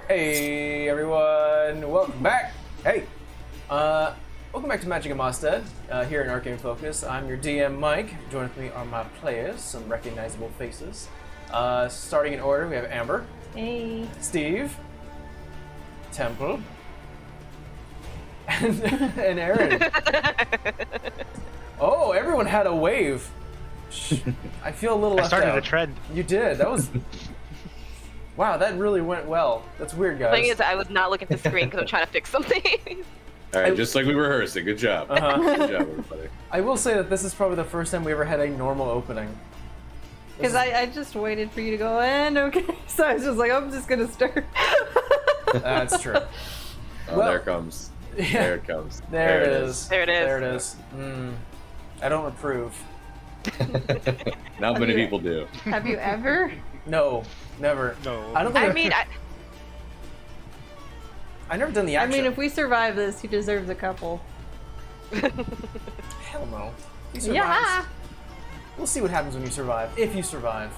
Hey everyone, welcome back. Hey, welcome back to Magic and Mostead here in Arcane Focus. I'm your DM Mike. Joined with me are my players, some recognizable faces. Starting in order, we have Amber. Hey. Steve. Temple. And Aaron. Oh, everyone had a wave. I feel a little left out. I started a trend. You did. That was. Wow, that really went well. That's weird, guys. The thing is, I was not looking at the screen because I'm trying to fix something. All right, just like we rehearsed it. Good job. Good job, everybody. I will say that this is probably the first time we ever had a normal opening. Because I just waited for you to go in, okay? So I was just like, I'm just gonna start. That's true. Oh, well, there it comes. Yeah. There it comes. There it is. There it is. There it is. I don't approve. Not many people do. Have you ever? No, never. No. I don't think. I've never done the action. I mean, if we survive this, he deserves a couple. Hell no. He survives. Yeah. We'll see what happens when you survive. If you survive.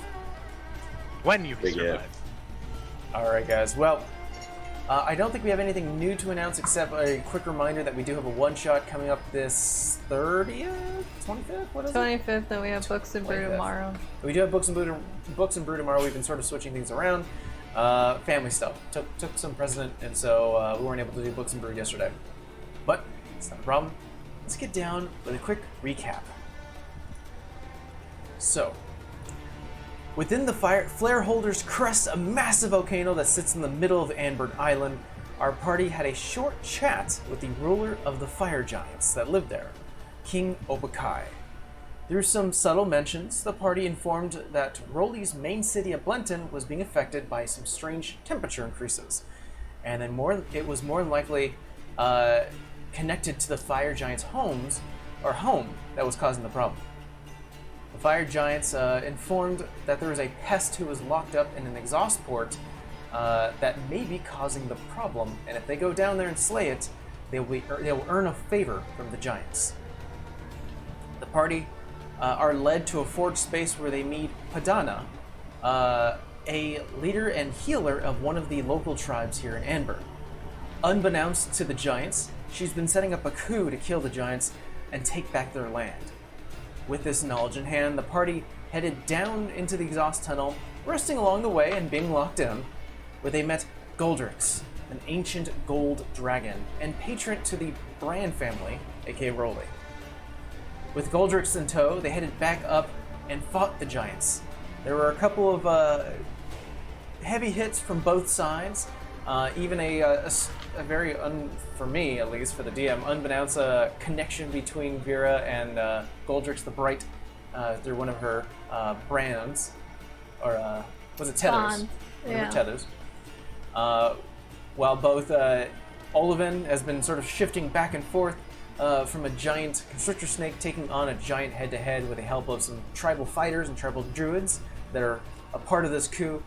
When you Big survive. if. All right, guys. Well, I don't think we have anything new to announce except a quick reminder that we do have a one-shot coming up this 30th, 25th. What is it? 25th, then we have Books and Brew 25th. tomorrow. We do have Books and Brew tomorrow. We've been sort of switching things around. Family stuff took some precedent, and so we weren't able to do Books and Brew yesterday. But it's not a problem. Let's get down with a quick recap. So, within the Flare Holder's crest, a massive volcano that sits in the middle of Anberg Island, our party had a short chat with the ruler of the fire giants that lived there, King Obakai. Through some subtle mentions, the party informed that Rolly's main city of Blenton was being affected by some strange temperature increases, and then it was more than likely connected to the fire giants' home that was causing the problem. The fire giants informed that there was a pest who was locked up in an exhaust port that may be causing the problem, and if they go down there and slay it, they will earn a favor from the giants. The party are led to a forge space where they meet Padana, a leader and healer of one of the local tribes here in Anberg. Unbeknownst to the giants, she's been setting up a coup to kill the giants and take back their land. With this knowledge in hand, the party headed down into the exhaust tunnel, resting along the way and being locked in, where they met Goldrix, an ancient gold dragon and patron to the Brand family, aka Rolly. With Goldrix in tow, they headed back up and fought the giants. There were a couple of heavy hits from both sides, even a very, for me at least, for the DM, unbeknownst connection between Vera and Goldrix the Bright through one of her brands, or was it Tethers? One of her Tethers. While both Olivin has been sort of shifting back and forth from a giant constrictor snake taking on a giant head-to-head with the help of some tribal fighters and tribal druids that are a part of this coup.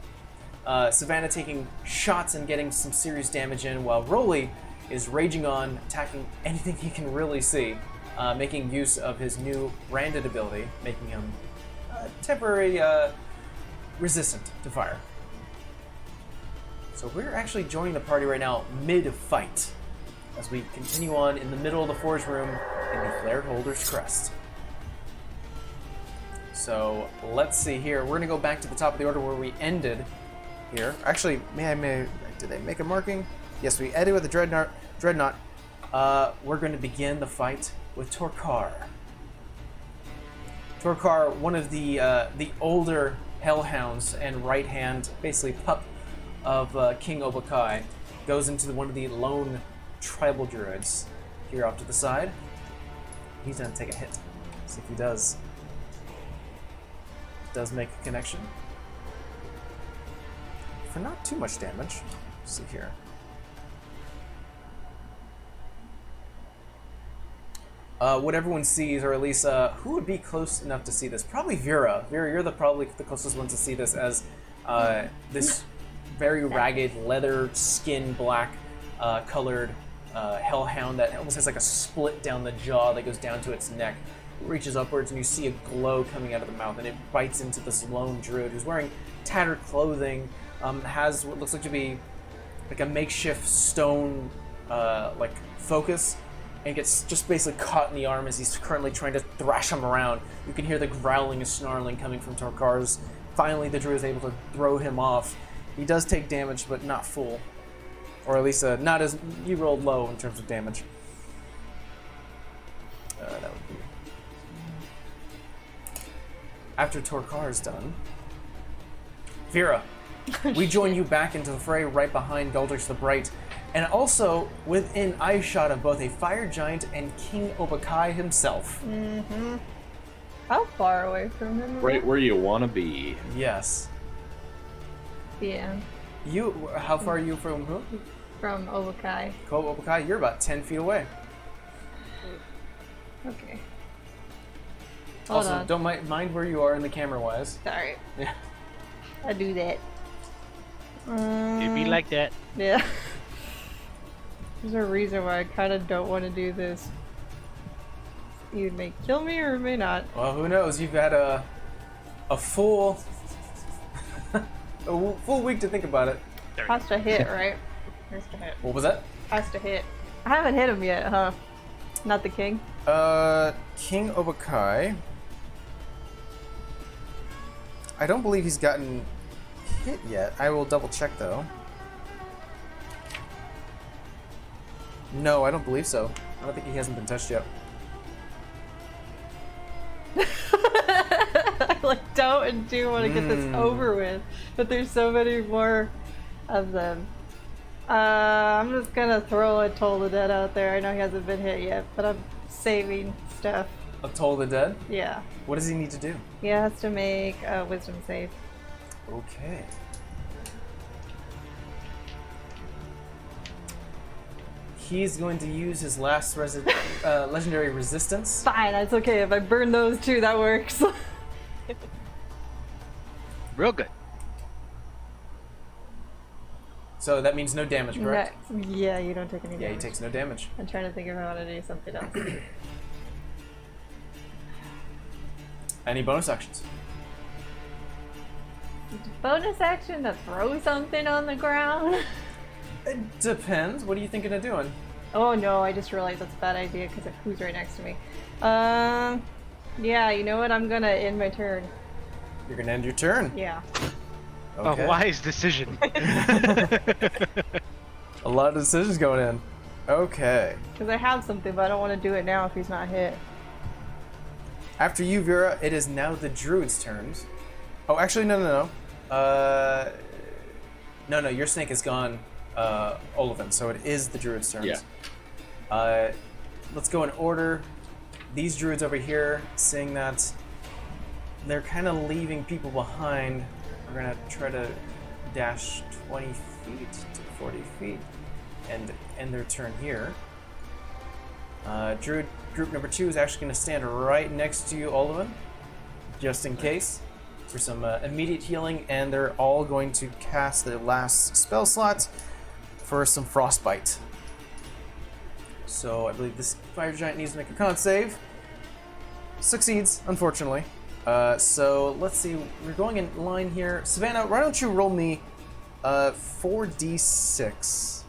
Savannah taking shots and getting some serious damage in, while Rolly is raging on, attacking anything he can really see, making use of his new branded ability, making him temporary resistant to fire. So we're actually joining the party right now mid-fight, as we continue on in the middle of the forge room in the Flare Holder's crest. So let's see here. We're gonna go back to the top of the order where we ended here. Actually, did they make a marking? Yes, we ended with the Dreadnought. We're going to begin the fight with Torkar. Torkar, one of the older hellhounds and right hand, basically pup of King Obakai, goes into one of the lone tribal druids here off to the side. He's gonna take a hit. See if he does. Does make a connection. For not too much damage. Let's see here. What everyone sees, or at least who would be close enough to see this? Probably Vera. Vera, you're probably the closest one to see this, as this very ragged leather skin black colored hellhound that almost has like a split down the jaw that goes down to its neck. It reaches upwards and you see a glow coming out of the mouth, and it bites into this lone druid who's wearing tattered clothing, has what looks like to be like a makeshift stone like focus, and gets just basically caught in the arm as he's currently trying to thrash him around. You can hear the growling and snarling coming from Torkar's. Finally, the druid is able to throw him off. He does take damage, but not full. Or at least not as... He rolled low in terms of damage. That would be... After Torkar is done... Vera, we join you back into the fray right behind Galdrich the Bright, and also within eyeshot of both a fire giant and King Obakai himself. Mm-hmm. How far away from him? Right where you want to be. Yes. Yeah. How far are you from who? From Obakai. Obakai, you're about 10 feet away. Okay. Hold Also, on. don't mind where you are in the camera-wise. Sorry. Yeah. I do that. It'd be like that. Yeah. There's a reason why I kind of don't want to do this. You may kill me or may not. Well, who knows? You've had a full full week to think about it. Has to hit, right? Has to hit. What was that? Has to hit. I haven't hit him yet, huh? Not the king? King Obakai. I don't believe he's gotten hit yet. I will double check though. No, I don't believe so. I don't think he hasn't been touched yet. I like don't and do want to get this over with, but there's so many more of them. I'm just gonna throw a Toll the Dead out there. I know he hasn't been hit yet, but I'm saving stuff. A Toll the Dead? Yeah. What does he need to do? He has to make a wisdom save. Okay. He's going to use his last legendary resistance. Fine, that's okay. If I burn those two, that works. Real good. So that means no damage, correct? Yeah, you don't take any damage. Yeah, he takes no damage. I'm trying to think if I want to do something else. Any bonus actions? Bonus action to throw something on the ground? It depends. What are you thinking of doing? Oh no, I just realized that's a bad idea because of who's right next to me. Yeah, you know what? I'm gonna end my turn. You're gonna end your turn. Yeah. Okay. A wise decision. A lot of decisions going in. Okay. Because I have something, but I don't want to do it now if he's not hit. After you, Vera, it is now the druid's turns. Oh, actually, no. No, your snake is gone, Olivin, so it is the druid's turns. Yeah. Let's go in order. These druids over here, seeing that they're kind of leaving people behind, we're going to try to dash 20 feet to 40 feet and end their turn here. Druid group number 2 is actually going to stand right next to you, Olivin, just in case, for some immediate healing, and they're all going to cast their last spell slot for some frostbite. So I believe this fire giant needs to make a con save. Succeeds, unfortunately. So let's see, we're going in line here. Savannah, why don't you roll me 4d6?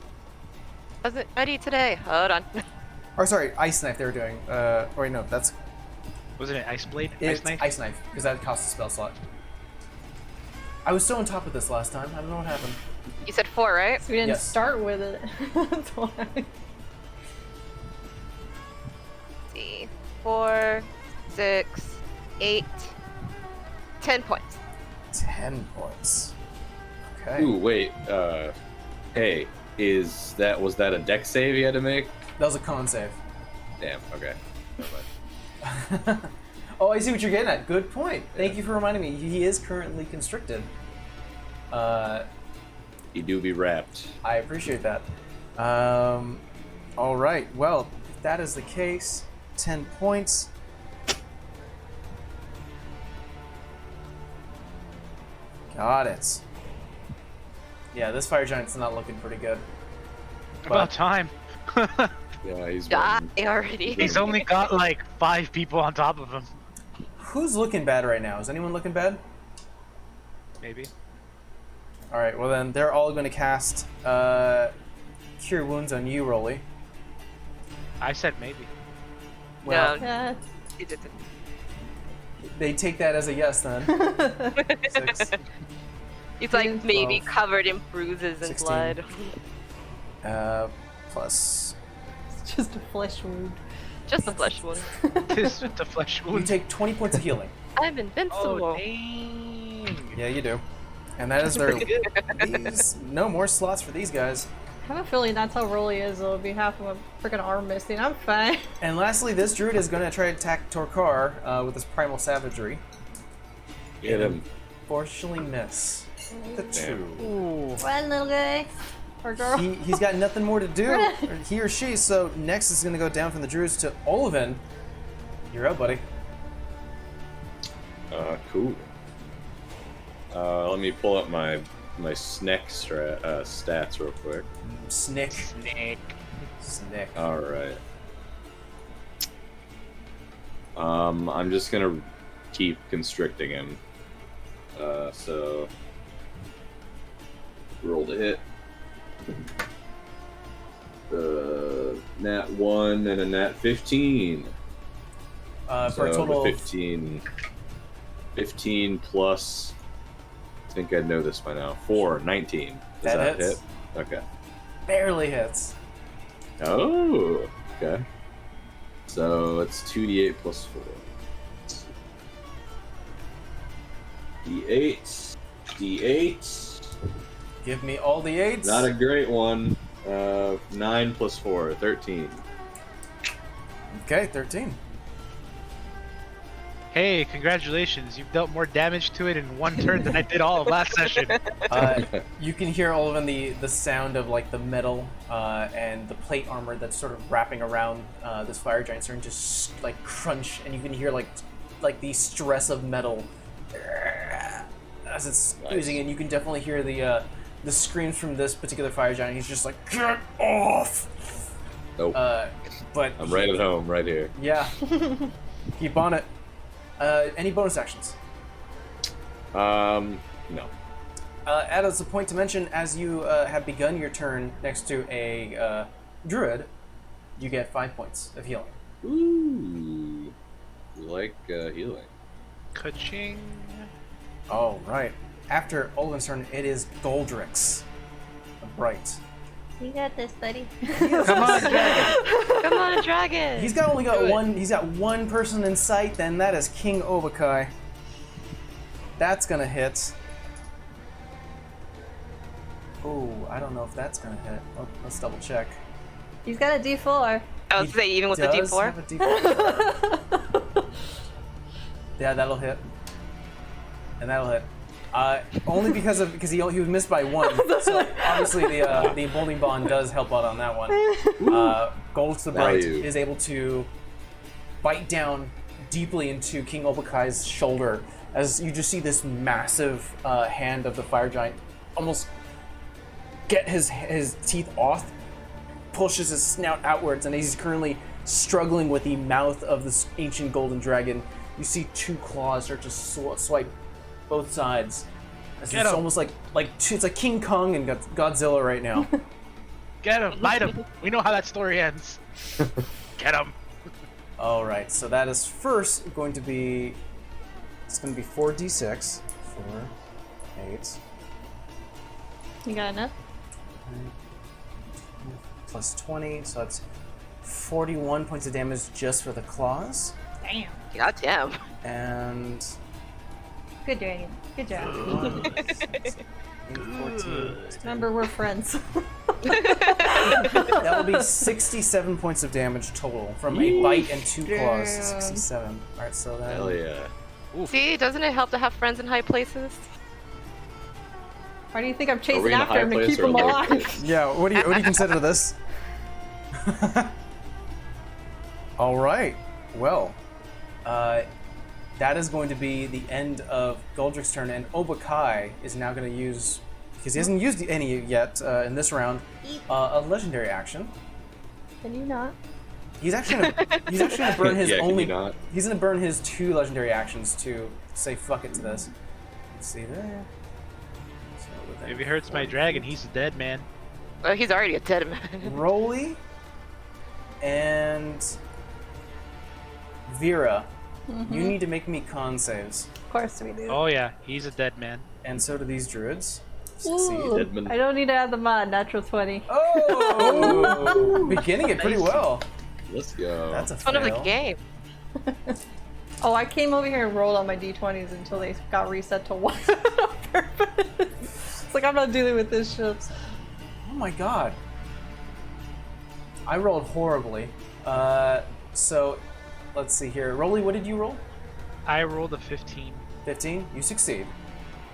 Wasn't ready today. Hold on. Or sorry, ice knife they were doing. Or wait, no, that's Wasn't it Ice Blade? it's Ice Knife? ice knife, because that costs a spell slot. I was so on top of this last time, I don't know what happened. You said 4, right? So we didn't Yes. start with it. That's why. Let's see. 4, 6, 8, 10 points. 10 points. Okay. Ooh, wait. Hey, was that a deck save you had to make? That was a con save. Damn. Okay. Never mind. Oh, I see what you're getting at. Good point. Thank you for reminding me. He is currently constricted. He do be wrapped. I appreciate that. All right. Well, if that is the case, 10 points. Got it. Yeah, this fire giant's not looking pretty good. About time. Yeah, he's Die one. already. He's only got like 5 people on top of him. Who's looking bad right now? Is anyone looking bad? Maybe. All right. Well, then they're all going to cast Cure Wounds on you, Rolly. I said maybe. Well, No, Yeah. he didn't. they take that as a yes then. 6, He's like maybe 12, covered in bruises and 16. blood. plus. It's just a flesh wound. Just a flesh wound. This is the flesh You wound. take 20 points of healing. I'm invincible. Oh, dang. Yeah, you do. And that is their. No more slots for these guys. I have a feeling that's how Rolly is. It'll be half of a freaking arm missing. I'm fine. And lastly, this druid is going to try to attack Torkar with his primal savagery. Get him. Fortunately, miss. The 2. Ooh. Run, little guy. Or girl. He's got nothing more to do, or he or she. So next is going to go down from the druids to Olivin. You're up, buddy. Cool. Let me pull up my snack stats real quick. Snick. Snake. Snick. All right. I'm just gonna keep constricting him. So roll to hit. Nat 1 and a nat 15. For a total the of 15 plus. I think I know this by now. 4, 19. Does That that hits. hit? Okay. barely hits. Oh, okay. So it's 2d8 plus 4. D8. D8. Give me all the 8s. Not a great one. 9 plus 4, 13. Okay, 13. Hey, congratulations. You've dealt more damage to it in one turn than I did all of last session. You can hear all of the sound of like the metal and the plate armor that's sort of wrapping around this fire giant starting to just like crunch, and you can hear like the stress of metal as it's oozing, and you can definitely hear the screams from this particular fire giant. He's just like, "Get off!" Nope. But I'm right at home, right here. yeah, keep on it. Any bonus actions? No. As a point to mention, as you have begun your turn next to a druid, you get 5 points of healing. Ooh. We like healing. Ka-ching. All right. After Olvin's turn, it is Goldrix. Bright. You got this, buddy. Come on, dragon. Come on, dragon! He's only got Do it. one. He's got one person in sight. Then that is King Obakai. That's gonna hit. Oh, I don't know if that's gonna hit. Let's double check. He's got a D4. I was say even with the Does D4. have a D4. Yeah, that'll hit. And that'll hit. Only because he was missed by 1. So obviously the emboldening bond does help out on that one. Goldrix the Bright Value. is able to bite down deeply into King Obakai's shoulder as you just see this massive hand of the fire giant almost get his teeth off, pushes his snout outwards, and he's currently struggling with the mouth of this ancient golden dragon. You see 2 claws start to swipe both sides. As Get it's him. almost it's like King Kong and Godzilla right now. Get him. Bite him. We know how that story ends. Get him. All right, so that is first going to be. It's going to be 4d6. 4, 8, You got enough? plus 20, so that's 41 points of damage just for the claws. Damn. God damn. And Good dragon. Good job. 14. Remember, we're friends. That will be 67 points of damage total from a bite and 2 claws. Damn. 67. All right, so then. Hell yeah. See, doesn't it help to have friends in high places? Why do you think I'm we chasing in a after high him to place keep or him low alive? Yeah, what do you consider this? All right. Well, that is going to be the end of Goldrick's turn, and Obakai is now going to use, because he hasn't used any yet in this round, a legendary action. Can you not? He's actually gonna burn his Yeah, can only. you not? He's gonna burn his 2 legendary actions to say fuck it to this. Let's see there. So with If he hurts my dragon, he's a dead man. Oh, he's already a dead man. Rolly and Vera, you need to make me con saves. Of course we do. Oh yeah, he's a dead man. And so do these druids. Ooh, Succeed. Deadman. I don't need to add the mod. Natural 20. Oh! Beginning it pretty well. Let's go. That's a Fun of the fail. game. Oh, I came over here and rolled on my d20s until they got reset to 1 on purpose. It's like, I'm not dealing with this shit. Oh my god. I rolled horribly. So, let's see here. Rolly, what did you roll? I rolled a 15. 15? You succeed.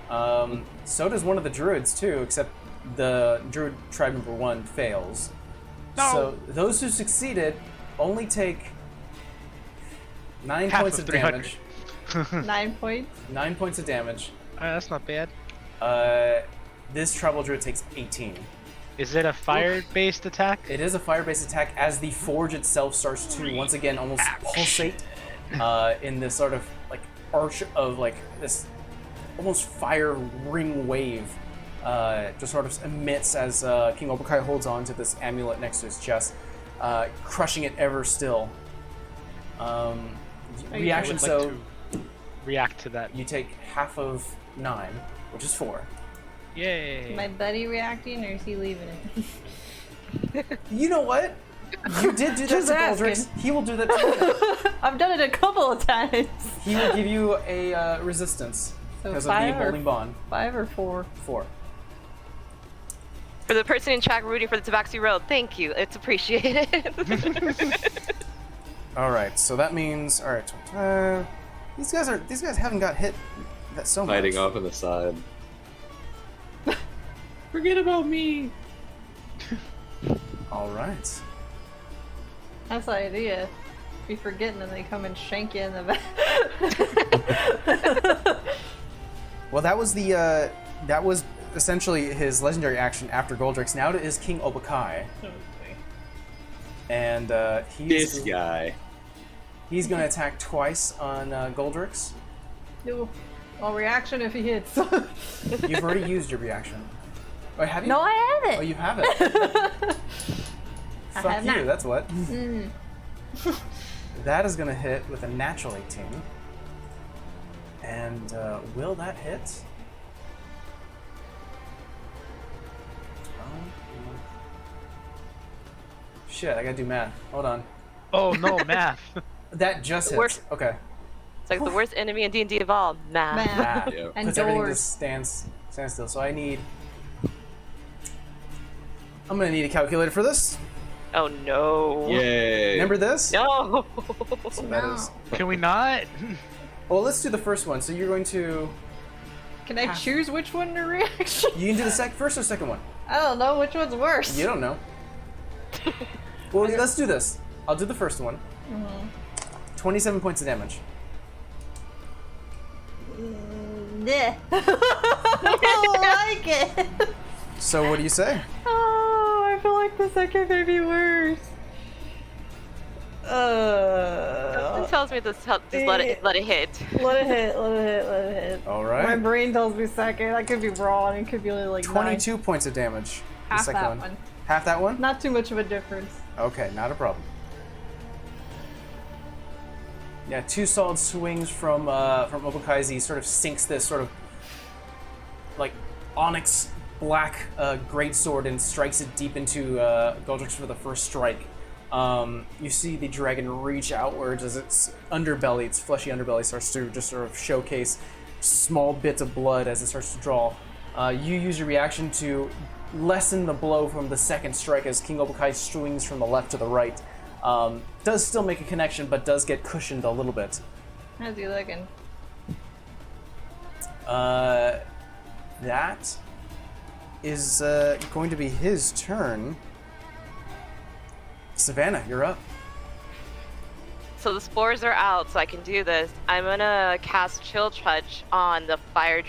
So does one of the druids too, except the druid tribe number 1 fails. No. So those who succeeded only take 9 Half points of of damage. 9 points. 9 points of damage. That's not bad. This tribal druid takes 18. Is it a fire-based attack? It is a fire-based attack as the forge itself starts to once again almost pulsate in this sort of like arch of like this almost fire ring wave just sort of emits as King Obukai holds on to this amulet next to his chest, crushing it ever still. Reaction, I would so like to react to that. you take half of 9, which is 4. Yay! Is my buddy reacting or is he leaving it? You know what? You did do that Just to asking. Goldrix. He will do that to you. I've done it a couple of times. He will give you a resistance So because of the 5 or holding bond. 5 or 4? 4. For the person in chat rooting for the Tabaxi Road, thank you. It's appreciated. All right, so that means these guys haven't got hit that so much. Hiding off on the side. Forget about me. All right. That's the idea. Be forgetting and they come and shank you in the back. Well, that was essentially his legendary action after Goldrix. Now it is King Obukai, and This guy. he's going to attack twice on Goldrix. No. Well, reaction if he hits. You've already used your reaction. Oh, have you? No, I Oh, haven't. you haven't. I Fuck have you. not. That's what. That is going to hit with a natural 18. And will that hit? Shit, I gotta do math. Hold on. Oh no, math. That just hits. Worst- Okay. It's like the worst enemy in D&D of all. Math. Math. Yeah. And Puts everything to doors. stand still. So I'm gonna need a calculator for this. Oh no. Yay. Remember this? No. So that is. Can we not? Well, let's do the first one. So you're going to. Can I choose which one to reaction? You can do the first or second one. I don't know which one's worse. You don't know. Well, let's do this. I'll do the first one. 27 points of damage. Yeah. I don't like it. So what do you say? Oh, I feel like the second may be worse. It tells me this. Just let it hit. Let it hit. Let it hit. All My right. brain tells me second. I could be wrong. It could be only like 22 points of damage. The Half second that one. Half that one? Not too much of a difference. Okay, not a problem. Yeah, 2 solid swings from Obukai as he sort of sinks this sort of like onyx black greatsword and strikes it deep into Goldrix for the first strike. You see the dragon reach outwards as its underbelly, its fleshy underbelly, starts to just sort of showcase small bits of blood as it starts to draw. You use your reaction to lessen the blow from the second strike as King Obukai swings from the left to the right. Does still make a connection, but does get cushioned a little bit. How's he looking? That is going to be his turn. Savannah, you're up. So the spores are out, so I can do this. I'm gonna cast Chill Touch on the Fire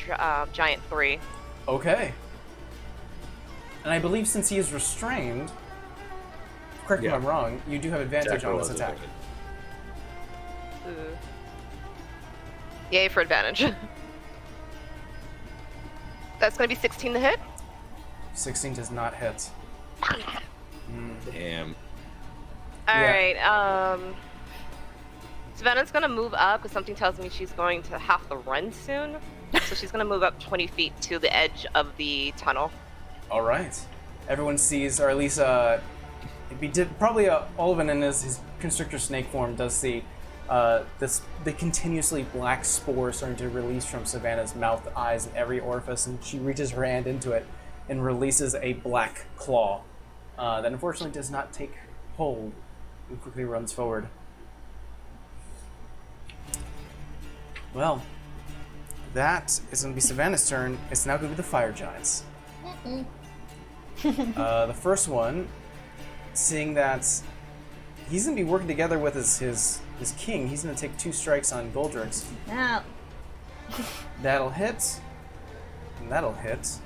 Giant 3. Okay. And I believe since he is restrained, correct me if Yeah. I'm wrong, you do have advantage Attack on roll this is attack. advantage. Ooh. Yay for advantage. That's gonna be 16 to hit. 16 does not hit. Damn. All Yeah. right. Savannah's gonna move up because something tells me she's going to have to run soon. So she's gonna move up 20 feet to the edge of the tunnel. All right. Everyone sees, or at least probably Olivin in his constrictor snake form does see the continuously black spore starting to release from Savannah's mouth, eyes, and every orifice, and she reaches her hand into it and releases a black claw that unfortunately does not take hold and quickly runs forward. Well, that is going to be Savannah's turn. It's now going to be the fire giants. The first one, seeing that he's going to be working together with his king, he's going to take 2 strikes on Goldrix. Now, That'll hit. And that'll hit.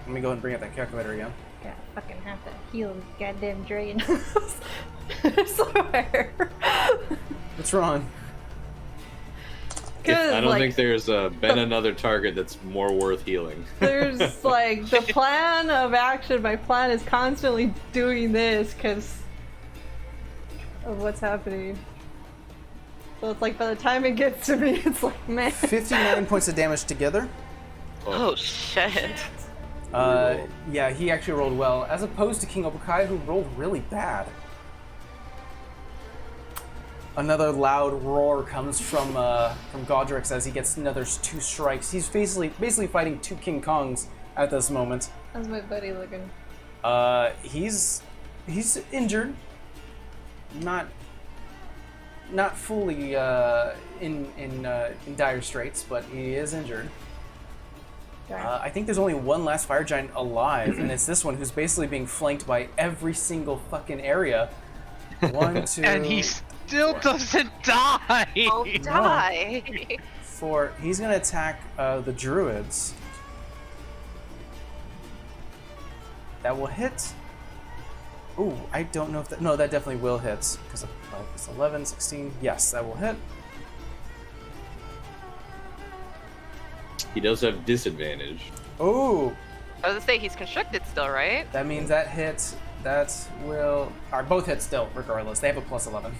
Let me go ahead and bring up that calculator again. gotta fucking have to heal this goddamn dragon. I swear. What's wrong? I don't think there's been another target that's more worth healing. There's like the plan of action. My plan is constantly doing this because of what's happening. So it's like by the time it gets to me, it's like, man. 59 points of damage together. Oh shit. Yeah, he actually rolled well, as opposed to King Obukai, who rolled really bad. Another loud roar comes from Godrix as he gets another 2 strikes. He's basically fighting 2 King Kongs at this moment. How's my buddy looking? He's injured, not fully in dire straits, but he is injured. Okay. I think there's only one last fire giant alive, and it's this one who's basically being flanked by every single fucking area. 1, 2, And he still doesn't die! Oh, die! 4. He's gonna attack the druids. That will hit. Ooh, I don't know if that. No, that definitely will hit because it's 11, 16. Yes, that will hit. He does have disadvantage. Ooh, I was gonna say he's constricted still, right? that means that hit. That will. Are both hit still, regardless. They have a plus 11.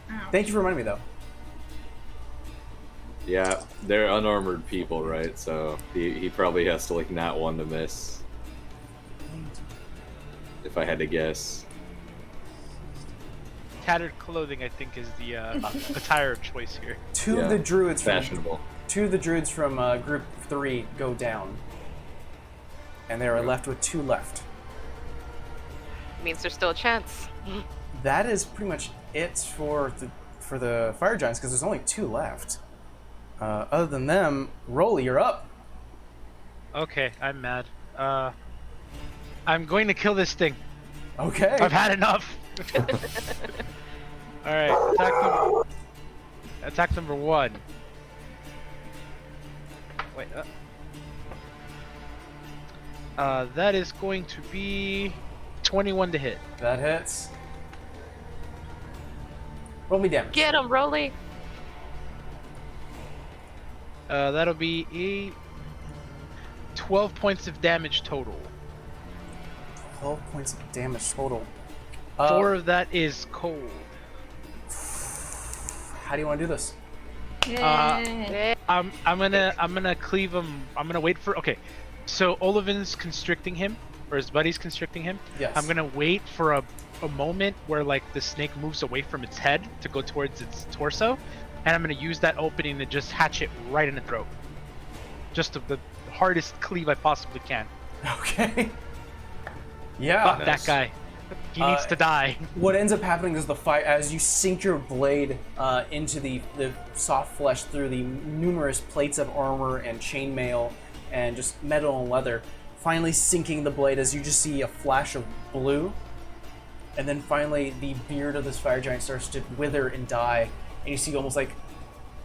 Ow. Thank you for reminding me, though. Yeah, they're unarmored people, right? So he probably has to like not one to miss. If I had to guess. Tattered clothing, I think, is the attire of choice here. Two of Yeah, the druids fashionable. from group 3 go down, and they are left with 2 left. Means there's still a chance. That is pretty much it for the fire giants because there's only 2 left. Other than them, Rolly, you're up. Okay, I'm mad. I'm going to kill this thing. Okay. I've had enough. Alright, attack number 1. Wait, that is going to be 21 to hit. That hits. Roll me damage. Get him, Rolly! That'll be 12 points of damage total. 12 points of damage total. 4 of that is cold. How do you want to do this? Yeah. I'm gonna cleave him. I'm gonna wait for. Okay, so Olivin's constricting him, or his buddy's constricting him. Yes. I'm gonna wait for a moment where like the snake moves away from its head to go towards its torso, and I'm gonna use that opening to just hatch it right in the throat. Just the hardest cleave I possibly can. Okay. Yeah. Fuck Nice. that guy. He needs to die. What ends up happening is the fire, as you sink your blade into the soft flesh through the numerous plates of armor and chainmail and just metal and leather, finally sinking the blade as you just see a flash of blue, and then finally the beard of this fire giant starts to wither and die, and you see almost like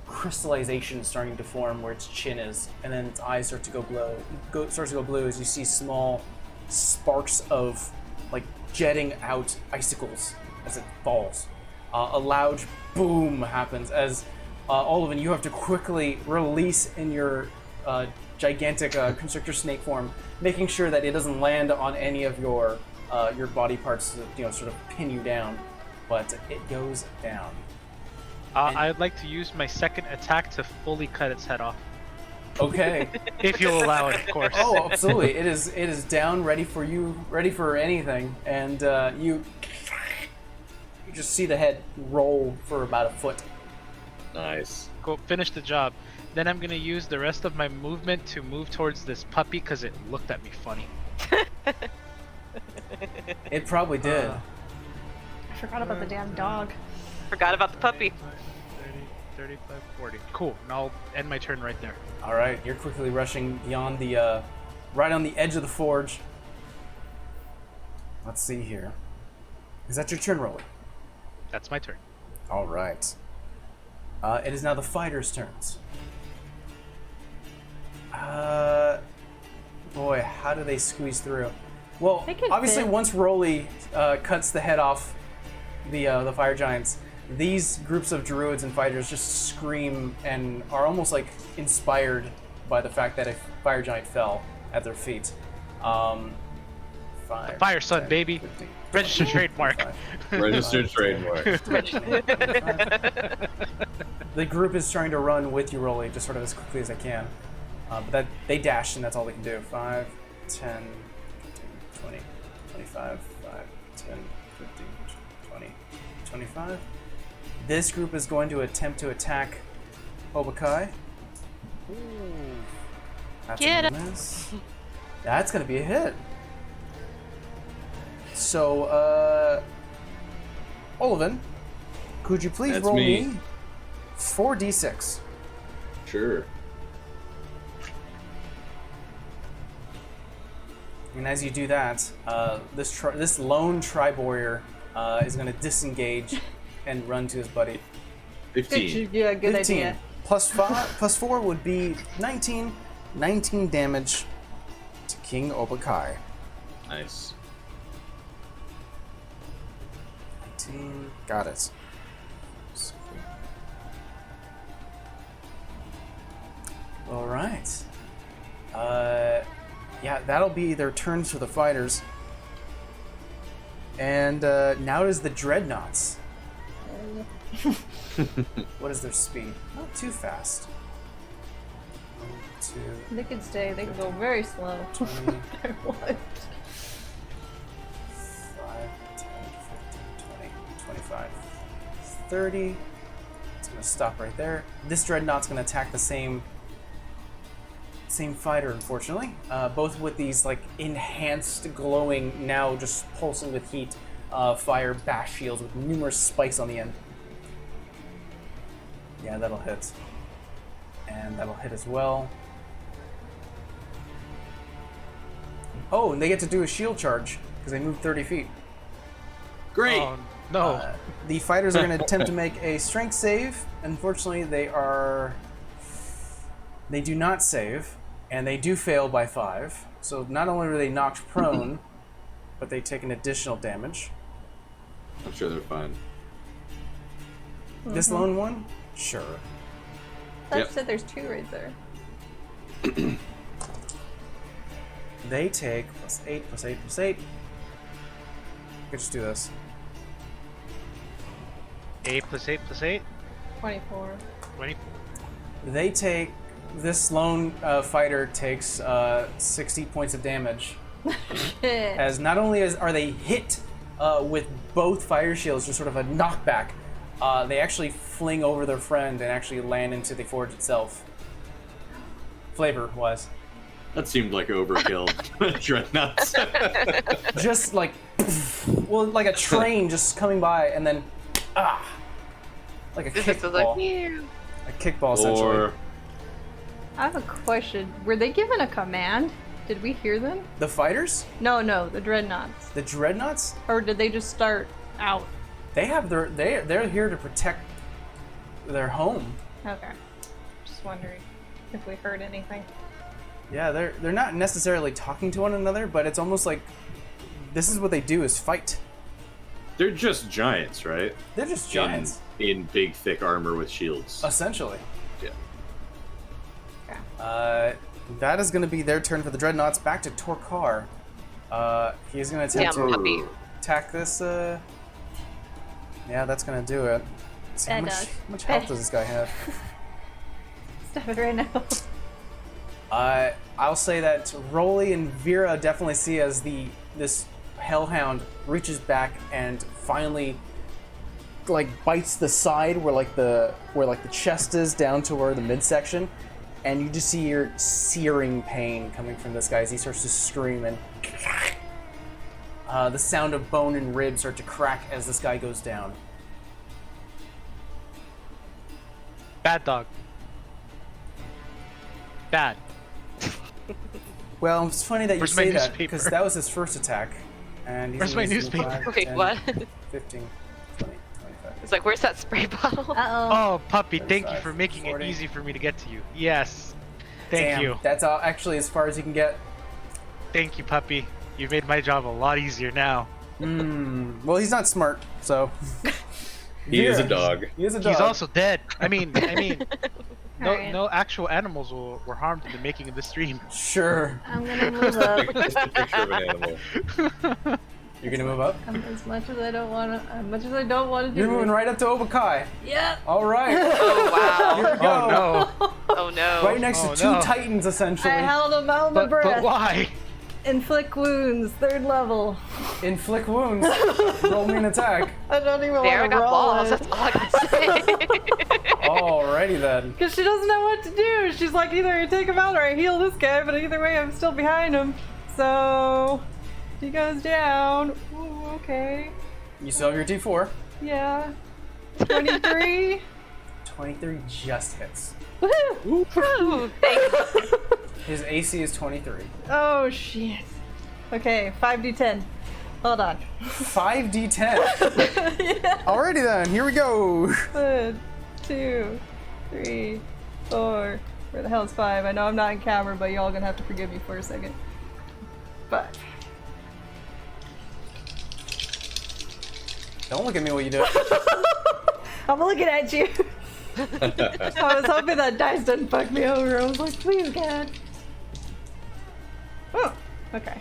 crystallization starting to form where its chin is, and then its eyes start to go blue as you see small sparks of like jetting out icicles as it falls. A loud boom happens as Oliven, you have to quickly release in your gigantic constrictor snake form, making sure that it doesn't land on any of your body parts to sort of pin you down. But it goes down. I'd like to use my second attack to fully cut its head off. Okay. If you'll allow it, of course. Oh, absolutely. It is down, ready for anything, and you just see the head roll for about a foot. Nice. Go finish the job. Then I'm gonna use the rest of my movement to move towards this puppy because it looked at me funny. It probably did. I forgot about the damn dog. Forgot about the puppy. 30, 35, 40. Cool. And I'll end my turn right there. All right, you're quickly rushing beyond the, right on the edge of the forge. Let's see here. Is that your turn, Rolly? That's my turn. All right. It is now the fighters' turns. Boy, how do they squeeze through? Well, They can obviously, fit. once Rolly cuts the head off the fire giants, these groups of druids and fighters just scream and are almost like inspired by the fact that a fire giant fell at their feet. The Fire Sun, 10, baby. 15, Registered trademark. 25. Registered trademark. The group is trying to run with you, Rolly, just sort of as quickly as they can. But they dash, and that's all they can do. 5, 10, 15, 20, 25, 5, 10, 15, 20, 25. This group is going to attempt to attack Obakai. That's Get a miss. That's going to be a hit. So, Oliven, could you please That's roll me. me 4d6? Sure. And as you do that, this lone tribe warrior is going to disengage and run to his buddy. 15. Yeah, good 15 idea. plus 4 would be 19. 19 damage to King Obakai. Nice. 19. Got it. All right. Yeah, that'll be their turns for the fighters. And now it is the dreadnoughts. What is their speed? Not too fast. 1, 2, They could stay. They could go very slow. 20, They're what? 5, 10, 15, 20, 25, 30. It's going to stop right there. This dreadnought's going to attack the same fighter, unfortunately. Both with these like enhanced, glowing, now just pulsing with heat, fire bash shields with numerous spikes on the end. Yeah, that'll hit. And that'll hit as well. Oh, and they get to do a shield charge because they move 30 feet. Great. Oh, no. The fighters are going to attempt to make a strength save. Unfortunately, they do not save, and they do fail by 5. So not only are they knocked prone, but they take an additional damage. I'm sure they're fine. This lone one? Sure. I Yep. said there's 2 right there. They take +8, +8, +8. Let's just do this. 8 plus 8 plus 8? 24. 24. They take... This lone fighter takes 60 points of damage. As not only are they hit with both fire shields, just sort of a knockback, they actually fling over their friend and actually land into the forge itself. Flavor-wise. That seemed like overkill. Dreadnoughts. Just like... Well, like a train just coming by and then... Like a This is like, kickball. meow. A kickball, essentially. Or I have a question. Were they given a command? Did we hear them? The fighters? No, the dreadnoughts. The dreadnoughts? Or did they just start out? They have they're here to protect their home. Okay. Just wondering if we heard anything. Yeah, they're not necessarily talking to one another, but it's almost like this is what they do is fight. They're just giants, right? They're just giants, In big, thick armor with shields. essentially. Yeah. That is going to be their turn for the Dreadnoughts. Back to Torkar. He's going to attempt Damn to puppy. attack this. Yeah, that's going to do it. Let's see, how Bad dog. much health does this guy have? Stop it right now. I'll say that Rolly and Vera definitely see as this hellhound reaches back and finally bites the side where the chest is down to where the midsection, and you just see your searing pain coming from this guy as he starts to scream, and the sound of bone and ribs start to crack as this guy goes down. Bad dog. Bad. Well, it's funny that you Where's my say that newspaper? because that was his first attack, and he's Where's gonna my use the newspaper? 5, Wait, 10, what? 15, 20, 25. It's like, where's that spray bottle? Uh-oh. Oh, puppy, thank you 35, for making 40. it easy for me to get to you. Yes. Thank Damn, you. That's all, actually as far as you can get. Thank you, puppy. You've made my job a lot easier now. Well, he's not smart, so. He is a Vera, dog. He is a dog. He's also dead. I mean, Alright. no actual animals were harmed in the making of the stream. Sure. I'm gonna move up. Just a picture of an animal. You're gonna move up? As much as I don't wanna do. You're moving it. right up to Obakai. Yep. All right. Oh, wow. Here we go. Oh no. Oh, no. Right next Oh, to two no. titans, essentially. I held him out my But breath. why? Inflict wounds, 3rd level. Inflict wounds. Roll me an attack. I don't even Vera want to got roll balls. it. That's all I gotta say. Alrighty then. Because she doesn't know what to do. She's like, either I take him out or I heal this guy, but either way, I'm still behind him. So, he goes down. Ooh, okay. You still have your D4. Yeah. 23. 23 just hits. Woohoo! Ooh, thank you. His AC is 23. Oh, shit. Okay, 5d10. Hold on. 5d10. Yeah. Alrighty then, here we go. 1, 2, 3, 4. Where the hell is 5? I know I'm not in camera, but y'all gonna have to forgive me for a second. 5. Don't look at me while you do it. I'm looking at you. I was hoping that dice didn't fuck me over. I was like, please, God. Oh, okay.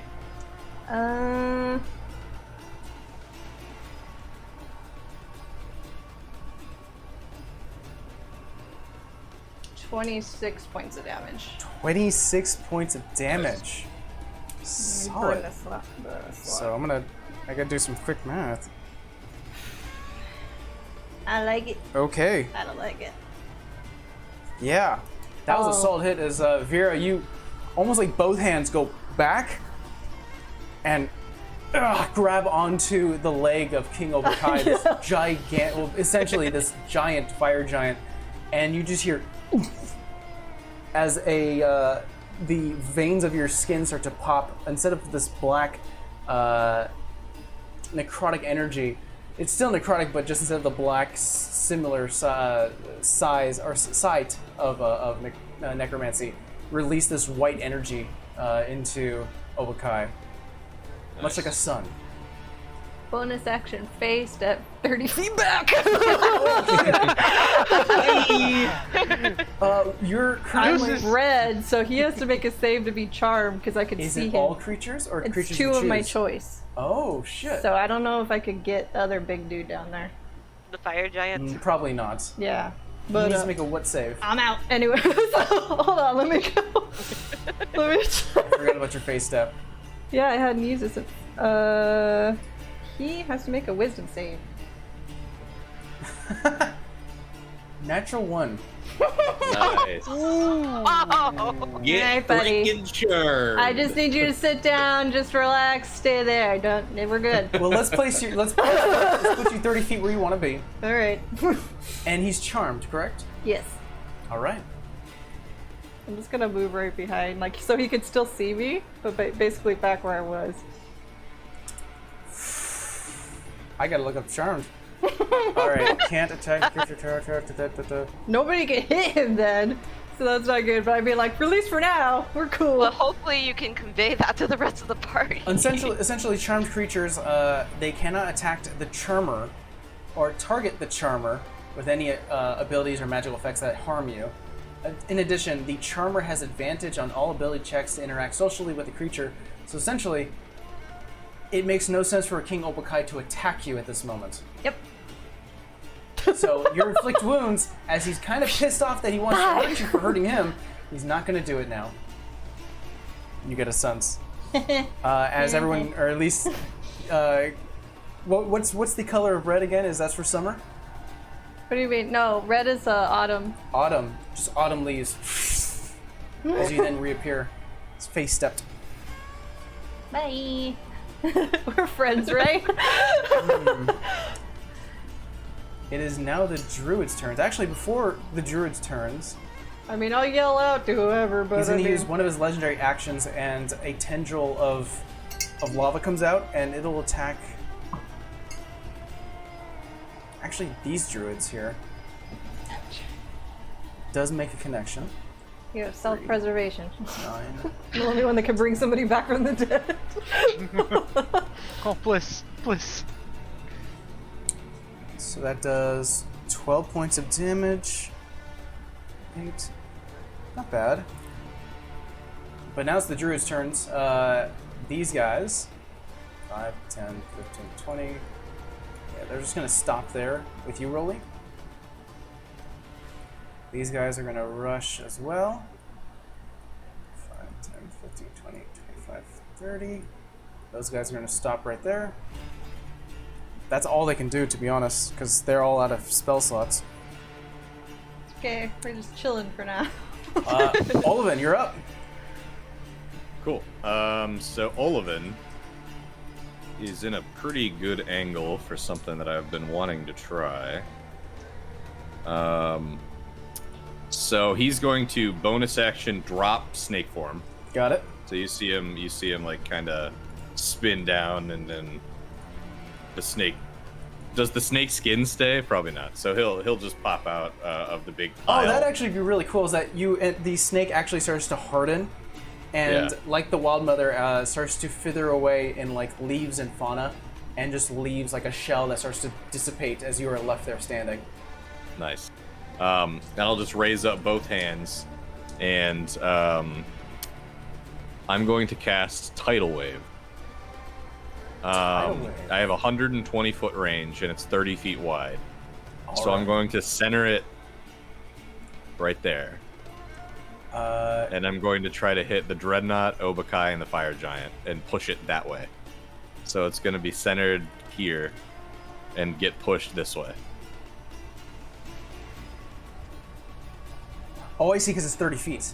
26 points of damage. 26 points of damage. Burn Solid. this slot. So I gotta do some quick math. I like it. Okay. I don't like it. Yeah. That was a Oh. solid hit as Vera, you almost like both hands go back and grab onto the leg of King Obakai, this gigantic, well, essentially this giant fire giant, and you just hear as the veins of your skin start to pop. Instead of this black necrotic energy, it's still necrotic, but just instead of the black similar size or sight of necromancy, release this white energy into Obakai, much like a sun. Bonus action, face step 30 feet back. You're I'm currently. red, so he has to make a save to be charmed because I can Is see it him. all creatures or It's creatures 2 you of my choose? choice. Oh shit. So I don't know if I could get the other big dude down there. The fire giant. Probably not. Yeah. You But need to make a what save? I'm out. Anyway, so, hold on, let me go. Let me Forgot about your face step. Yeah, I hadn't used this. He has to make a wisdom save. Natural 1. Nice. Oh, Get Alright, buddy. freaking charmed. I just need you to sit down, just relax, stay there. We're good. Well, let's put you 30 feet where you want to be, All right. and he's charmed, correct? Yes. All right. I'm just gonna move right behind, like, so he could still see me, but basically back where I was. I gotta look up charmed. All right. Can't attack creature. Nobody can hit him then. so that's not good. But I'd be like, release for now. We're cool. Well, hopefully you can convey that to the rest of the party. Essentially, charmed creatures, they cannot attack the charmer or target the charmer with any abilities or magical effects that harm you. In addition, the charmer has advantage on all ability checks to interact socially with the creature. So essentially, it makes no sense for a King Obukai to attack you at this moment. Yep. So you inflict wounds as he's kind of pissed off that he wants to hurt you for hurting him. He's not going to do it now. You get a sense. As everyone, or at least, what's the color of red again? Is that for summer? What do you mean? No, red is autumn. Autumn, just autumn leaves. As you then reappear, it's face stepped. Bye. We're friends, right? It is now the druid's turns. Actually, before the druid's turns, I mean, I'll yell out to whoever, but he's going I to mean... use one of his legendary actions, and a tendril of lava comes out, and it'll attack. Actually, these druids here does make a connection. You have self-preservation. 9. The only one that can bring somebody back from the dead. Oh, bliss. So that does 12 points of damage. 8. Not bad. But now it's the druid's turns. These guys, 5, 10, 15, 20. Yeah, they're just going to stop there with you rolling. These guys are going to rush as well. 5, 10, 15, 20, 25, 30. Those guys are going to stop right there. That's all they can do, to be honest, because they're all out of spell slots. Okay, we're just chilling for now. Olivin, you're up. Cool. So Olivin is in a pretty good angle for something that I've been wanting to try. So he's going to bonus action drop snake form. Got it. So you see him like kind of spin down, and then the snake. Does the snake skin stay? Probably not. So he'll just pop out of the big pile. Oh, that'd actually be really cool. Is that the snake actually starts to harden, and like the wild mother, starts to fither away in like leaves and fauna, and just leaves like a shell that starts to dissipate as you are left there standing. Nice. And I'll just raise up both hands, and I'm going to cast Tidal Wave. I have a 120-foot range, and it's 30 feet wide. So I'm going to center it right there. And I'm going to try to hit the Dreadnought, Obukai, and the Fire Giant, and push it that way. So it's going to be centered here, and get pushed this way. Oh, I see, because it's 30 feet.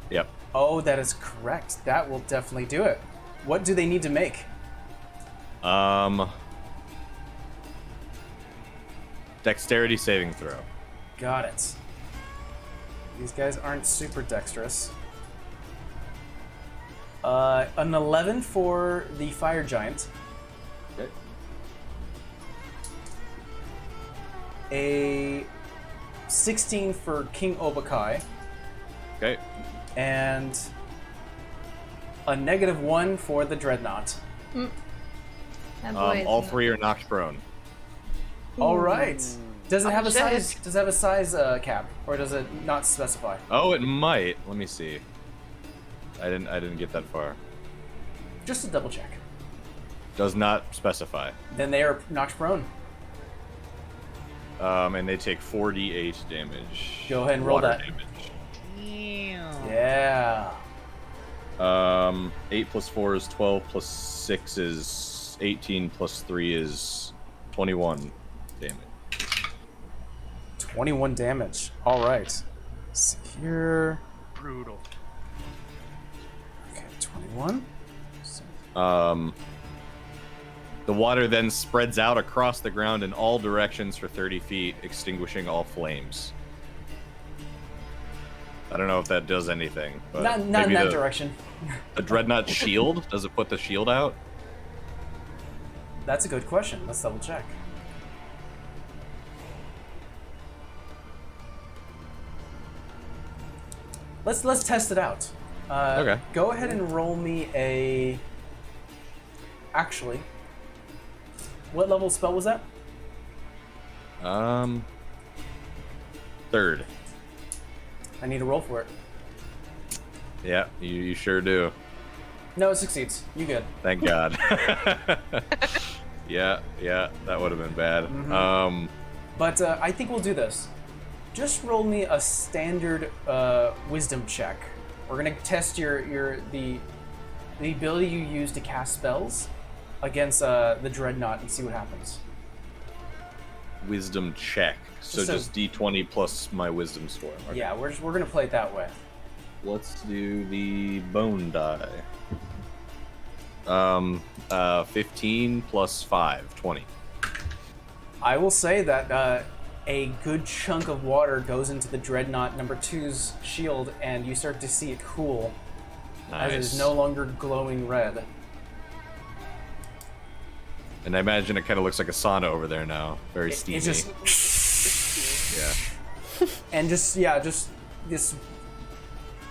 Yep. Oh, that is correct. That will definitely do it. What do they need to make? Dexterity saving throw. Got it. These guys aren't super dexterous. An 11 for the Fire Giant. Okay. A 16 for King Obukai. Okay. And a -1 for the Dreadnought. That boy All is- three are knocked prone. All right. Does it have a shit. size? Does it have a size cap, or does it not specify? Oh, it might. Let me see. I didn't get that far. Just a double check. Does not specify. Then they are knocked prone. And they take 4d8 damage. Go ahead and roll Water that. damage. Damn. Yeah. 8 plus 4 is 12, plus 6 is 18, plus 3 is 21 damage. 21 damage. All right. Secure. Brutal. Okay, 21. The water then spreads out across the ground in all directions for 30 feet, extinguishing all flames. I don't know if that does anything, but Not in maybe that direction. The Dreadnought shield? Does it put the shield out? That's a good question. Let's double check. let's test it out. Okay. Go ahead and roll me a. Actually, what level spell was that? Third. I need a roll for it. Yeah, you sure do. No, it succeeds. You good? Thank God. yeah, that would have been bad. Mm-hmm. But I think we'll do this. Just roll me a standard wisdom check. We're gonna test the ability you use to cast spells against the dreadnought and see what happens. Wisdom check. So just D20 plus my wisdom score. Okay. Yeah, we're gonna play it that way. Let's do the bone die. 15 plus 5, 20. I will say that a good chunk of water goes into the dreadnought number 2's shield, and you start to see it cool. Nice. As it is no longer glowing red. And I imagine it kind of looks like a sauna over there now. Very steamy. It's just yeah. And just this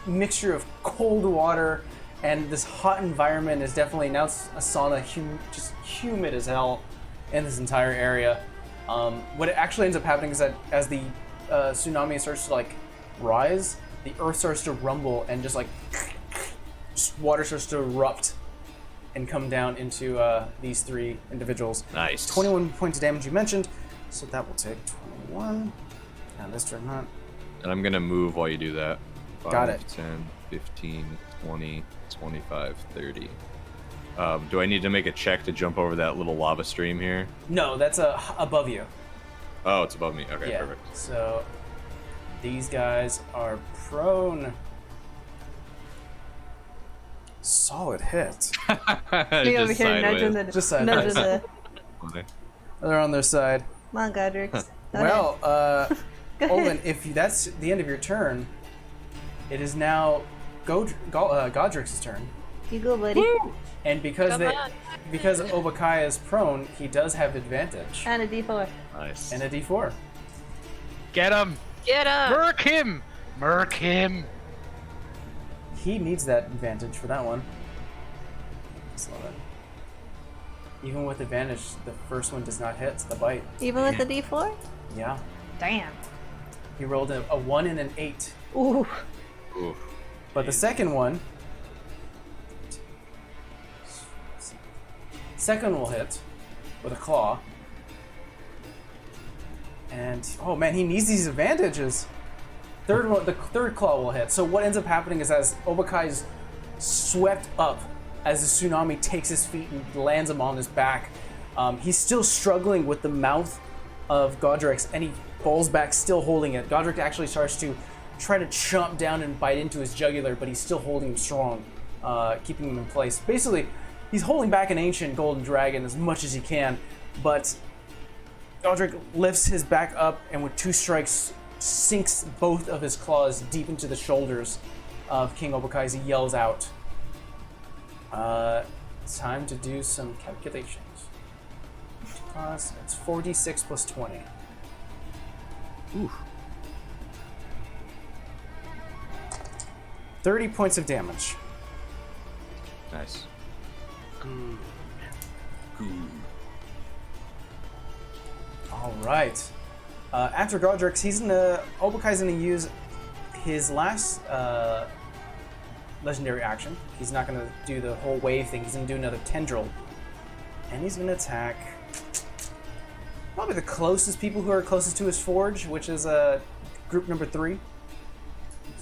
mixture of cold water and this hot environment is definitely now it's a sauna, just humid as hell in this entire area. What actually ends up happening is that as the tsunami starts to like rise, the earth starts to rumble and just water starts to erupt and come down into these three individuals. Nice. 21 points of damage you mentioned, so that will take 21. And this dreadnought. And I'm gonna move while you do that. 5, Got it. 10, 15, 20, 25, 30. Do I need to make a check to jump over that little lava stream here? No, that's above you. Oh, it's above me. Okay, Yeah. perfect. So these guys are prone. Solid hit. Me over Just here nudging sideways. the. Just sideways. Nudging the. Okay. They're on their side. Come on, Godrix. Go Well, ahead. Go ahead. Olin, if that's the end of your turn, it is now Godrix's turn. You go, buddy. And because Come on. because Obakaya is prone, he does have advantage. And a D4. Nice. And a D4. Get him! Get up! Murk him! Murk him! He needs that advantage for that one. Just love it. Even with advantage, the first one does not hit the bite. Even with the D4? Yeah. Damn. He rolled a 1 and an 8. Ooh. Oof. But the second one will hit with a claw. And oh man, he needs these advantages. The third claw will hit. So what ends up happening is as Obakai is swept up as the tsunami takes his feet and lands him on his back, he's still struggling with the mouth of Godrix, and he falls back still holding it. Godrix actually starts to try to chomp down and bite into his jugular, but he's still holding him strong, keeping him in place. Basically, he's holding back an ancient golden dragon as much as he can, but Godrix lifts his back up and with 2 strikes sinks both of his claws deep into the shoulders of King Obakai as he yells out. It's time to do some calculations. It's 46 plus 20. Ooh. 30 points of damage. Nice. Good. All right. After Godrix, Obakai's gonna use his last legendary action. He's not gonna do the whole wave thing. He's gonna do another tendril, and he's gonna attack probably the closest people who are closest to his forge, which is group number 3.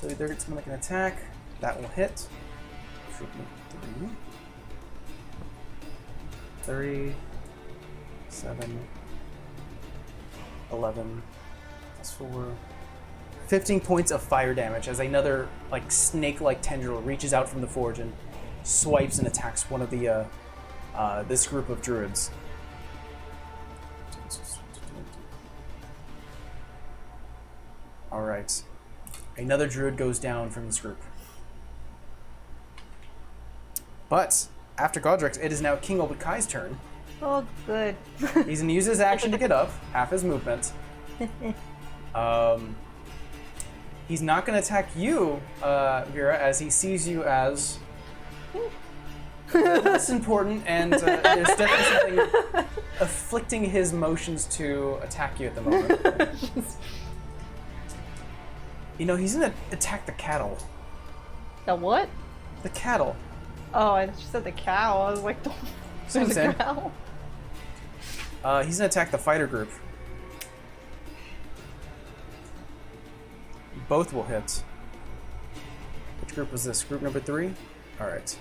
So they're just gonna make an attack that will hit. Group number 3. 3, 7. 11 plus 4. 15 points of fire damage as another like snake-like tendril reaches out from the forge and swipes and attacks one of the this group of druids. All right, another druid goes down from this group. But after Godrix, it is now King Obakai's turn. Oh, good. He's gonna use his action to get up, half his movement. He's not going to attack you, Vera, as he sees you as less important, and there's definitely something afflicting his motions to attack you at the moment. You know, he's going to attack the cattle. The what? The cattle. Oh, I just said the cow. I was like, don't. Same There's a cow. He's going to attack the fighter group. Both will hit. Which group was this? Group number 3? Alright.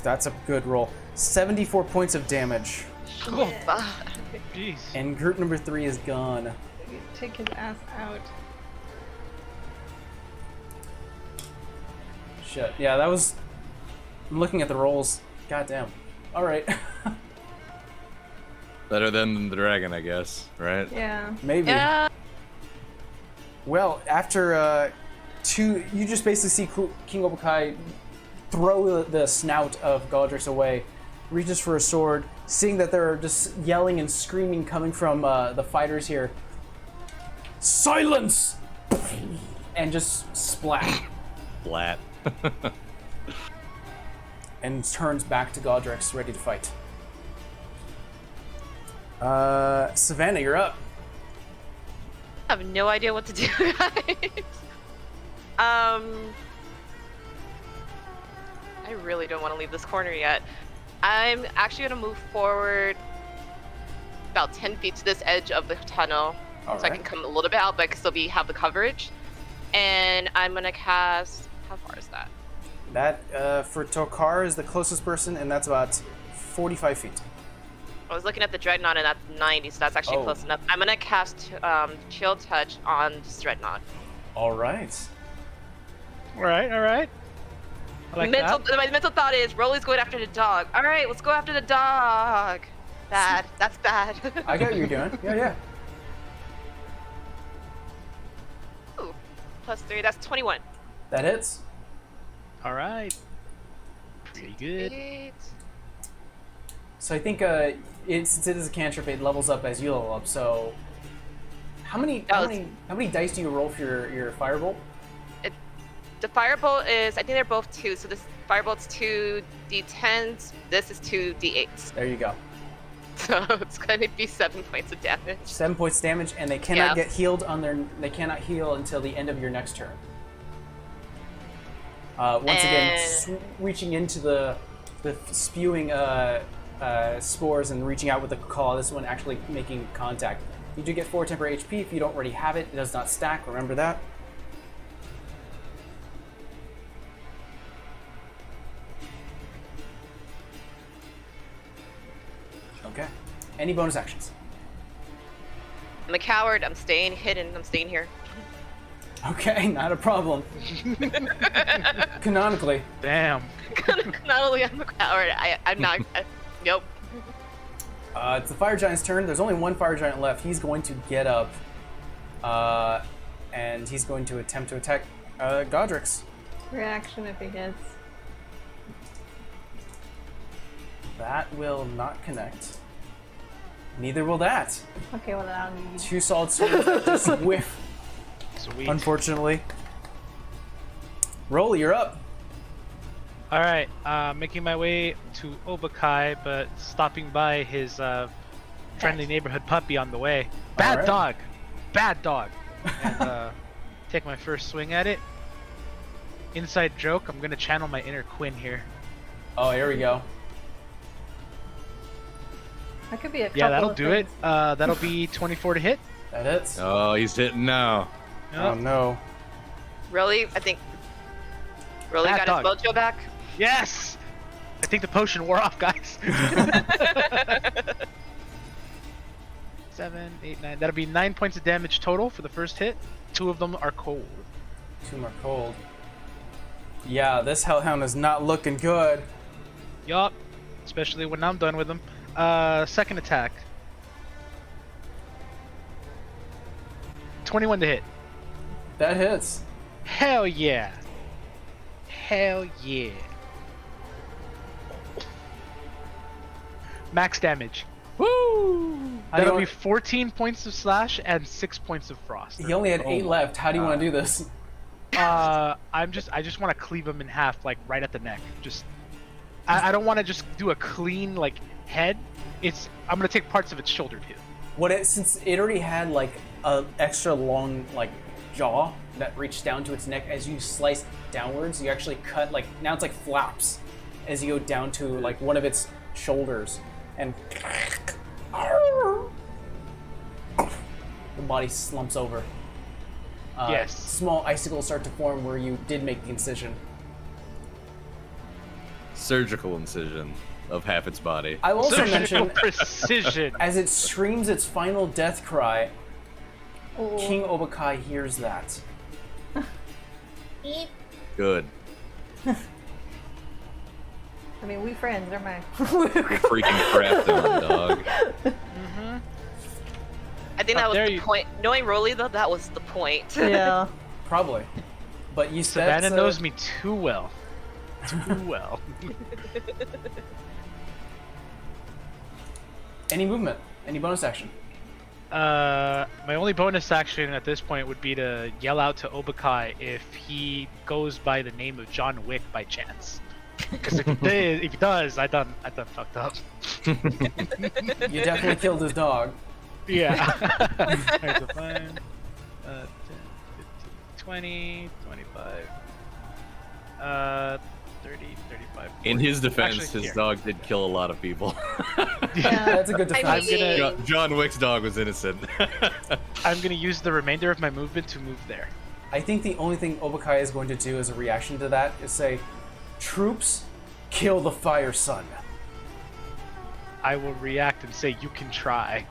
That's a good roll. 74 points of damage. Oh, jeez. And group number 3 is gone. Take his ass out. Shit. Yeah, that was... I'm looking at the rolls. Goddamn. Alright. Better than the dragon, I guess, right? Yeah. Maybe. Yeah. Well, after you just basically see King Obukai throw the snout of Godrix away, reaches for a sword, seeing that there are just yelling and screaming coming from the fighters here. Silence! And just splat. Flat. And turns back to Godrix, ready to fight. Savannah, you're up. I have no idea what to do, guys. I really don't want to leave this corner yet. I'm actually going to move forward about 10 feet to this edge of the tunnel. All so I right. can come a little bit out, but I can still have the coverage. And I'm going to cast... How far is that? That, for Tokar, is the closest person, and that's about 45 feet. I was looking at the Dreadnought, and that's 90, so that's actually Oh. close enough. I'm going to cast Chill Touch on this Dreadnought. All right. All right. I like that. My mental thought is, Rolly's going after the dog. All right, let's go after the dog. Bad. That's bad. I got what you're doing. Yeah. Ooh, +3, that's 21. That hits. All right. Pretty good. Eight. So I think since it is a cantrip, it levels up as you level up. So how many dice do you roll for your firebolt? The firebolt is, I think they're both 2. So this firebolt's 2 d10s. This is 2 d8s. There you go. So it's going to be 7 points of damage. 7 points damage, and they cannot Yeah. get healed They cannot heal until the end of your next turn. Once again, reaching into the spewing spores and reaching out with the claw. This one actually making contact. You do get 4 temporary HP if you don't already have it. It does not stack. Remember that. Okay. Any bonus actions? I'm a coward. I'm staying hidden. I'm staying here. Okay, not a problem. Canonically. Damn. Not only I'm a coward, I'm not. Nope. It's the fire giant's turn. There's only one fire giant left. He's going to get up, and he's going to attempt to attack Godrix. Reaction if he hits. That will not connect. Neither will that. Okay, well then I'll need. 2 solid swords that just whiff, Sweet. unfortunately. Roll, you're up. All right. Making my way to Obukai, but stopping by his friendly neighborhood puppy on the way. Bad right. dog. Bad dog. And take my first swing at it. Inside joke. I'm gonna channel my inner Quinn here. Oh, here we go. That could be a couple Yeah, that'll of do it. things. That'll be 24 to hit. That hits. Oh, he's hitting now. Oh no. Really? I think. Really Bad got dog. his mojo back? Yes. I think the potion wore off, guys. 7, 8, 9. That'll be 9 points of damage total for the first hit. 2 of them are cold. 2 more cold. Yeah, this hellhound is not looking good. Yup. Especially when I'm done with them. Second attack. 21 to hit. That hits. Hell yeah. Hell yeah. Max damage. Woo! How do That'll you be 14 points of slash and 6 points of frost. He only had 8 left. How do you want to do this? I just want to cleave him in half, like right at the neck. I don't want to just do a clean like head. I'm gonna take parts of its shoulder too. Since it already had like a extra long like jaw that reached down to its neck, as you slice downwards, you actually cut like now it's like flaps as you go down to like one of its shoulders, and the body slumps over. Yes. Small icicles start to form where you did make the incision. Surgical incision of half its body. I will also Surgical mention, precision. as it screams its final death cry, Oh. King Obakai hears that. Good. I mean, we friends, never mind. Freaking craft him, dog. I think How that dare was the you. point. Knowing Rolly, though, that was the point. Yeah. Probably. But you said Savannah knows me too well. Too well. Any movement? Any bonus action? My only bonus action at this point would be to yell out to Obakai if he goes by the name of John Wick by chance. Because if he does, I done fucked up. You definitely killed his dog. Yeah. Alright, so 5, 10, 15, 20, 25, 30, 35. 40. In his defense, Actually, his here. dog did kill a lot of people. That's a good I defense. mean- John Wick's dog was innocent. I'm gonna use the remainder of my movement to move there. I think the only thing Obakai is going to do as a reaction to that is say, "Troops, kill the Fire Sun." I will react and say, "You can try."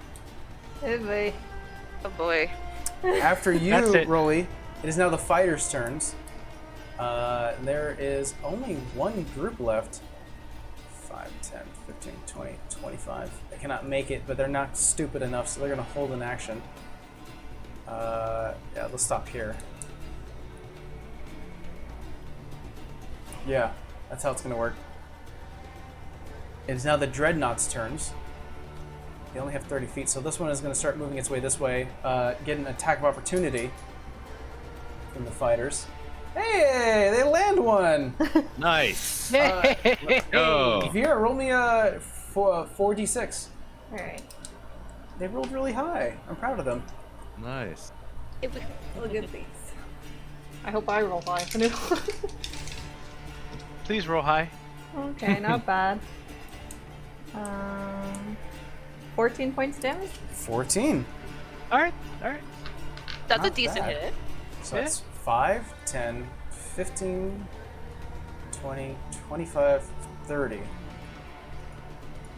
Hey, boy. Oh boy. After you, That's it. Rolly, it is now the fighters' turns. There is only one group left. 5, 10, 15, 20, 25. They cannot make it, but they're not stupid enough, so they're going to hold an action. Yeah, let's stop here. Yeah, that's how it's going to work. It is now the Dreadnought's turns. They only have 30 feet, so this one is going to start moving its way this way, get an attack of opportunity from the fighters. Hey, they land one! Nice. Hey! Go. Vera, roll me a 4d6. Alright. They rolled really high. I'm proud of them. Nice. Look at these. I hope I roll high. Please roll high. Okay, not bad. 14 points damage? 14. Alright. That's a Not decent bad. hit. So Yeah. that's 5, 10, 15, 20, 25, 30.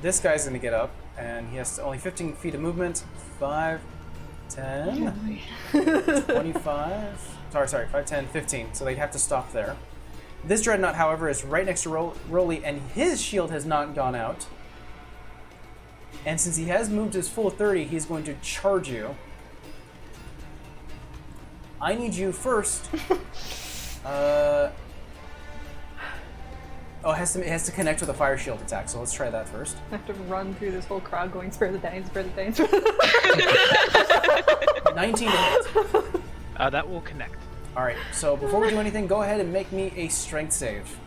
This guy's going to get up, and he has only 15 feet of movement. 5, 10, 25. Sorry, 5, 10, 15. So they'd have to stop there. This Dreadnought, however, is right next to Rolly, and his shield has not gone out. And since he has moved his full 30, he's going to charge you. I need you first. It has to connect with a fire shield attack, so let's try that first. I have to run through this whole crowd going spare the dying, spare the dying, spare the 19 to hit. That will connect. All right, so before we do anything, go ahead and make me a strength save.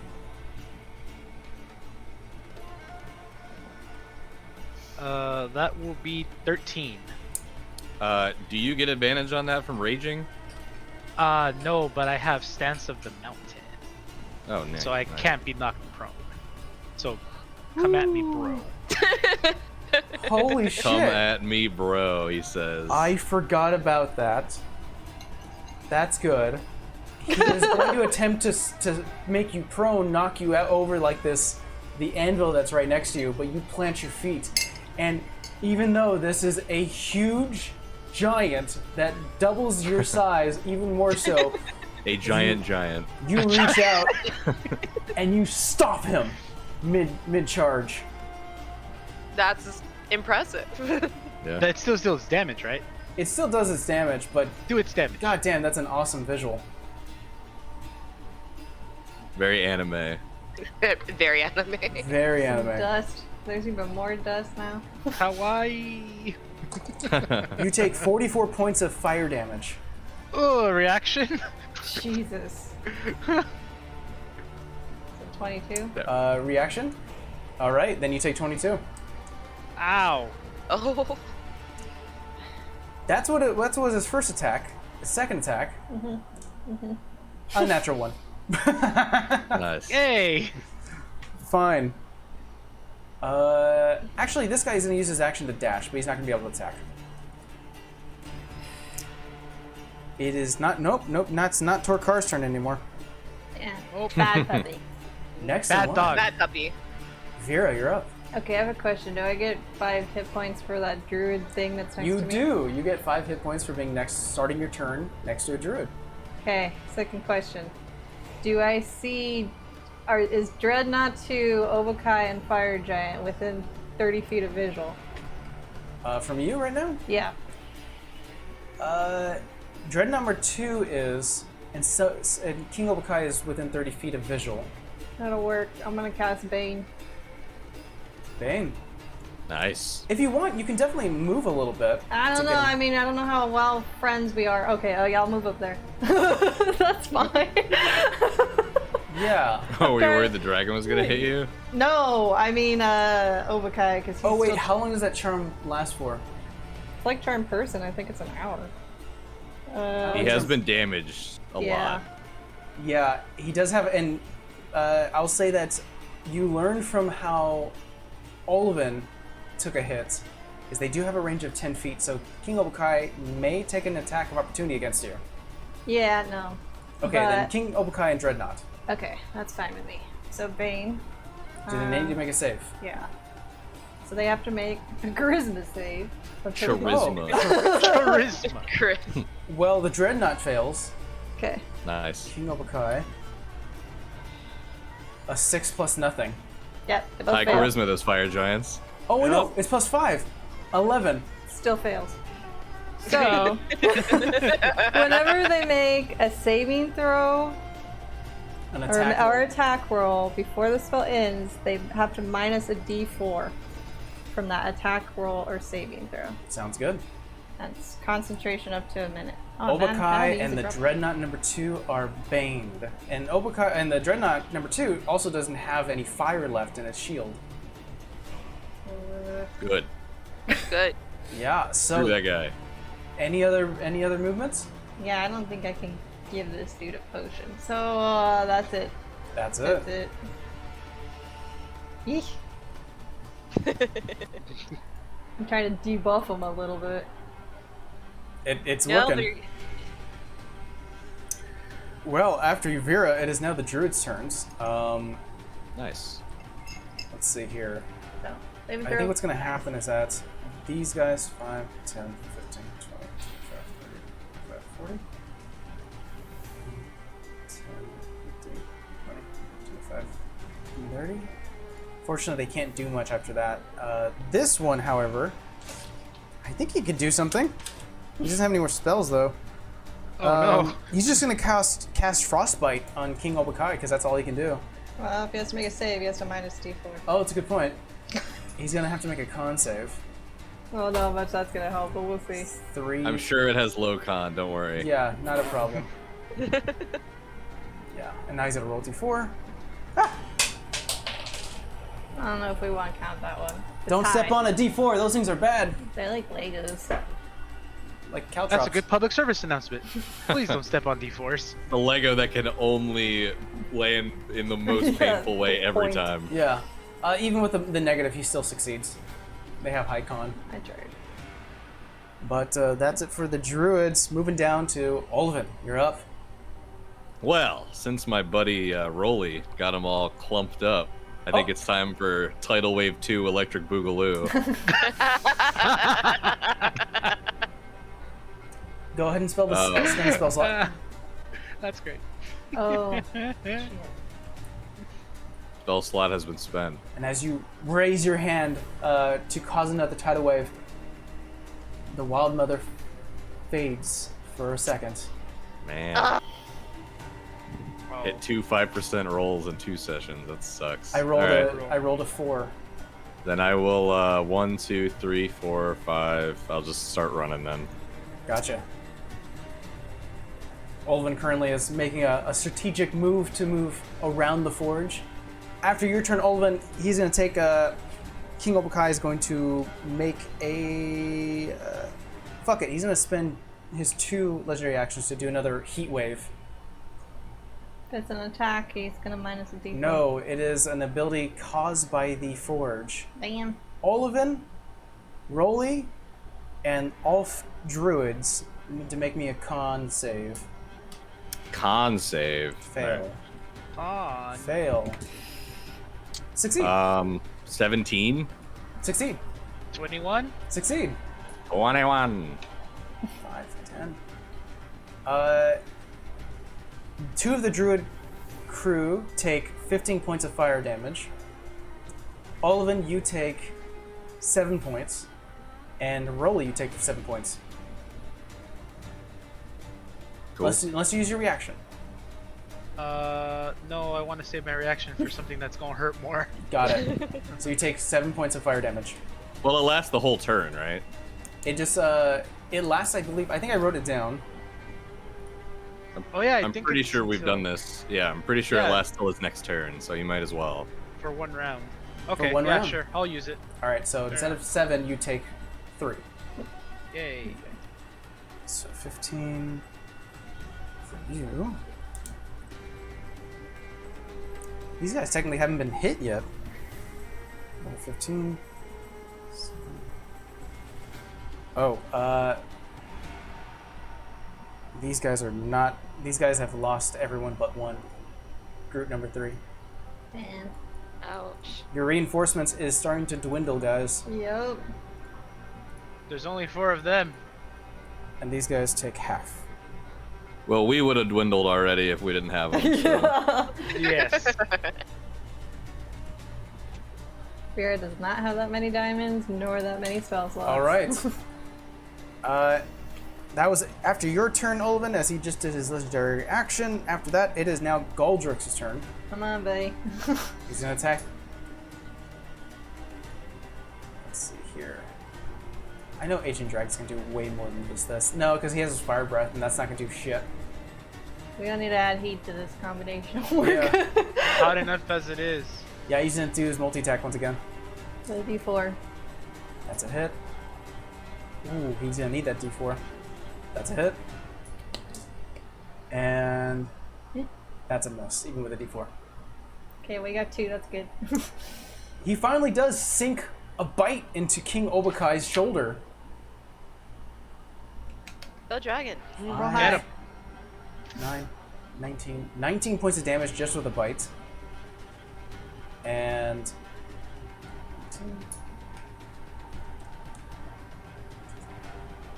That will be 13. Do you get advantage on that from raging? No, but I have Stance of the Mountain, Oh, nice. so I nice. can't be knocked prone. So, come at me, bro. Holy shit. Come at me, bro, he says. I forgot about that. That's good. He is going to attempt to make you prone, knock you out over like this, the anvil that's right next to you, but you plant your feet. And even though this is a huge giant that doubles your size, even more so, A giant. you reach out and you stop him mid-charge. That's impressive. Yeah. That still deals damage, right? It still does its damage, but Do its damage. god damn, that's an awesome visual. Very anime. Very anime. Very anime. Dust. There's even more dust now. Kawaii. You take 44 points of fire damage. Oh, reaction. Jesus. So 22. Reaction? All right, then you take 22. Ow. Oh. That's what was his first attack. His second attack. Unnatural one. Nice. Yay. Fine. Actually, this guy is going to use his action to dash, but he's not going to be able to attack. It is not. Nope. It's not Torkar's turn anymore. Yeah. Oh. Bad puppy. Next Bad in line. dog. Bad puppy. Vera, you're up. Okay, I have a question. Do I get 5 hit points for that druid thing that's next You to me? do. You get 5 hit points for being starting your turn next to a druid. Okay, second question. Do I see... is Dreadnought 2, Obukai, and Fire Giant within 30 feet of visual? From you right now? Yeah. Dread number 2 is, and King Obukai is within 30 feet of visual. That'll work. I'm gonna cast Bane. Bane. Nice. If you want, you can definitely move a little bit. I don't know. I mean, I don't know how well friends we are. Okay, oh yeah, I'll move up there. That's fine. Yeah. Oh, were you worried the dragon was gonna hit you? No, I mean, Obukai, because he's Oh wait, still... how long does that charm last for? It's like Charm Person. I think it's an hour. He has been damaged a lot. Yeah, he does have, and I'll say that you learned from how Olivin took a hit, is they do have a range of 10 feet, so King Obukai may take an attack of opportunity against you. Yeah, no. Okay, then But- King Obukai and Dreadnought. Okay, that's fine with me. So Bane. Do they need to make a save? Yeah. So they have to make a charisma save. Charisma. Charisma. Chris. Well, the Dreadnought fails. Okay. Nice. King Obukai. A 6 plus nothing. Yep. They both High fail. charisma, those fire giants. Oh, wait, no, it's plus 5. 11. Still fails. So, whenever they make a saving throw An or attack. an attack roll before the spell ends, they have to minus a d4 from that attack roll or saving throw. Sounds good. That's concentration up to a minute. Oh, man, Obukai easy, and the bro. Dreadnought number 2 are baned. And Obukai and the Dreadnought number 2 also doesn't have any fire left in its shield. Good. Good. Yeah, Screw so that guy. any other movements? Yeah, I don't think I can give this dude a potion. So that's it. That's it. That's it. Yeesh. I'm trying to debuff him a little bit. It's No, working. they're- Well, after Yuvira, it is now the Druid's turns. Nice. Let's see here. So, saving I throw. think what's going to happen is that these guys, 5, 10, 15, 20, 25, 30, 40, 10, 15, 20, 25, 30. Fortunately, they can't do much after that. This one, however, I think he could do something. He doesn't have any more spells, though. Oh no. He's just going to cast Frostbite on King Obukai, because that's all he can do. Well, if he has to make a save, he has to minus d4. Oh, it's a good point. He's going to have to make a con save. I don't know how much that's gonna help, but we'll see. 3. I'm sure it has low con, don't worry. Yeah, not a problem. Yeah, and now he's gonna roll d4. I don't know if we want to count that one. It's Don't high. step on a d4. Those things are bad. They're like Legos. Like caltrops. That's a good public service announcement. Please don't step on D4s. The Lego that can only land in the most Yeah, painful way good every point. time. Yeah. Even with the negative, he still succeeds. They have high con. I tried. But that's it for the druids. Moving down to Olivin. You're up. Well, since my buddy Rolly got them all clumped up, I think Oh. it's time for Tidal Wave 2 Electric Boogaloo. Go ahead and spell the spend the spell slot. That's great. Oh, Spell slot has been spent. And as you raise your hand to cause another tidal wave, the Wild Mother fades for a second. Man. Hit 2 5% rolls in 2 sessions. That sucks. I rolled All right. a 4. Then I will 1, 2, 3, 4, 5. I'll just start running then. Gotcha. Olvin currently is making a strategic move to move around the forge. After your turn, Olvin, he's going to take King Obukai is going to make a... fuck it, he's going to spend his 2 legendary actions to do another heat wave. If it's an attack, he's gonna minus a d4. No, it is an ability caused by the forge. Bam. Olvin, Rolly, and Ulf druids need to make me a con save. Con save. Fail. On. Fail. Succeed. 17. Succeed. 21. Succeed. 21. 5, 10. 2 of the druid crew take 15 points of fire damage. Olvin, you take 7 points. And Rolly, you take 7 points. Cool. Unless you use your reaction. No, I want to save my reaction for something that's gonna hurt more. Got it. So you take 7 points of fire damage. Well, it lasts the whole turn, right? It just, it lasts, I believe, I think I wrote it down. Oh yeah, I'm pretty sure we've done this. Yeah, I'm pretty sure Yeah. it lasts till his next turn, so you might as well. for 1 round. Okay, one yeah, round? sure. I'll use it. Alright, so instead of 7, you take 3. Yay. So 15 for you. These guys technically haven't been hit yet. 15. Oh, these guys are not. These guys have lost everyone but one. Group number 3. Man. Ouch. Your reinforcements is starting to dwindle, guys. Yup. There's only 4 of them. And these guys take half. Well, we would have dwindled already if we didn't have them. So. Yes. Vera does not have that many diamonds, nor that many spell slots. Alright. That was after your turn, Olvin, as he just did his legendary action. After that, it is now Galdrix's turn. Come on, buddy. He's gonna attack. Let's see here. I know Ancient Dragon's gonna do way more than just this. No, because he has his fire breath, and that's not gonna do shit. We don't need to add heat to this combination. Yeah. Hot enough as it is. Yeah, he's gonna do his multi-attack once again. So d4. That's a hit. Ooh, he's gonna need that d4. That's a hit. And that's a miss, even with a d4. Okay, we got 2. That's good. He finally does sink a bite into King Obakai's shoulder. Go dragon. Roll Get high. him. 9, 19. 19 points of damage just with a bite. And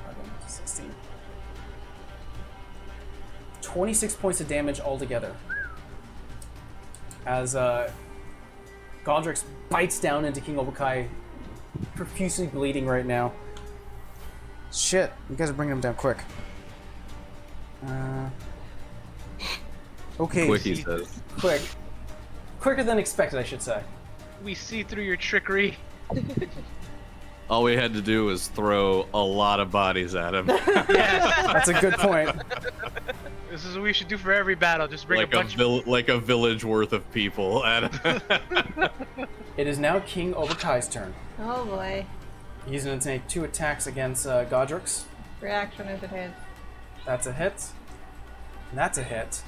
11, 16. 26 points of damage altogether. As Godrix bites down into King Obukai, profusely bleeding right now. Shit, you guys are bringing him down quick. Okay, Quick, he says. quick. Quicker than expected, I should say. We see through your trickery. All we had to do was throw a lot of bodies at him. Yes. That's a good point. This is what we should do for every battle. Just bring a bunch of... like a village worth of people at him. It is now King Obakai's turn. Oh boy. He's going to take 2 attacks against Godrix. Reaction if it hits. That's a hit. And that's a hit.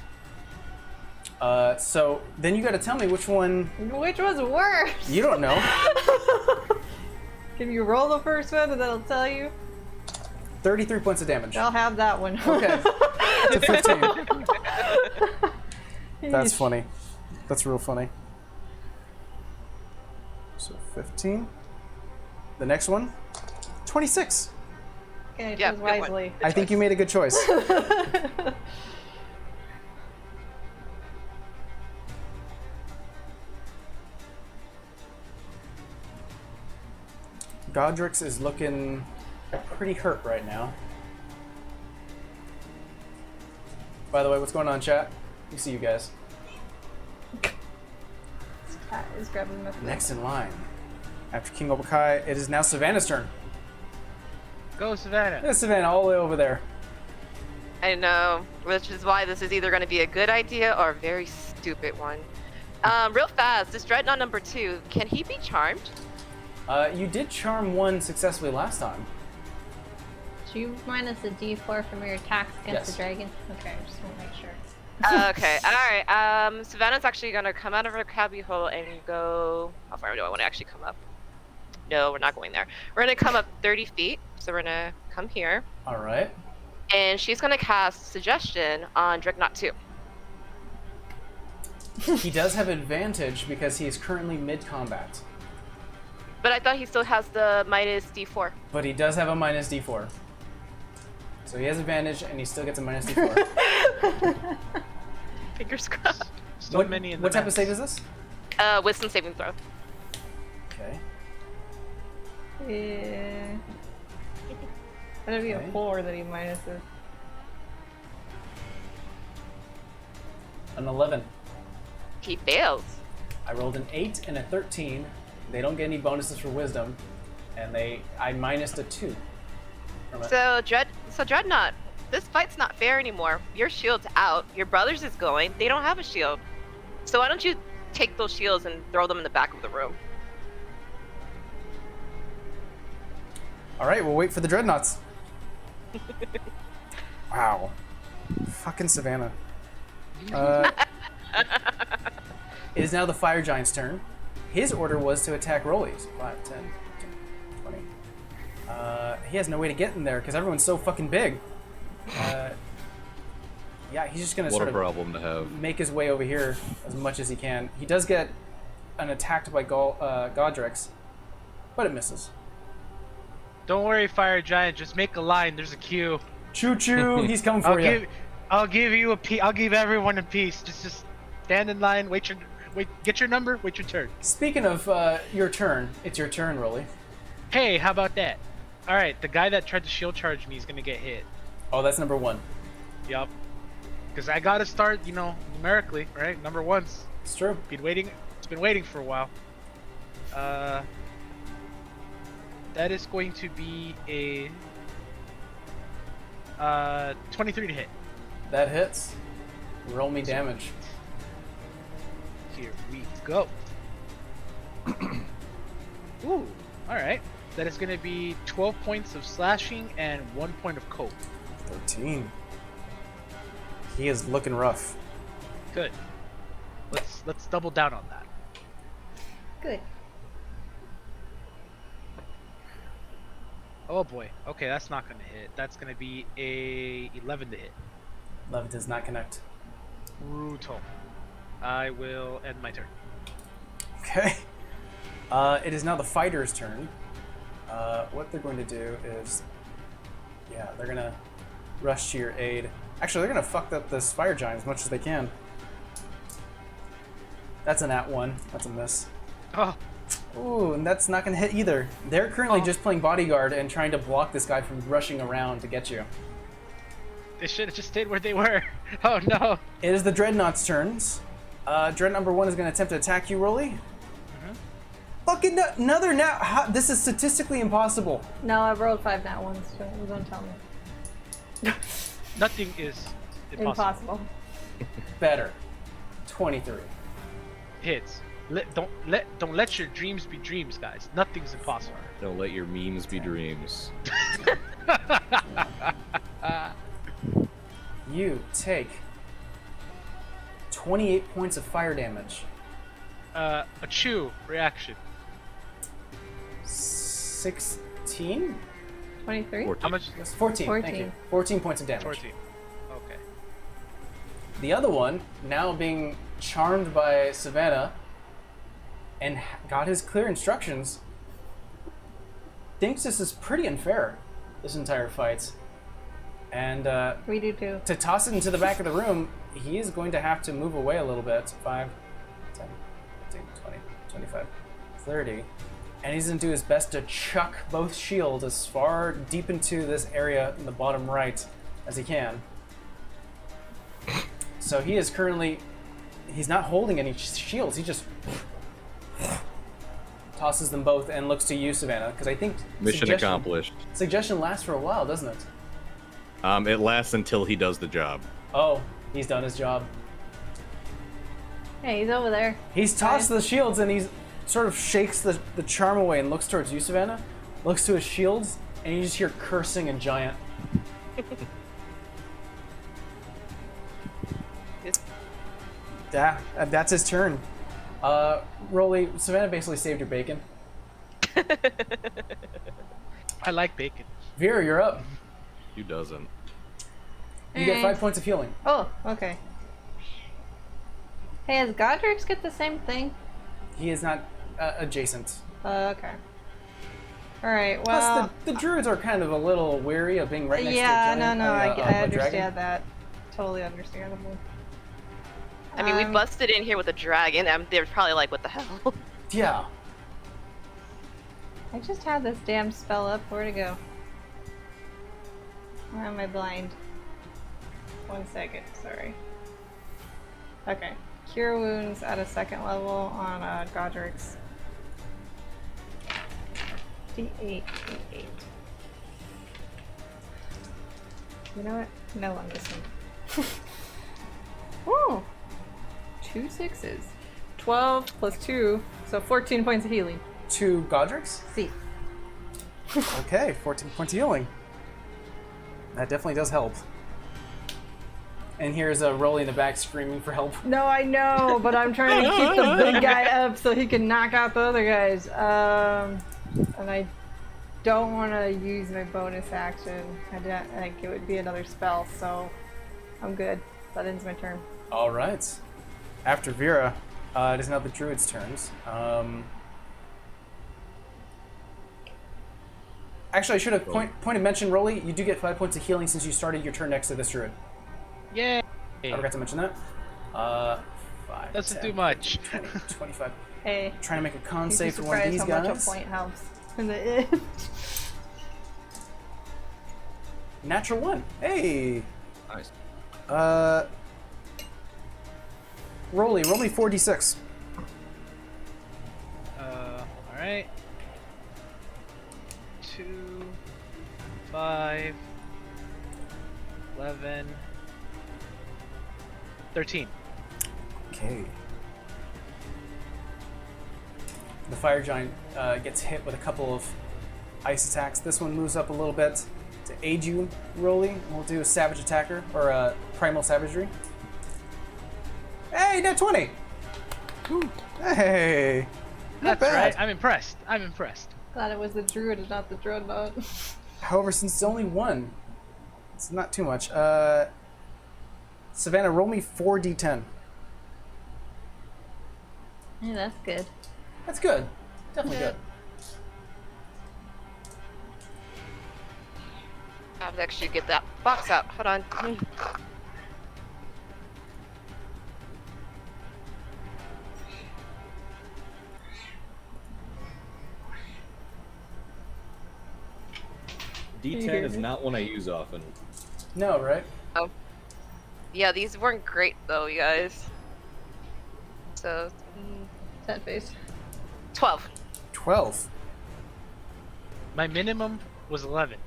So then you got to tell me which one. Which was worse? You don't know. Can you roll the first one and that'll tell you? 33 points of damage. I'll have that one. Okay. To 15. That's funny. That's real funny. So 15. The next one, 26. Okay, Yeah, choose good one. wisely. I think you made a good choice. Godrix is looking pretty hurt right now. By the way, what's going on, chat? We see you guys. Cat is grabbing my foot. Next in line. After King Obakai, it is now Savannah's turn. Go, Savannah. There's Savannah all the way over there. I know, which is why this is either going to be a good idea or a very stupid one. Real fast, this Dreadnought number 2, can he be charmed? You did charm one successfully last time. Do you minus a d4 from your attacks against Yes. the dragon? Okay, I just want to make sure. Okay, alright. Savannah's actually going to come out of her cubby hole and go... How far do I want to actually come up? No, we're not going there. We're going to come up 30 feet, so we're going to come here. All right. And she's going to cast Suggestion on Dreadnought 2. He does have advantage because he is currently mid-combat. But I thought he still has the minus D4. But he does have a minus d4. So he has advantage and he still gets a minus d4. Fingers crossed. So many in the what type of mess. save is this? Wisdom saving throw. Okay. Yeah. That'd be Okay. a 4 that he minuses. An 11. He fails. I rolled an 8 and a 13. They don't get any bonuses for wisdom. And I minused a 2. From it. So Dreadnought, this fight's not fair anymore. Your shield's out. Your brother's is going. They don't have a shield. So why don't you take those shields and throw them in the back of the room? All right, we'll wait for the dreadnoughts. Wow. Fucking Savannah. It is now the Fire Giant's turn. His order was to attack Rollies. 5, 10, 20. He has no way to get in there because everyone's so fucking big. Yeah, he's just gonna What sort a of problem to have. make his way over here as much as he can. He does get attacked by Godrix, but it misses. Don't worry, Fire Giant. Just make a line. There's a queue. Choo choo, he's coming for you. I'll give you a piece. I'll give everyone a piece. Just stand in line. Wait. Get your number. Wait your turn. Speaking of your turn, it's your turn, Rolly. Hey, how about that? All right, the guy that tried to shield charge me is gonna get hit. Oh, that's number 1. Yup. Because I gotta start, numerically, right? Number one's It's true. been waiting. It's been waiting for a while. That is going to be a 23 to hit. That hits. Roll me damage. Here we go. Ooh, alright. That is going to be 12 points of slashing and 1 point of cope. 13. He is looking rough. Good. Let's double down on that. Good. Oh boy. Okay, that's not going to hit. That's going to be a 11 to hit. 11 does not connect. Brutal. I will end my turn. Okay. It is now the fighter's turn. What they're going to do is, yeah, they're gonna rush to your aid. Actually, they're gonna fuck up this fire giant as much as they can. That's an @1. That's a miss. Oh, Ooh, and that's not gonna hit either. They're currently Oh. just playing bodyguard and trying to block this guy from rushing around to get you. they should have just stayed where they were. Oh no. It is the Dreadnought's turns. Dread number 1 is gonna attempt to attack you, Rolly. Fucking another nat. This is statistically impossible. No, I've rolled 5 nat ones, so don't tell me. Nothing is impossible. Impossible. Better. 23. Hits. Don't let your dreams be dreams, guys. Nothing's impossible. Don't let your memes be dreams. You take 28 points of fire damage. A chew reaction. 16? 23? 14. How much? Yes, 14. Thank 14. you. 14 points of damage. 14. Okay. The other one, now being charmed by Savannah and got his clear instructions, thinks this is pretty unfair, this entire fight. And We do too. to toss it into the back of the room, he is going to have to move away a little bit. 5, 10, 15, 20, 25, 30. And he's going to do his best to chuck both shields as far deep into this area in the bottom right as he can. So he is currently... He's not holding any shields. He just... tosses them both and looks to you, Savannah, because I think Mission accomplished. Suggestion lasts for a while, doesn't it? It lasts until he does the job. Oh, he's done his job. Hey, he's over there. He's tossed the shields and he's sort of shakes the charm away and looks towards you, Savannah. Looks to his shields, and you just hear cursing and giant. Yeah, that's his turn. Rolly, Savannah basically saved your bacon. I like bacon. Vera, you're up. Who doesn't? You get 5 points of healing. Oh, okay. Hey, does Godrix get the same thing? He is not adjacent. Okay. Alright, well... Plus, the druids are kind of a little weary of being right next to a yeah, giant, I dragon. understand that. Totally understandable. I mean, we busted in here with a dragon, and they're probably like, what the hell? Yeah. I just had this damn spell up. Where'd it go? Why am I blind? 1 second, sorry. Okay. Cure wounds at a 2nd level on Godrix. D8, D8. You know what? No on this one. Ooh! 2 6s. 12 plus 2, so 14 points of healing. To Godrix? See. Okay, 14 points of healing. That definitely does help. And here's a Rolly in the back screaming for help. No, I know, but I'm trying to keep the big guy up so he can knock out the other guys. And I don't want to use my bonus action. I think it would be another spell, so I'm good. That ends my turn. All right. After Vera, it is now the druid's turns. Actually, I should have pointed mention, Rolly. You do get 5 points of healing since you started your turn next to this druid. Yay! I forgot to mention that. 5. Doesn't 10, do much. 20, 25. Hey. Trying to make a con You'd be save for one of these surprised how guys. much a point helps in the end. Natural 1. Hey. Nice. Roll me 4d6. Alright. 2, 5, 11, 13. Okay. The fire giant gets hit with a couple of ice attacks. This one moves up a little bit to aid you, Rolly. We'll do a savage attacker, or a primal savagery. Hey, net 20! Woo. Hey! Not That's bad. right. I'm impressed. I'm impressed. Glad it was the druid and not the dreadnought. However, since it's only one, it's not too much. Savannah, roll me 4d10. Yeah, that's good. That's good. Definitely good. I have to actually get that box out. Hold on. D10 is not one I use often. No, right? Oh. Yeah, these weren't great though, you guys. So, That face. 12. 12. My minimum was 11.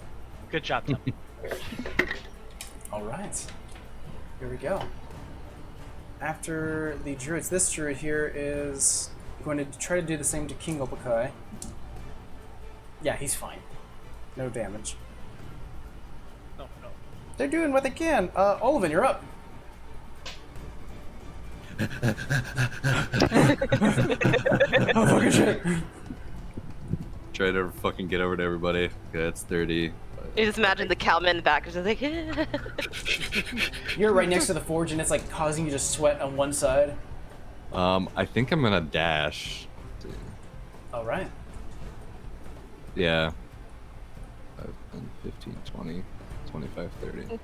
Good job, Tom. All right. Here we go. After the druids, this druid here is going to try to do the same to King Opakai. Yeah, he's fine. No damage. No. They're doing what they can. Olivin, you're up. Oh, fucking shit. Try to fucking get over to everybody. Okay, that's 30. You just imagine the cowman in the back, just like, You're right next to the forge, and it's like causing you to sweat on one side. I think I'm gonna dash. All right. Yeah. 5, 10, 15, 20, 25, 30.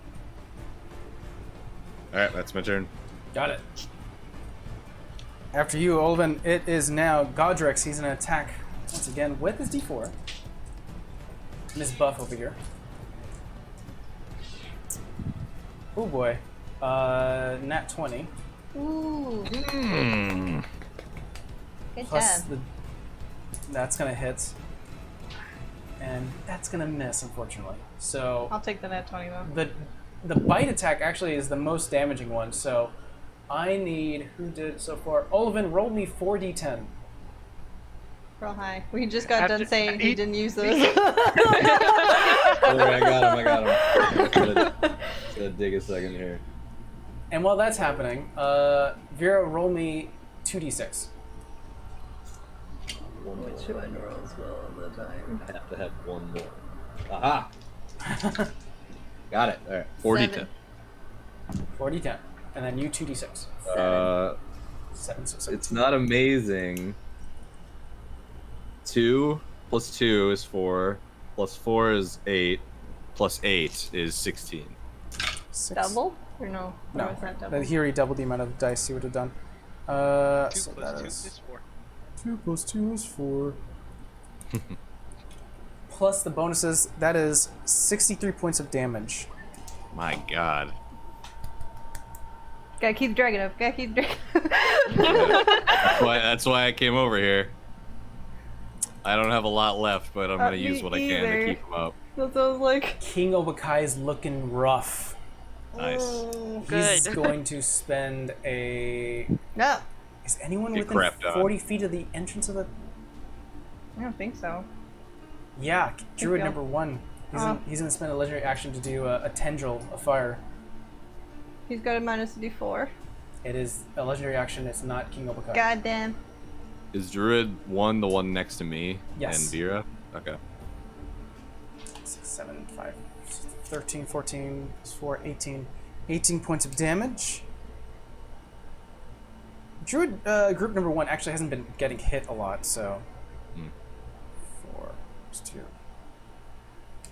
Alright, that's my turn. Got it. After you, Olivin, it is now Godrix. He's going to attack once again with his d4. And his buff over here. Oh boy. Nat 20. Ooh, Hmm. good Plus job. the That's gonna hit. And that's gonna miss, unfortunately. So I'll take the net 20 though. the bite attack actually is the most damaging one, so I need, who did it so far? Olivan, roll me 4d10. Real high. We just got done After- saying he didn't use those. Don't worry, I got him. Just gotta dig a second here. And while that's happening, Vera, roll me 2d6. Which one rolls well all the time? I have to have one more. Aha! Got it. All right. 40 4d10. And then you 2d6. 7, so 7. It's not amazing. 2 plus 2 is 4. Plus 4 is 8. Plus 8 is 16. 6. Double? Or no? No. Or was that double? He already doubled the amount of dice he would have done. 2 So plus that 2 is is 4. 2 plus 2 is 4. Plus the bonuses, that is 63 points of damage. My God. Gotta keep the dragon up. Gotta keep the dragon up. That's why I came over here. I don't have a lot left, but I'm gonna Me use what I can either. to keep them up. That's what I was like. King Obakai is looking rough. Nice. He's Good. going to spend a... No. Is anyone Get within crapped on. 40 feet of the entrance of the... I don't think so. Yeah, Druid go. number 1. He's going to spend a legendary action to do a tendril of fire. He's got a minus D4. It is a legendary action. It's not King Obakai. Goddamn. Is Druid 1 the one next to me? Yes. And Vera? Okay. 6, 7, 5, 13, 14, 4, 18. 18 points of damage. Druid group number 1 actually hasn't been getting hit a lot, so... 4 plus 2.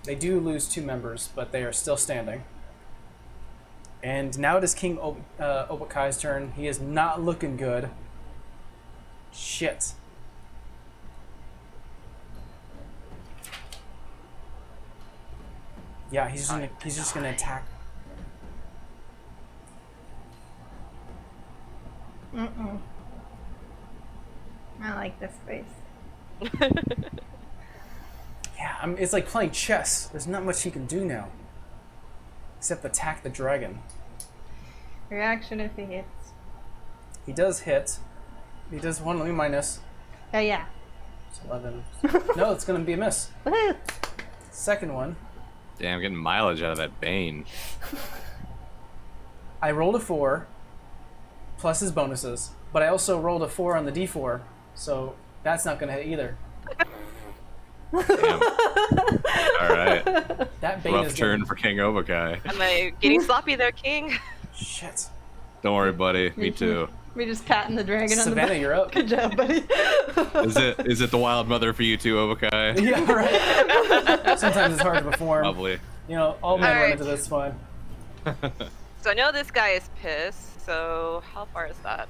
They do lose 2 members, but they are still standing. And now it is King Obakai's turn. He is not looking good. Shit. Yeah, he's just gonna attack. Mm-mm. I like this space. Yeah, it's like playing chess. There's not much he can do now. Except attack the dragon. Reaction if he hits. He does hit. He does 1, let me minus. Oh yeah. It's 11. No, it's gonna be a miss. Woohoo! Second one. Damn, getting mileage out of that Bane. I rolled a 4, plus his bonuses, but I also rolled a 4 on the d4, so that's not gonna hit either. Damn. Alright. That Bane Rough is turn for King Obakai. Am I getting sloppy there, King? Shit. Don't worry, buddy. Me too. Me just patting the dragon on the Savannah, back. you're up. Good job, buddy. Is it the wild mother for you too, Obakai? Yeah, right. Sometimes it's hard to perform. Probably. You know, all men run Alright. into this fine. So I know this guy is pissed. So how far is that?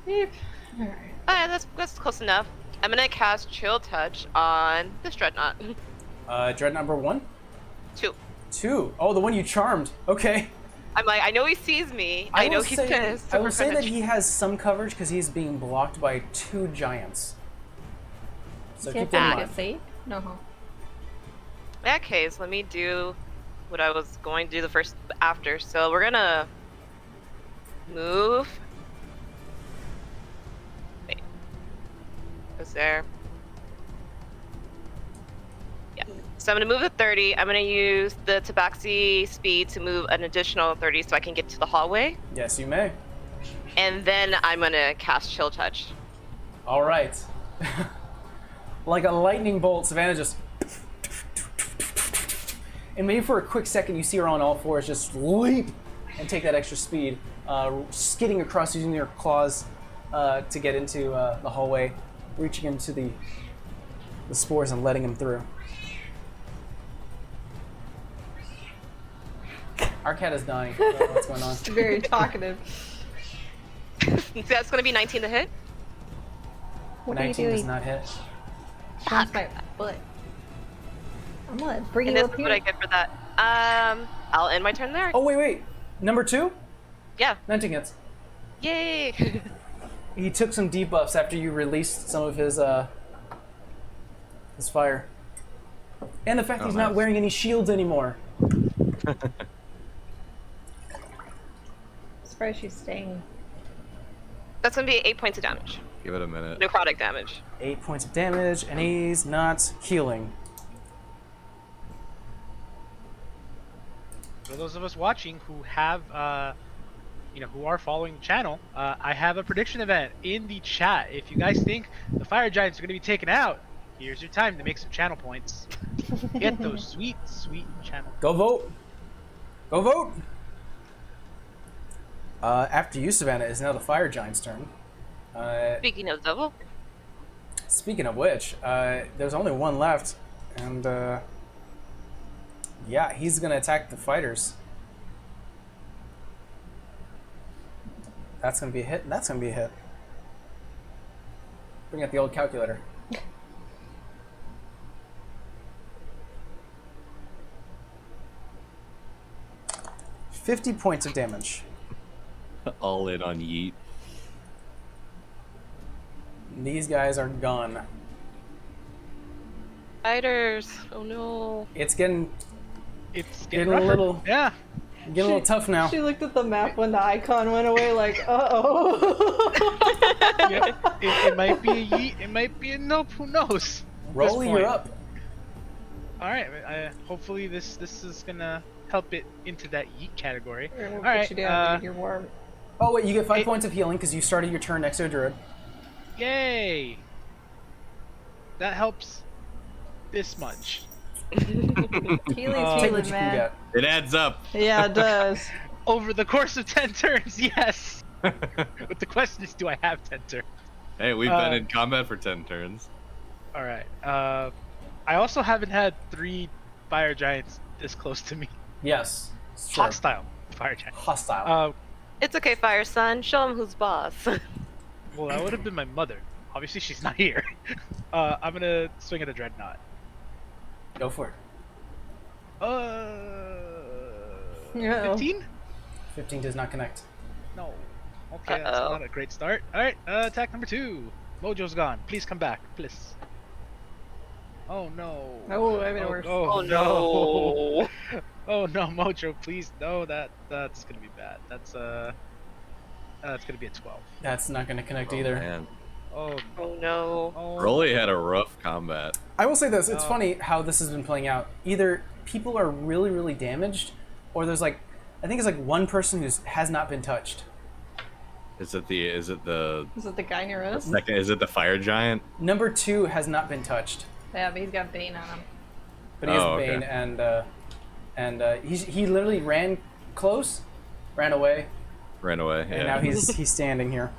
Beep. Alright. Alright, that's close enough. I'm gonna cast Chill Touch on this Dreadnought. Dread number 1? 2. 2. Oh, the one you charmed. Okay. I'm like, I know he sees me. I know will he's say, pissed. I will say that he has some coverage because he's being blocked by 2 giants. So Does he keep have that to in make a mind. save? No. Huh? In that case, let me do what I was going to do the first after. So we're gonna move. Wait. Was there? Yeah. So I'm gonna move the 30. I'm gonna use the Tabaxi speed to move an additional 30 so I can get to the hallway. Yes, you may. And then I'm gonna cast Chill Touch. All right. Like a lightning bolt, Savannah just... And maybe for a quick second, you see her on all fours just leap and take that extra speed, skidding across using your claws to get into the hallway, reaching into the spores and letting them through. Our cat is dying. I don't know what's going on. Very talkative. That's gonna be 19 to hit. What are you 19 does doing? not hit. That's my butt. I'm gonna bring And you this up is what I here. get for that. I'll end my turn there. Oh, wait. Number 2? Yeah. 19 hits. Yay! He took some debuffs after you released some of his this fire. And the fact that Oh, he's not nice. wearing any shields anymore. Surprised she's staying. That's gonna be 8 points of damage. Give it a minute. Necrotic damage. 8 points of damage, and he's not healing. For those of us watching who have, who are following the channel, I have a prediction event in the chat. If you guys think the fire giants are going to be taken out, here's your time to make some channel points. Get those sweet, sweet channel. Go vote! Go vote! After you, Savannah, is now the fire giant's turn. Speaking of double, Speaking of which, there's only one left, and yeah, he's gonna attack the fighters. That's gonna be a hit, and that's gonna be a hit. Bring out the old calculator. $50 points of damage. All in on yeet. These guys are gone. fighters. Oh no. It's getting It's Getting a rougher. little- Yeah. a little tough now. She looked at the map when the icon went away, like, uh-oh. Yeah. It might be a yeet. It might be a nope. Who knows? Rolly, you're up. All right. Hopefully this is gonna help it into that yeet category. We'll All put right. you down, dude, you're warm. Oh wait, you get 5 Hey. points of healing because you started your turn next to a druid. Yay! That helps this much. Healing's Take healing, what you can man. get. It adds up. Yeah, it does. Over the course of 10 turns, yes! But the question is, do I have 10 turns? Hey, we've been in combat for 10 turns. Alright, I also haven't had 3 fire giants this close to me. Yes. It's true. Hostile fire giants. Hostile. It's okay, Fire Son. Show him who's boss. Well, that would have been my mother. Obviously, she's not here. I'm gonna swing at a dreadnought. Go for it. No. 15? 15 does not connect. No. Okay, that's Uh-oh. not a great start. Alright, attack number 2. Mojo's gone. Please come back, please. Oh no. Oh, I made it worse. Oh, Oh no. no. Oh no, Mojo, please. No, that's gonna be bad. That's gonna be a 12. That's not going to connect either. Man. Oh, Oh no. oh. Rolly had a rough combat. I will say this, it's Oh. funny how this has been playing out. Either people are really, really damaged, or there's like, I think it's like one person who has not been touched. Is it the Is it the guy near us? second? Is it the fire giant? Number 2 has not been touched, Yeah, but he's got Bane on him. but he has Oh, Bane, okay. and he literally ran close, ran away, Ran away. and Yeah. now he's standing here.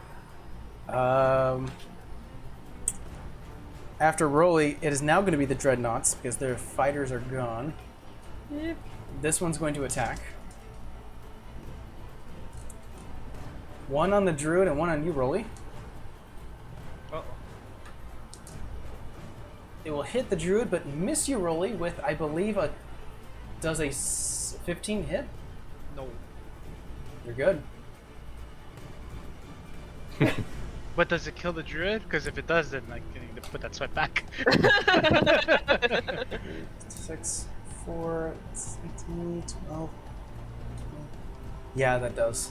After Rolly, it is now going to be the Dreadnoughts because their fighters are gone. Yep. This one's going to attack. One on the Druid and one on you, Rolly. Uh-oh. It will hit the Druid, but miss you, Rolly, with, I believe, does a 15 hit? No. You're good. But does it kill the druid? Because if it does, then I need to put that sweat back. 6, 4, 18, 12. Yeah, that does.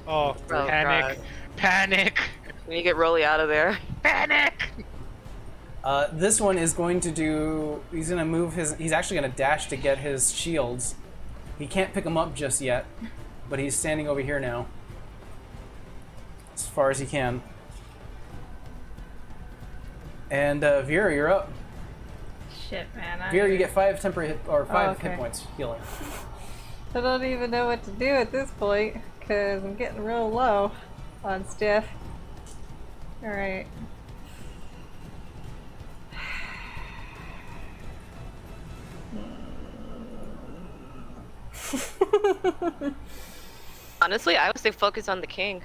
Oh, Oh, panic. God. Panic. We need to get Rolly out of there. Panic. This one is going to do. He's going to move his. He's actually going to dash to get his shields. He can't pick them up just yet, but he's standing over here now. As far as he can. And Vera, you're up. Shit, man. Vera, you get 5 temporary hit, or 5 okay. hit points healing. I don't even know what to do at this point, because I'm getting real low on stuff. Alright. Honestly, I would say focus on the king.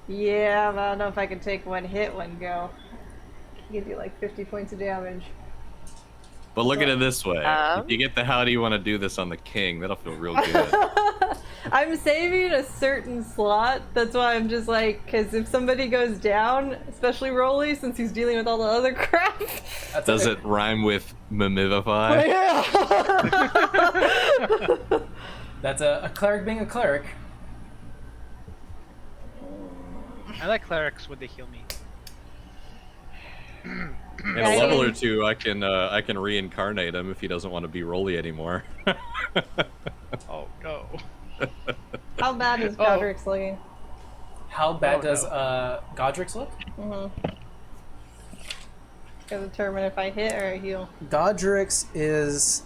Yeah, but I don't know if I can take one hit, one go. Give you like 50 points of damage. But look at it this way: Um? if you get the how do you want to do this on the king, that'll feel real good. I'm saving a certain slot. That's why I'm just like, because if somebody goes down, especially Rolly, since he's dealing with all the other crap. Does it rhyme with mimivify? Yeah. That's a cleric being a cleric. I like clerics when they heal me. In a level or two, I can reincarnate him if he doesn't want to be Rolly anymore. Oh no. How bad is Godric's looking? How bad does Godric's look? To determine if I hit or I heal. Godric's is...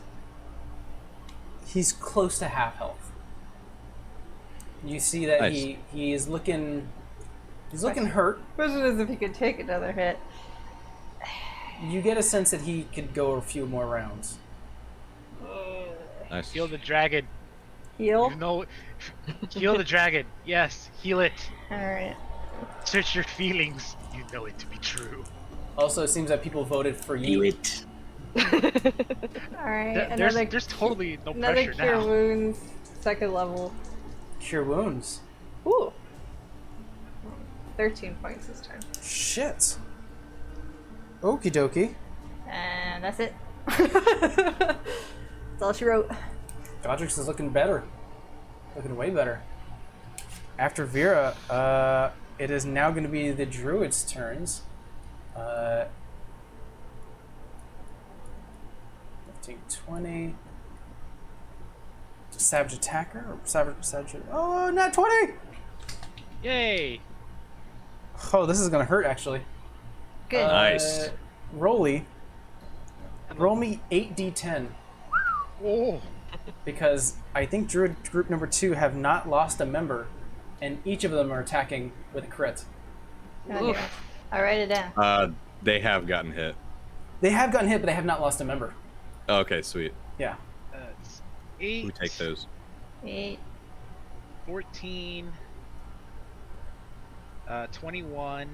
He's close to half health. You see that Nice. he is looking... He's looking hurt. Question is if he could take another hit. You get a sense that he could go a few more rounds. Nice. Heal the dragon. Heal? You know, heal the dragon. Yes, heal it. Alright. Search your feelings. You know it to be true. Also, it seems that people voted for you. it. Alright, There's totally no another pressure cure now. wounds, 2nd level. Cure wounds. Ooh. 13 points this time. Shit. Okie dokie. And that's it. That's all she wrote. Godric's is looking better. Looking way better. After Vera, it is now going to be the druid's turns. 15, 20. Savage attacker or savage. Oh, not 20! Yay! Oh, this is going to hurt actually. Good. Nice. Rolly. Roll me 8d10 Oh. because I think druid group number 2 have not lost a member, and each of them are attacking with a crit. I'll write it down. They have gotten hit. They have gotten hit, but they have not lost a member. Okay, sweet. Yeah. That's 8. We take those. 8. 14. 21.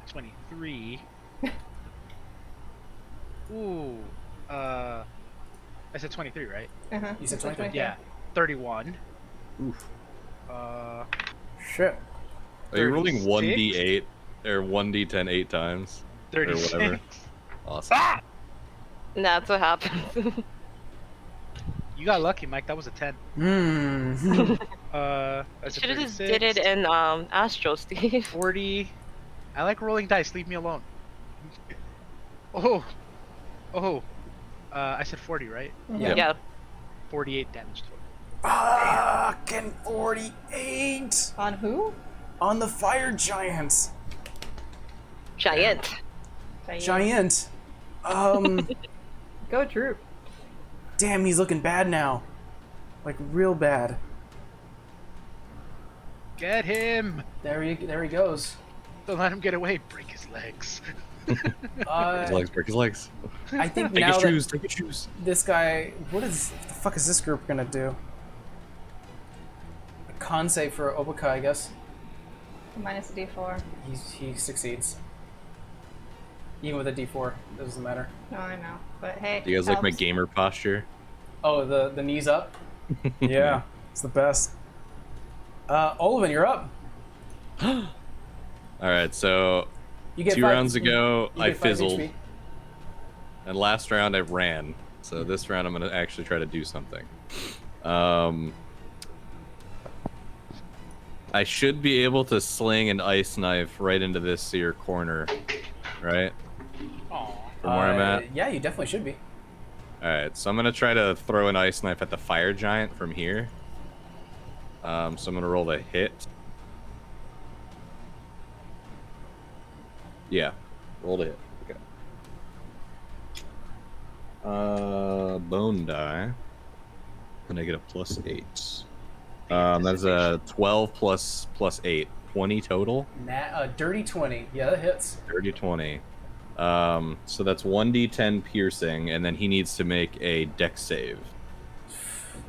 23. Ooh. I said 23, right? Uh-huh. You said That's 23? my Yeah. 31. Oof. Shit. Are you rolling 36? 1d8 or 1d10 8 times? 36. Or whatever. Awesome. Ah! That's what happens. You got lucky, Mike. That was a 10. That's a Should have just 36. did it in Astro, Steve. 40. I like rolling dice. Leave me alone. Oh. I said 40, right? Yeah. Yeah. 48 damage total. Fucking 48 On who? on the fire giant. Giant. Giant. Go troop. Damn, he's looking bad now. Like real bad. Get him! There he goes. Don't let him get away. Break his legs. His legs, break his legs. I think Take now his that shoes, take his shoes. this guy, what the fuck is this group gonna do? A con save for Obaka, I guess. Minus a d4. He succeeds. Even with a d4, it doesn't matter. No, I know. But hey. Do you guys like my helps. gamer posture? Oh, the knees up? Yeah, it's the best. Olivin, you're up. Alright, so You get 2 five- rounds ago, you I get 5 fizzled. HP. And last round, I ran. So this round, I'm going to actually try to do something. I should be able to sling an ice knife right into this here corner, right? Aw. From where I'm at. Yeah, you definitely should be. Alright, so I'm going to try to throw an ice knife at the fire giant from here. So I'm going to roll to hit. Yeah, roll to hit. Okay. Bone die. And I get a +8. That's a 12 plus 8. 20 total. Dirty 20. Yeah, that hits. Dirty 20. So that's 1d10 piercing, and then he needs to make a dex save.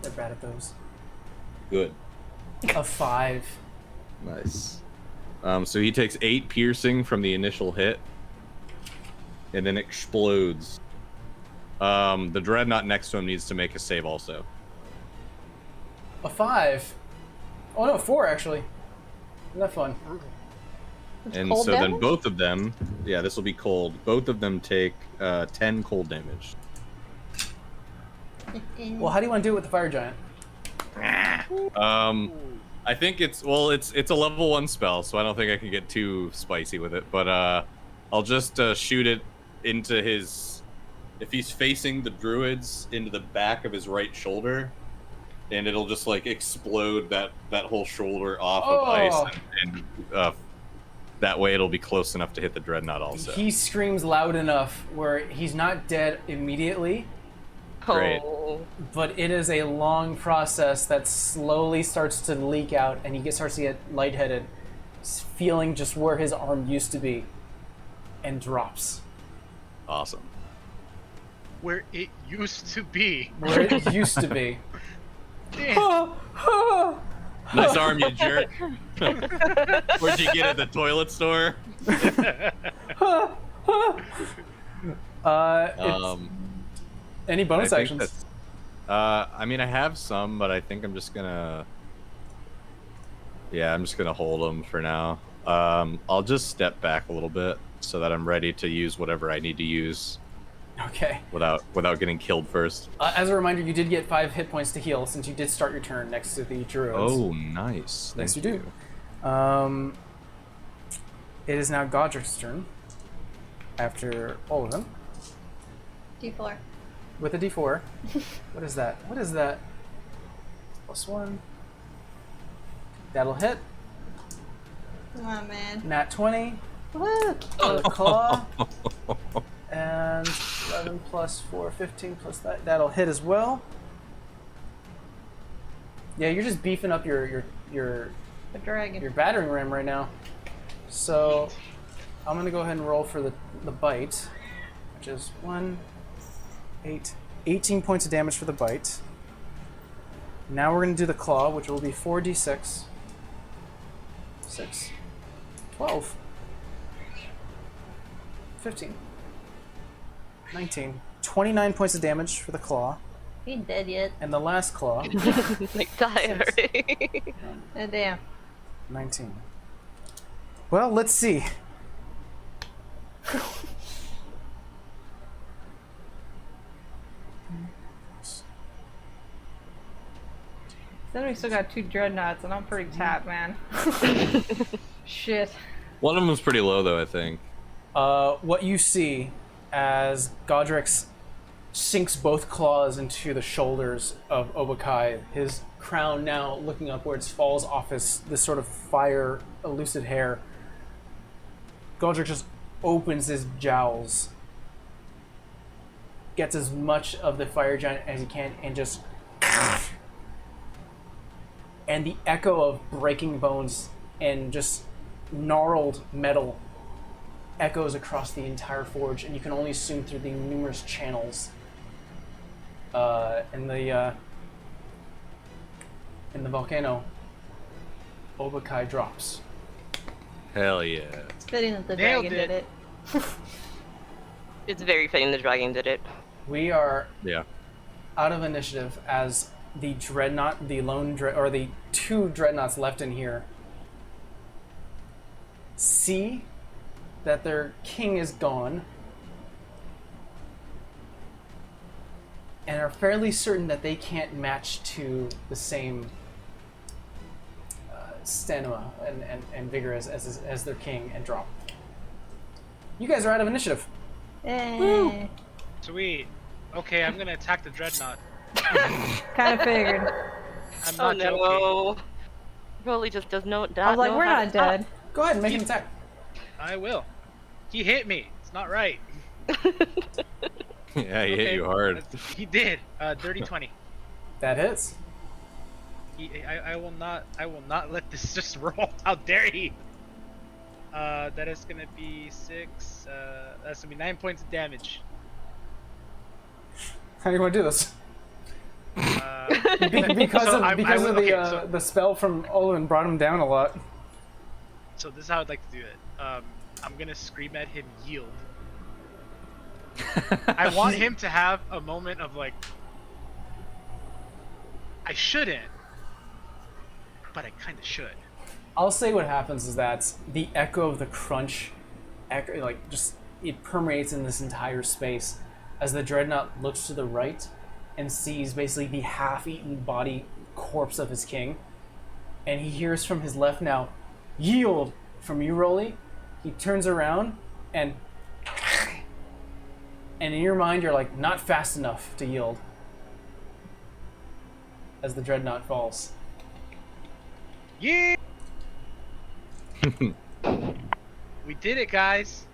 They're bad at those. Good. A 5. Nice. So he takes 8 piercing from the initial hit, and then explodes. The dreadnought next to him needs to make a save also. A 5. Oh no, 4 actually. Isn't that fun? And cold so then damage? both of them, yeah, this will be cold. Both of them take 10 cold damage. Well, how do you want to do it with the fire giant? I think it's a level 1 spell, so I don't think I can get too spicy with it. But I'll just shoot it into his. If he's facing the druids, into the back of his right shoulder, and it'll just like explode that whole shoulder off of ice, and that way it'll be close enough to hit the dreadnought also. He screams loud enough where he's not dead immediately, Great. Oh. but it is a long process that slowly starts to leak out, and he starts to get lightheaded, feeling just where his arm used to be, and drops. Awesome. Where it used to be. Where it used to be. Damn. Nice arm, you jerk. Where'd you get it? The toilet store? Any bonus I think actions? that's- I mean, I have some, but I think I'm just gonna. Yeah, I'm just gonna hold them for now. I'll just step back a little bit so that I'm ready to use whatever I need to use Okay. without getting killed first. As a reminder, you did get 5 hit points to heal since you did start your turn next to the druids. Oh, nice. Yes, you Thank do. It is now Godric's turn. After all of them. D4. With a d4. What is that? What is that? +1. That'll hit. Come on, man. Nat 20. Woo! Claw. And 11 plus 4, 15 plus that. That'll hit as well. Yeah, you're just beefing up your The dragon. battering ram right now. So I'm gonna go ahead and roll for the bite, which is 18 points of damage for the bite. Now we're gonna do the claw, which will be 4d6. 6, 12, 15, 19, 29 points of damage for the claw, He ain't dead yet. and the last claw, Like, die already. Oh, damn. 19. Well, let's see. Then we still got 2 dreadnoughts, and I'm pretty tapped, man. Shit. One of them's pretty low, though, I think. What you see as Godrix sinks both claws into the shoulders of Obakai, his crown now looking upwards falls off this sort of fire elucid hair. Godrix just opens his jowls, gets as much of the fire giant as he can, and just and the echo of breaking bones and just gnarled metal echoes across the entire forge, and you can only assume through the numerous channels in the volcano. Obakai drops. Hell yeah. It's fitting that the Nailed dragon did it. it. It's very fitting the dragon did it. We are Yeah. out of initiative as the dreadnought, the or the 2 dreadnoughts left in here, see that their king is gone and are fairly certain that they can't match to the same stamina and vigor as their king, and drop. You guys are out of initiative. Eh. Sweet. Okay, I'm gonna attack the dreadnought. Kind of figured. I'm Oh not joking. no. Rolly just does not I was like, know we're how not to stop. dead. Go ahead and make an attack. I will. He hit me. It's not right. Yeah, he hit Okay, you hard. He did. Dirty 20. That hits. I will not let this just roll. How dare he? That is gonna be 6. That's gonna be 9 points of damage. How do you want to do this? Because So of, I because will- of the okay, so- the spell from Olin brought him down a lot. So this is how I'd like to do it. I'm gonna scream at him, yield. I want him to have a moment of like, I shouldn't, but I kind of should. I'll say what happens is that the echo of the crunch, it permeates in this entire space as the dreadnought looks to the right and sees basically the half-eaten body corpse of his king, and he hears from his left now, "Yield!" from you, Rolly. He turns around and in your mind you're like, not fast enough to yield, as the dreadnought falls. Yeah. We did it, guys.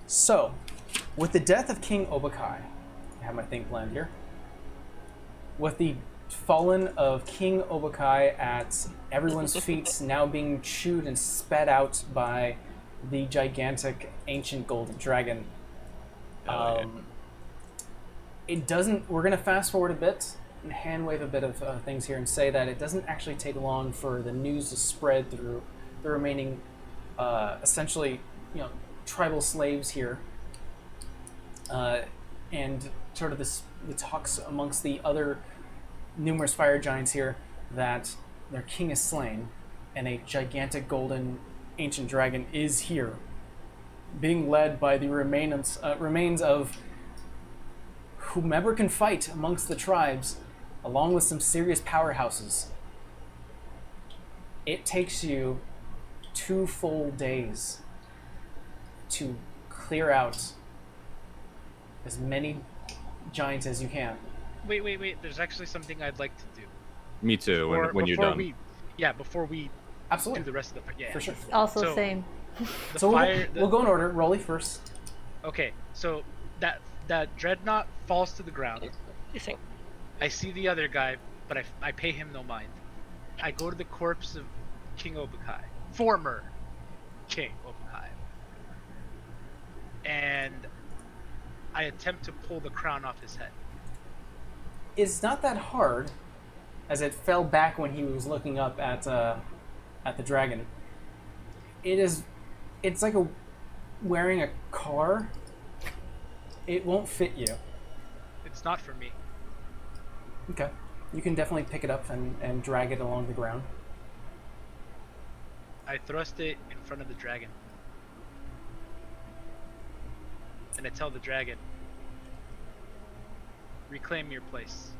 So, with the death of King Obakai, I have my thing planned here. With the fallen of King Obakai at everyone's feet now being chewed and spat out by the gigantic ancient golden dragon. It doesn't. We're gonna fast forward a bit and hand wave a bit of things here and say that it doesn't actually take long for the news to spread through the remaining, essentially, tribal slaves here, and sort of the talks amongst the other numerous fire giants here that their king is slain, and a gigantic golden ancient dragon is here, being led by the remains of whomever can fight amongst the tribes, along with some serious powerhouses. It takes you 2 full days to clear out as many giants as you can. Wait. There's actually something I'd like to do. Me too, when you're done. Before we Absolutely. do the rest of the... Yeah. For sure. Also, So- same. So we'll go in order. Rolly first. Okay, so that dreadnought falls to the ground. You think? I see the other guy, but I pay him no mind. I go to the corpse of King Obakai, former King Obakai, and I attempt to pull the crown off his head. It's not that hard, as it fell back when he was looking up at the dragon. It's like wearing a car. It won't fit you. It's not for me. Okay. You can definitely pick it up and drag it along the ground. I thrust it in front of the dragon. And I tell the dragon, reclaim your place.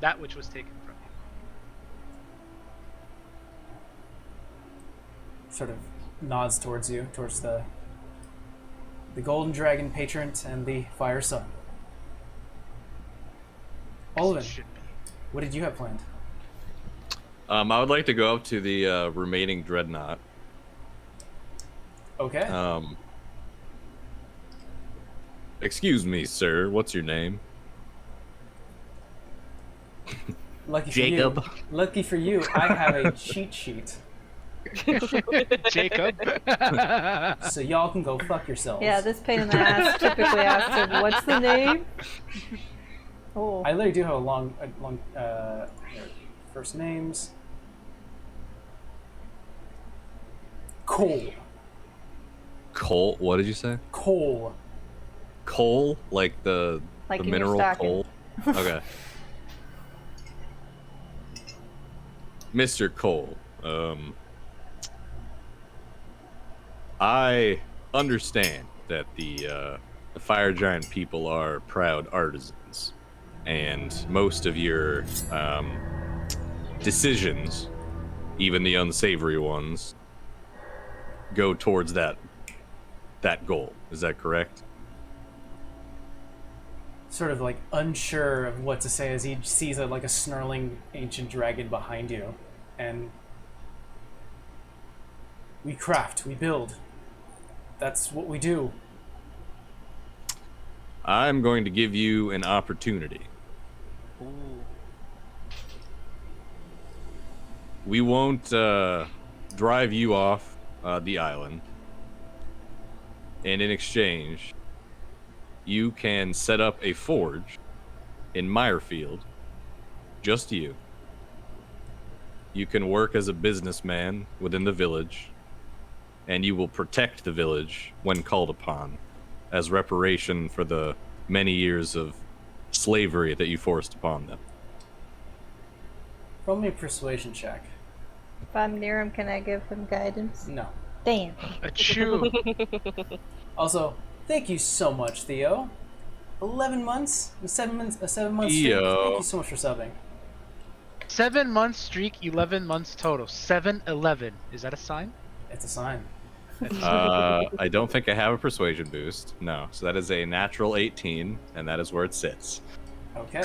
That which was taken from you. Sort of nods towards you, towards the golden dragon patron and the fire sun. Oliver, Should be. what did you have planned? I would like to go up to the remaining dreadnought. Okay. Excuse me, sir. What's your name? Lucky Jacob. For you. Lucky for you, I have a cheat sheet. Jacob. So y'all can go fuck yourselves. Yeah, this pain in the ass typically asks him, what's the name? Oh. I literally do have a long first names. Cole. Coal. What did you say? Cole. Coal, like the Like in your mineral stocking. coal. Okay. Mr. Cole, I understand that the fire giant people are proud artisans, and most of your decisions, even the unsavory ones, go towards that goal. Is that correct? Sort of like unsure of what to say as he sees like a snarling ancient dragon behind you, and we craft, we build. That's what we do. I'm going to give you an opportunity. Ooh. We won't drive you off the island, and in exchange, you can set up a forge in Meyerfield, just you. You can work as a businessman within the village, and you will protect the village when called upon, as reparation for the many years of slavery that you forced upon them. Roll me a persuasion check. If I'm near him, can I give him guidance? No. Damn. Achoo. Also, thank you so much, Theo. 11 months? A 7 month streak? Theo. Thank you so much for subbing. 7 month streak, 11 months total. 7-11. Is that a sign? It's a sign. I don't think I have a persuasion boost. No. So that is a natural 18, and that is where it sits. Okay.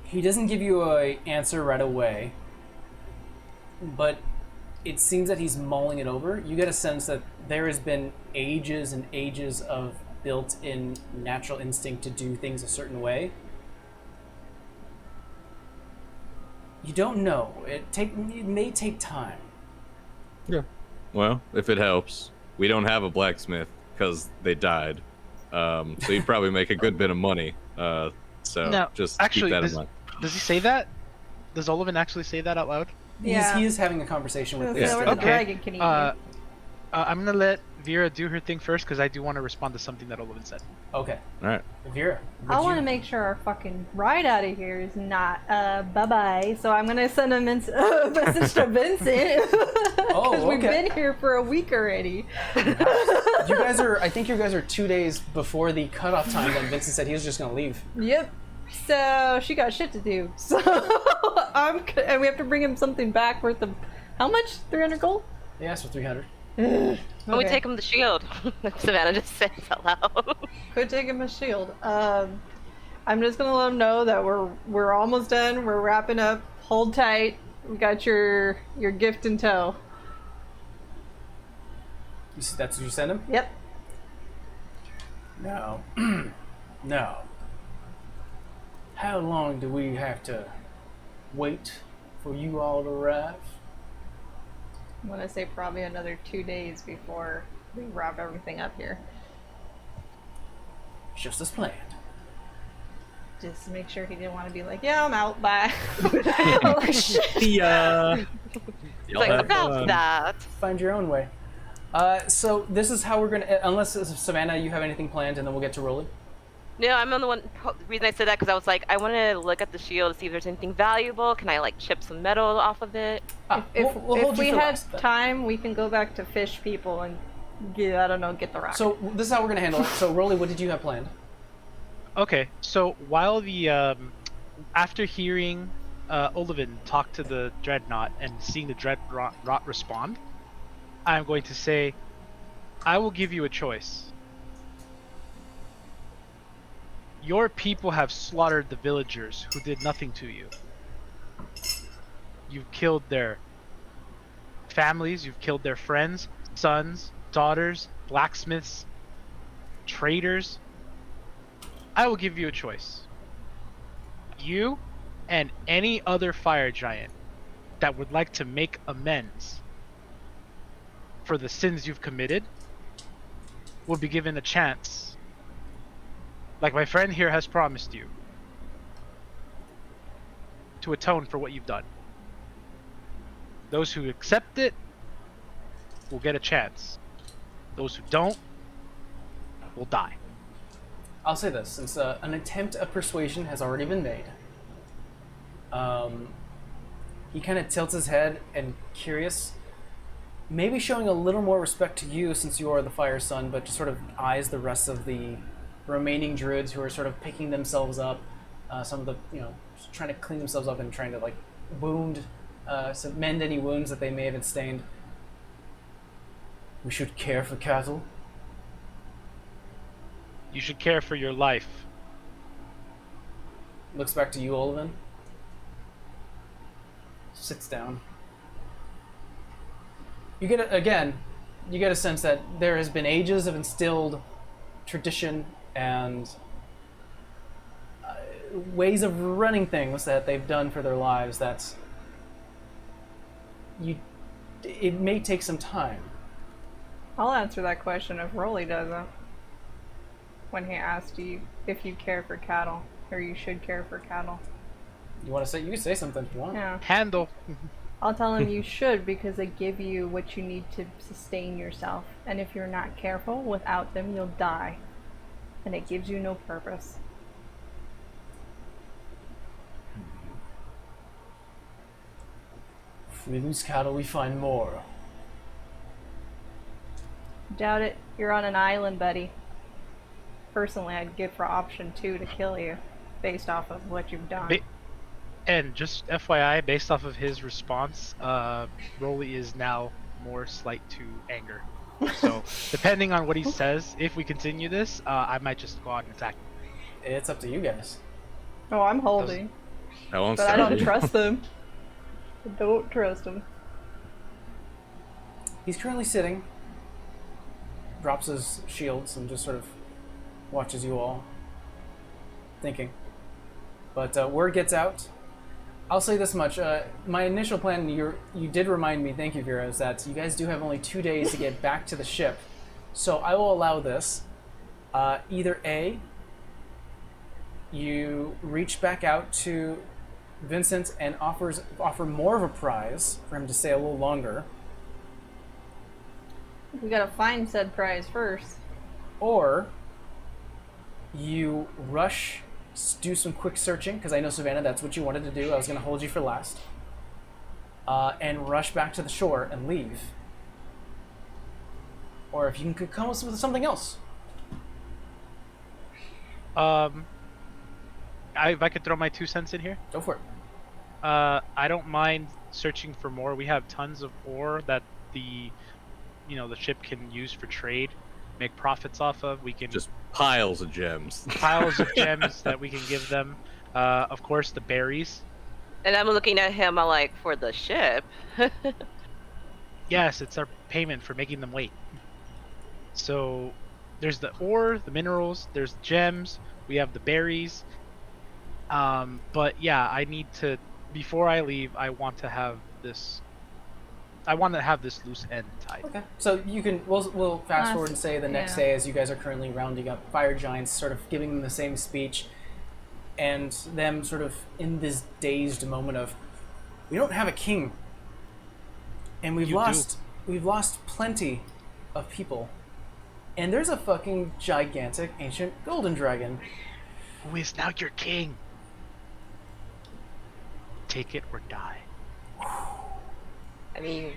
He doesn't give you an answer right away, but it seems that he's mulling it over. You get a sense that there has been ages and ages of built-in natural instinct to do things a certain way. You don't know. It may take time. Yeah. Well, if it helps, we don't have a blacksmith because they died. So you'd probably make a good bit of money. So No, just actually, keep that in mind. does he say that? Does Olivan actually say that out loud? Yeah. He is having a conversation with So this. where the Okay. dragon can eat you. I'm gonna let Vera do her thing first because I do want to respond to something that Olivan said. Okay. All right. Vera. I want to make sure our fucking ride out of here is not bye-bye. So I'm going to send a message to Vincent. Because we've okay. been here for a week already. I think you guys are 2 days before the cutoff time when Vincent said he was just going to leave. Yep. So she got shit to do. So and we have to bring him something back worth of, how much? 300 gold? He asked for 300. When we take him the shield, Savannah just says out loud. Could take him a shield. I'm just gonna let him know that we're almost done. We're wrapping up. Hold tight. We got your gift in tow. That's what you send him? Yep. No. No. How long do we have to wait for you all to arrive? I'm gonna say probably another 2 days before we wrap everything up here. Just as planned. Just to make sure he didn't want to be like, yeah, I'm out, bye. Like, shit. Yeah. Like, about that. Find your own way. So this is how we're gonna. Unless Savannah, you have anything planned, and then we'll get to rolling. No, I'm on the one. The reason I said that because I was like, I want to look at the shield to see if there's anything valuable. Can I like chip some metal off of it? If we'll hold you we for had last, then. time, we can go back to fish people and get, I don't know, get the rock. So this is how we're gonna handle it. So Rolly, what did you have planned? Okay, so while the after hearing Olivan talk to the dreadnought and seeing the dreadnought respond, I'm going to say, I will give you a choice. Your people have slaughtered the villagers who did nothing to you. You've killed their families, you've killed their friends, sons, daughters, blacksmiths, traders. I will give you a choice. You and any other fire giant that would like to make amends for the sins you've committed will be given a chance, like my friend here has promised you, to atone for what you've done. Those who accept it will get a chance. Those who don't will die. I'll say this, since an attempt at persuasion has already been made. He kind of tilts his head and curious, maybe showing a little more respect to you since you are the Fire Son, but just sort of eyes the rest of the remaining druids who are sort of picking themselves up. Some of the, just trying to clean themselves up and trying to mend any wounds that they may have sustained. We should care for cattle. You should care for your life. Looks back to you, Olivan. Sits down. You get a sense that there has been ages of instilled tradition and ways of running things that they've done for their lives. It may take some time. I'll answer that question if Rolly doesn't. When he asked you if you care for cattle, or you should care for cattle. You can say something if you want. Yeah. Handle. I'll tell him you should because they give you what you need to sustain yourself. And if you're not careful, without them, you'll die. And it gives you no purpose. We lose cattle, we find more. Doubt it. You're on an island, buddy. Personally, I'd give for option 2 to kill you, based off of what you've done. And just FYI, based off of his response, Rolly is now more slight to anger. So, depending on what he says, if we continue this, I might just go out and attack him. It's up to you guys. Oh, I'm holding. I won't But I start don't you. trust him. I don't trust him. He's currently sitting, drops his shields, and just sort of watches you all, thinking. But word gets out. I'll say this much. My initial plan, you did remind me, thank you, Vera, is that you guys do have only 2 days to get back to the ship. So I will allow this. Either A, you reach back out to Vincent and offer more of a prize for him to stay a little longer. We gotta find said prize first. Or you rush, do some quick searching, because I know, Savannah, that's what you wanted to do. I was going to hold you for last. And rush back to the shore and leave. Or if you could come up with something else. If I could throw my 2 cents in here. Go for it. I don't mind searching for more. We have tons of ore that the ship can use for trade, make profits off of. We can Just piles of gems. piles of gems that we can give them. Of course, the berries. And I'm looking at him, I'm like, for the ship? Yes, it's our payment for making them wait. So there's the ore, the minerals, there's gems, we have the berries. But yeah, I need to, before I leave, I want to have this loose end tied. Okay. So you can, we'll fast forward and say the next Yeah. day, as you guys are currently rounding up fire giants, sort of giving them the same speech, and them sort of in this dazed moment of, we don't have a king, and we've lost plenty of people, and there's a fucking gigantic ancient golden dragon. Who is now your king? Take it or die. I mean,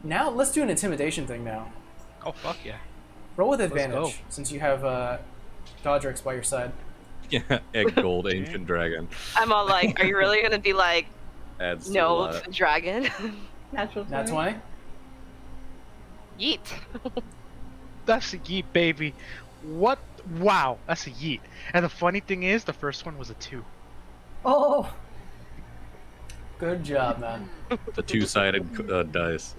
Now let's do an intimidation thing now. Oh fuck yeah. Roll with go. advantage since you have Godrix by your side. Yeah, egg gold ancient dragon. I'm all like, are you really going to be like, Adds to a no, lot it's of- a dragon? Natural Nat 20. 20? Yeet. That's a yeet, baby. What? Wow, that's a yeet. And the funny thing is, the first one was a 2. Oh! Good job, man. The 2-sided dice.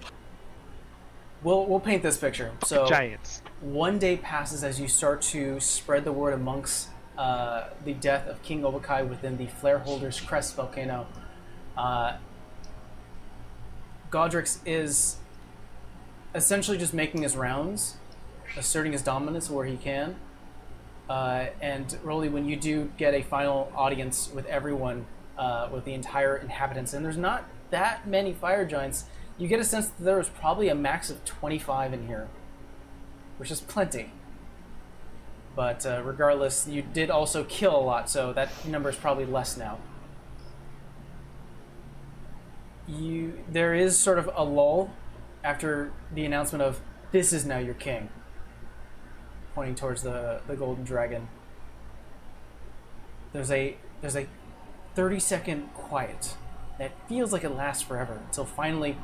We'll paint this picture. So Giants. one day passes as you start to spread the word amongst the death of King Obakai within the Flareholder's Crest volcano. Godrix is essentially just making his rounds, asserting his dominance where he can. And Rolly, when you do get a final audience with everyone, with the entire inhabitants, and there's not that many fire giants, you get a sense that there was probably a max of 25 in here, which is plenty. But regardless, you did also kill a lot, so that number is probably less now. There is sort of a lull after the announcement of, this is now your king, pointing towards the golden dragon. There's a 30-second quiet that feels like it lasts forever, until finally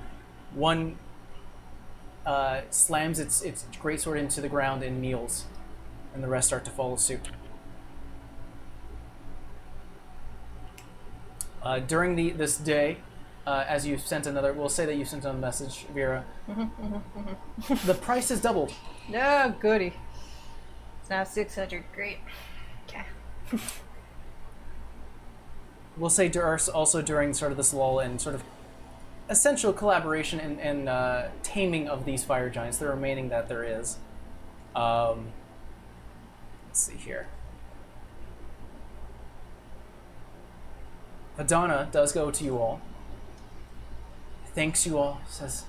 one slams its greatsword into the ground and kneels, and the rest start to follow suit. During this day, as you've sent another, we'll say that you sent a message, Vera. The price has doubled. Oh, goody. It's now 600. Great. Okay. We'll say also during sort of this lull and sort of essential collaboration and taming of these fire giants, the remaining that there is. Let's see here. Adana does go to you all. Thanks you all, says,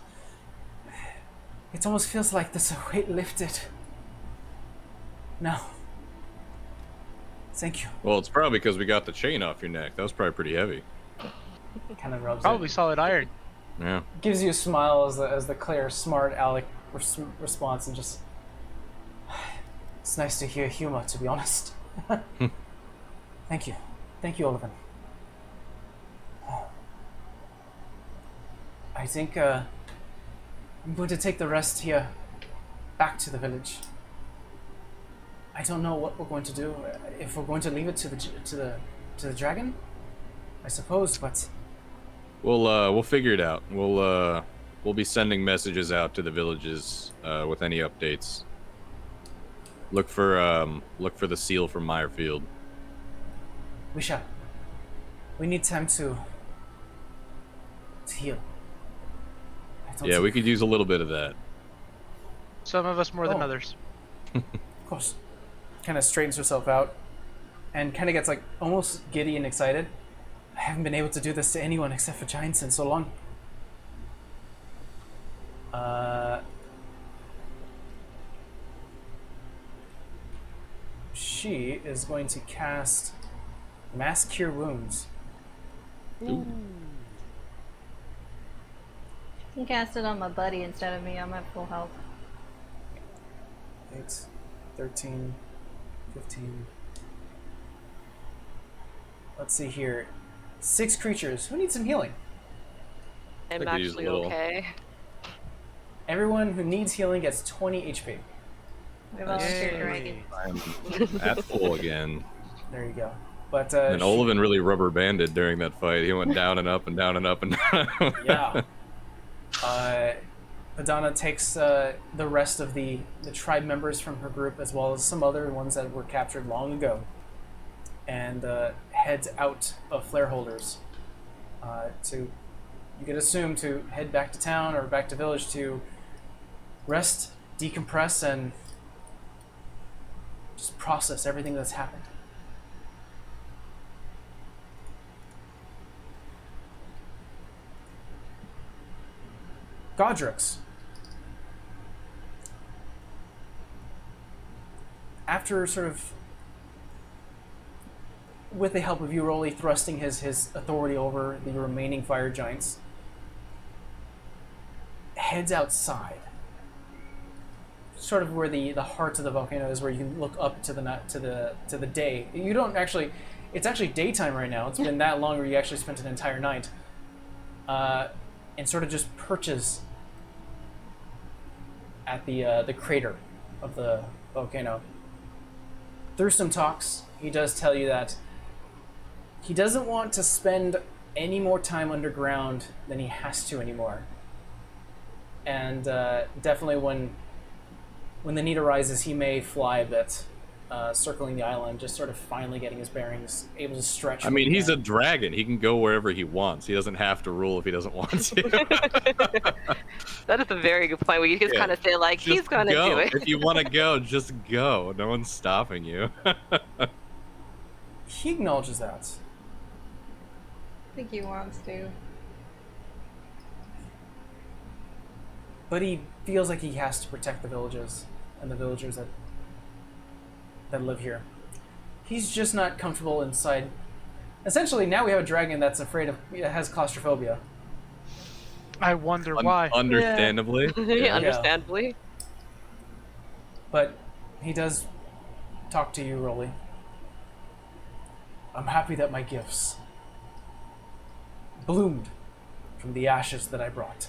it almost feels like there's a weight lifted. No. Thank you. Well, it's probably because we got the chain off your neck. That was probably pretty heavy. Kind of rubs Probably it. solid iron. Yeah. gives you a smile as the clear, smart Alec response, and just, it's nice to hear humor, to be honest. Thank you, Oliver. I think I'm going to take the rest here back to the village. I don't know what we're going to do. If we're going to leave it to the dragon, I suppose, but We'll figure it out. We'll be sending messages out to the villages with any updates. Look for the seal from Meyerfield. we shall. We need time to heal. Yeah, we could use a little bit of that. Some of us more than Oh. others. Of course. Kind of straightens herself out and kind of gets like almost giddy and excited. I haven't been able to do this to anyone except for giants in so long. She is going to cast Mass Cure Wounds. Ooh. You can cast it on my buddy instead of me. I'm at full health. 8, 13, 15. Let's see here. 6 creatures. Who needs some healing? I'm could use a actually little. okay. Everyone who needs healing gets 20 HP. We volunteered Yay. dragon. I'm at full again. There you go. But And Olivin really rubber banded during that fight. He went down and up and down and up and down. yeah. Adana takes the rest of the tribe members from her group, as well as some other ones that were captured long ago, and heads out of Flare Holders to, you could assume, to head back to town or back to village to rest, decompress, and just process everything that's happened. Godrix. After sort of, with the help of you, Rolly, thrusting his authority over the remaining fire giants, heads outside. Sort of where the heart of the volcano is, where you can look up to the day. You don't actually. It's actually daytime right now. It's been that long where you actually spent an entire night. And sort of just perches at the crater of the volcano. Through some talks, he does tell you that he doesn't want to spend any more time underground than he has to anymore. And definitely when the need arises, he may fly a bit, circling the island, just sort of finally getting his bearings, able to stretch. I mean, he's a dragon. He can go wherever he wants. He doesn't have to rule if he doesn't want to. That is a very good point. We just kind of say like he's Just gonna go. do it. If you want to go, just go. No one's stopping you. He acknowledges that. I think he wants to. But he feels like he has to protect the villages and the villagers that live here. He's just not comfortable inside. Essentially, now we have a dragon that's has claustrophobia. I wonder why. Understandably. Yeah, understandably. But he does talk to you, Rolly. I'm happy that my gifts bloomed from the ashes that I brought.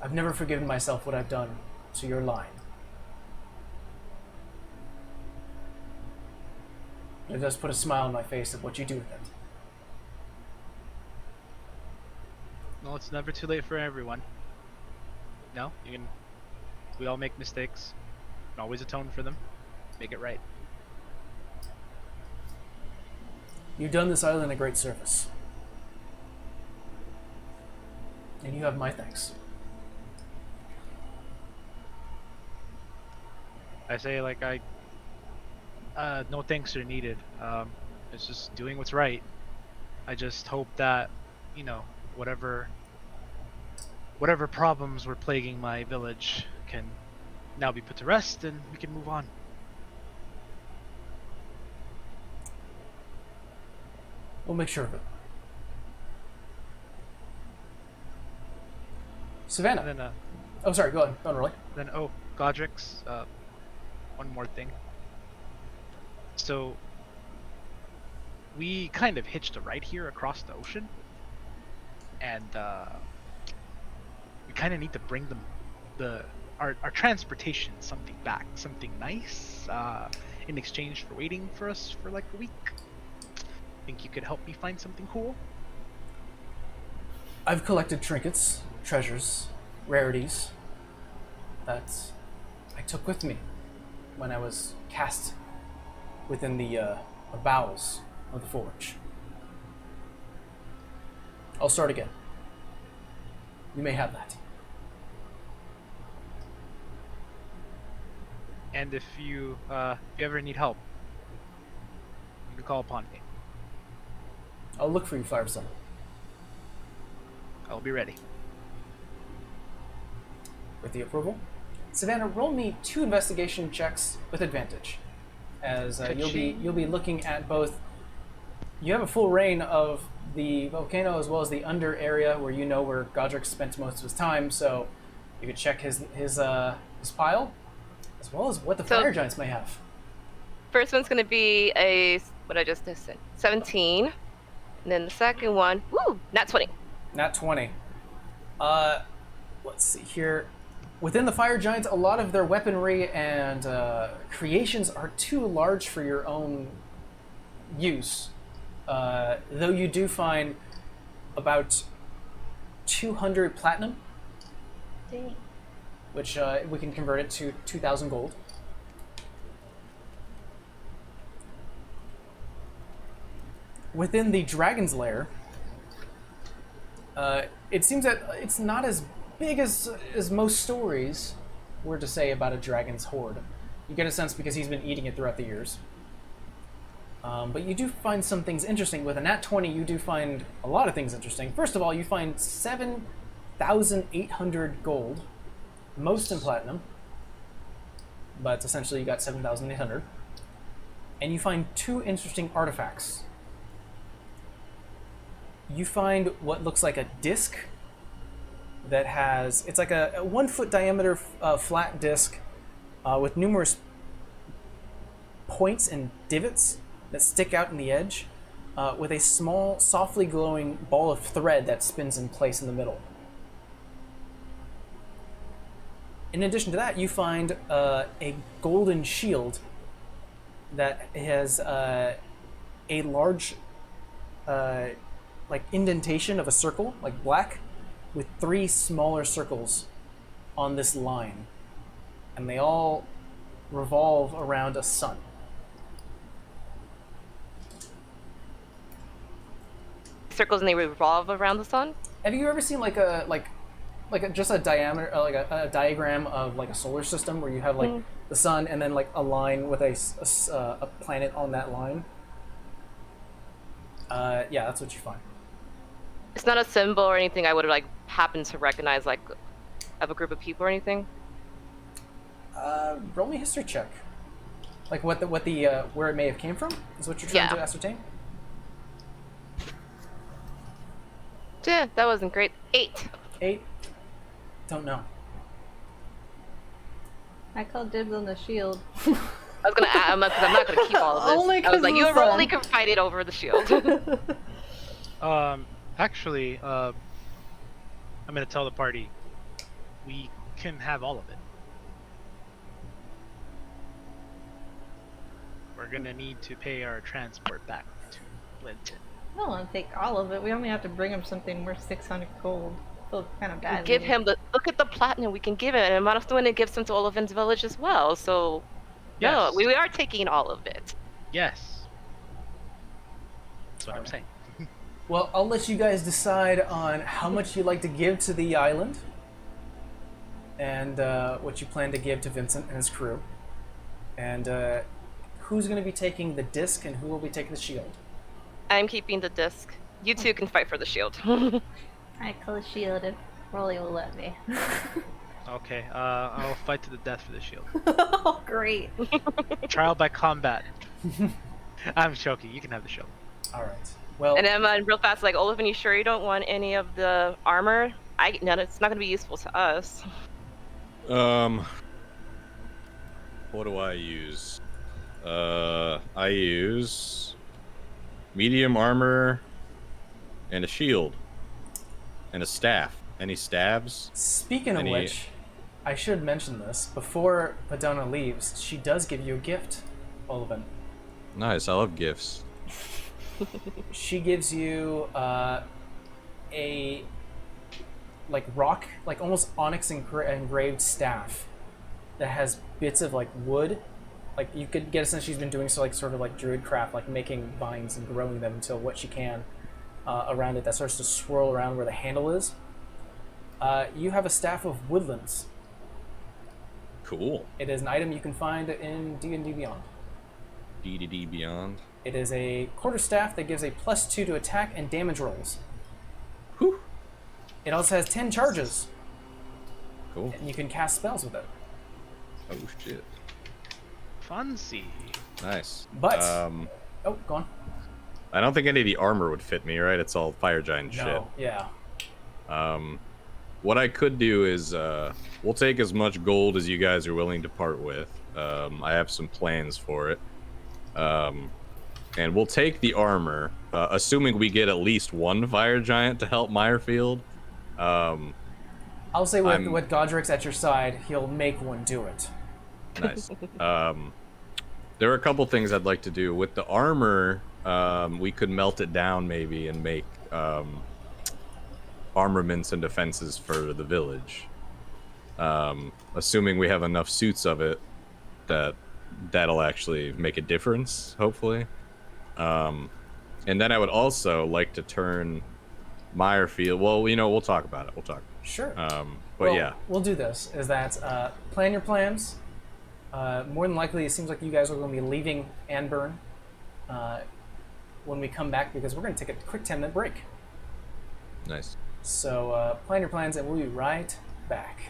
I've never forgiven myself what I've done to your line. It does put a smile on my face of what you do with it. No, it's never too late for everyone. No, we all make mistakes. You can always atone for them. Make it right. You've done this island a great service. And you have my thanks. I say like no thanks are needed. It's just doing what's right. I just hope that, whatever problems were plaguing my village can now be put to rest and we can move on. We'll make sure of it. Savannah. And then, Oh, sorry. Go on, Rolly. Godrix. One more thing. So, we kind of hitched a ride here across the ocean, and we kind of need to bring our transportation something back, something nice, in exchange for waiting for us for like a week. Think you could help me find something cool? I've collected trinkets, treasures, rarities that I took with me when I was cast within the bowels of the forge. I'll start again. You may have that. And if you ever need help, you can call upon me. I'll look for you, Fireson. I'll be ready. With the approval, Savannah, roll me 2 investigation checks with advantage, as you'll be looking at both. You have a full reign of the volcano as well as the under area where you know where Godric spent most of his time, so you could check his pile, as well as what the fire giants may have. First one's going to be what I just said, 17. And then the second one, nat 20. Nat 20. Let's see here. Within the fire giants, a lot of their weaponry and creations are too large for your own use. Though you do find about 200 platinum. Dang. Which we can convert it to 2,000 gold. Within the dragon's lair, it seems that it's not as big as most stories were to say about a dragon's hoard. You get a sense because he's been eating it throughout the years. But you do find some things interesting. With a nat 20, you do find a lot of things interesting. First of all, you find 7,800 gold, most in platinum, but essentially you got 7,800. And you find 2 interesting artifacts. You find what looks like a disc that has, it's like a 1 foot diameter flat disc with numerous points and divots that stick out in the edge, with a small, softly glowing ball of thread that spins in place in the middle. In addition to that, you find a golden shield that has a large like indentation of a circle, like black, with 3 smaller circles on this line. And they all revolve around a sun. Circles and they revolve around the sun? Have you ever seen just a diameter, like a diagram of like a solar system where you have like the sun and then like a line with a planet on that line? Yeah, that's what you find. It's not a symbol or anything I would like happen to recognize, like of a group of people or anything. Roll me a history check. Like what the where it may have came from is what you're trying to ascertain. Yeah, that wasn't great. 8. 8. Don't know. I call dibs on the shield. I was gonna add, because I'm not gonna keep all of this. Only I was like, you the sun. only can fight it over the shield. Actually, I'm gonna tell the party we can have all of it. We're gonna need to pay our transport back to Linton. I don't want to take all of it. We only have to bring him something worth 600 gold. I feel kind of bad. Give him look at the platinum we can give him, and I'm also going to give some to Olivin's village as well. So, Yes. no, we are taking all of it. Yes. That's what I'm saying. Well, I'll let you guys decide on how much you'd like to give to the island and what you plan to give to Vincent and his crew. And who's going to be taking the disc and who will be taking the shield? I'm keeping the disc. You two can fight for the shield. I call the shield if Rolly will let me. Okay, I'll fight to the death for the shield. Oh, great. Trial by combat. I'm joking. You can have the shield. All right. Well, And then real fast, like, Olivin, you sure you don't want any of the armor? No, it's not gonna be useful to us. What do I use? I use medium armor and a shield and a staff. Any stabs? Speaking of which, I should mention this. Before Padona leaves, she does give you a gift, Olivan. Nice, I love gifts. She gives you a like rock, like almost onyx engraved staff that has bits of like wood. Like you could get a sense she's been doing so, like sort of like druid craft, like making vines and growing them until what she can around it that starts to swirl around where the handle is. You have a staff of woodlands. Cool. It is an item you can find in D&D Beyond. D&D Beyond. It is a quarterstaff that gives a +2 to attack and damage rolls. Whew. It also has 10 charges. Cool. And you can cast spells with it. Oh shit. Fancy. Nice. But oh, go on. I don't think any of the armor would fit me, right? It's all fire giant shit. No, yeah. What I could do is we'll take as much gold as you guys are willing to part with. I have some plans for it. And we'll take the armor, assuming we get at least one fire giant to help Meyerfield. I'll say with Godric's at your side, he'll make one do it. Nice. There are a couple things I'd like to do. With the armor, we could melt it down maybe and make armaments and defenses for the village. Assuming we have enough suits of it, that'll actually make a difference, hopefully. And then I would also like to turn Meyerfield. Well, we'll talk about it. We'll talk. Sure. But well, yeah. We'll do this, is that plan your plans. More than likely, it seems like you guys are going to be leaving Anburn when we come back, because we're going to take a quick 10-minute break. Nice. So plan your plans, and we'll be right back.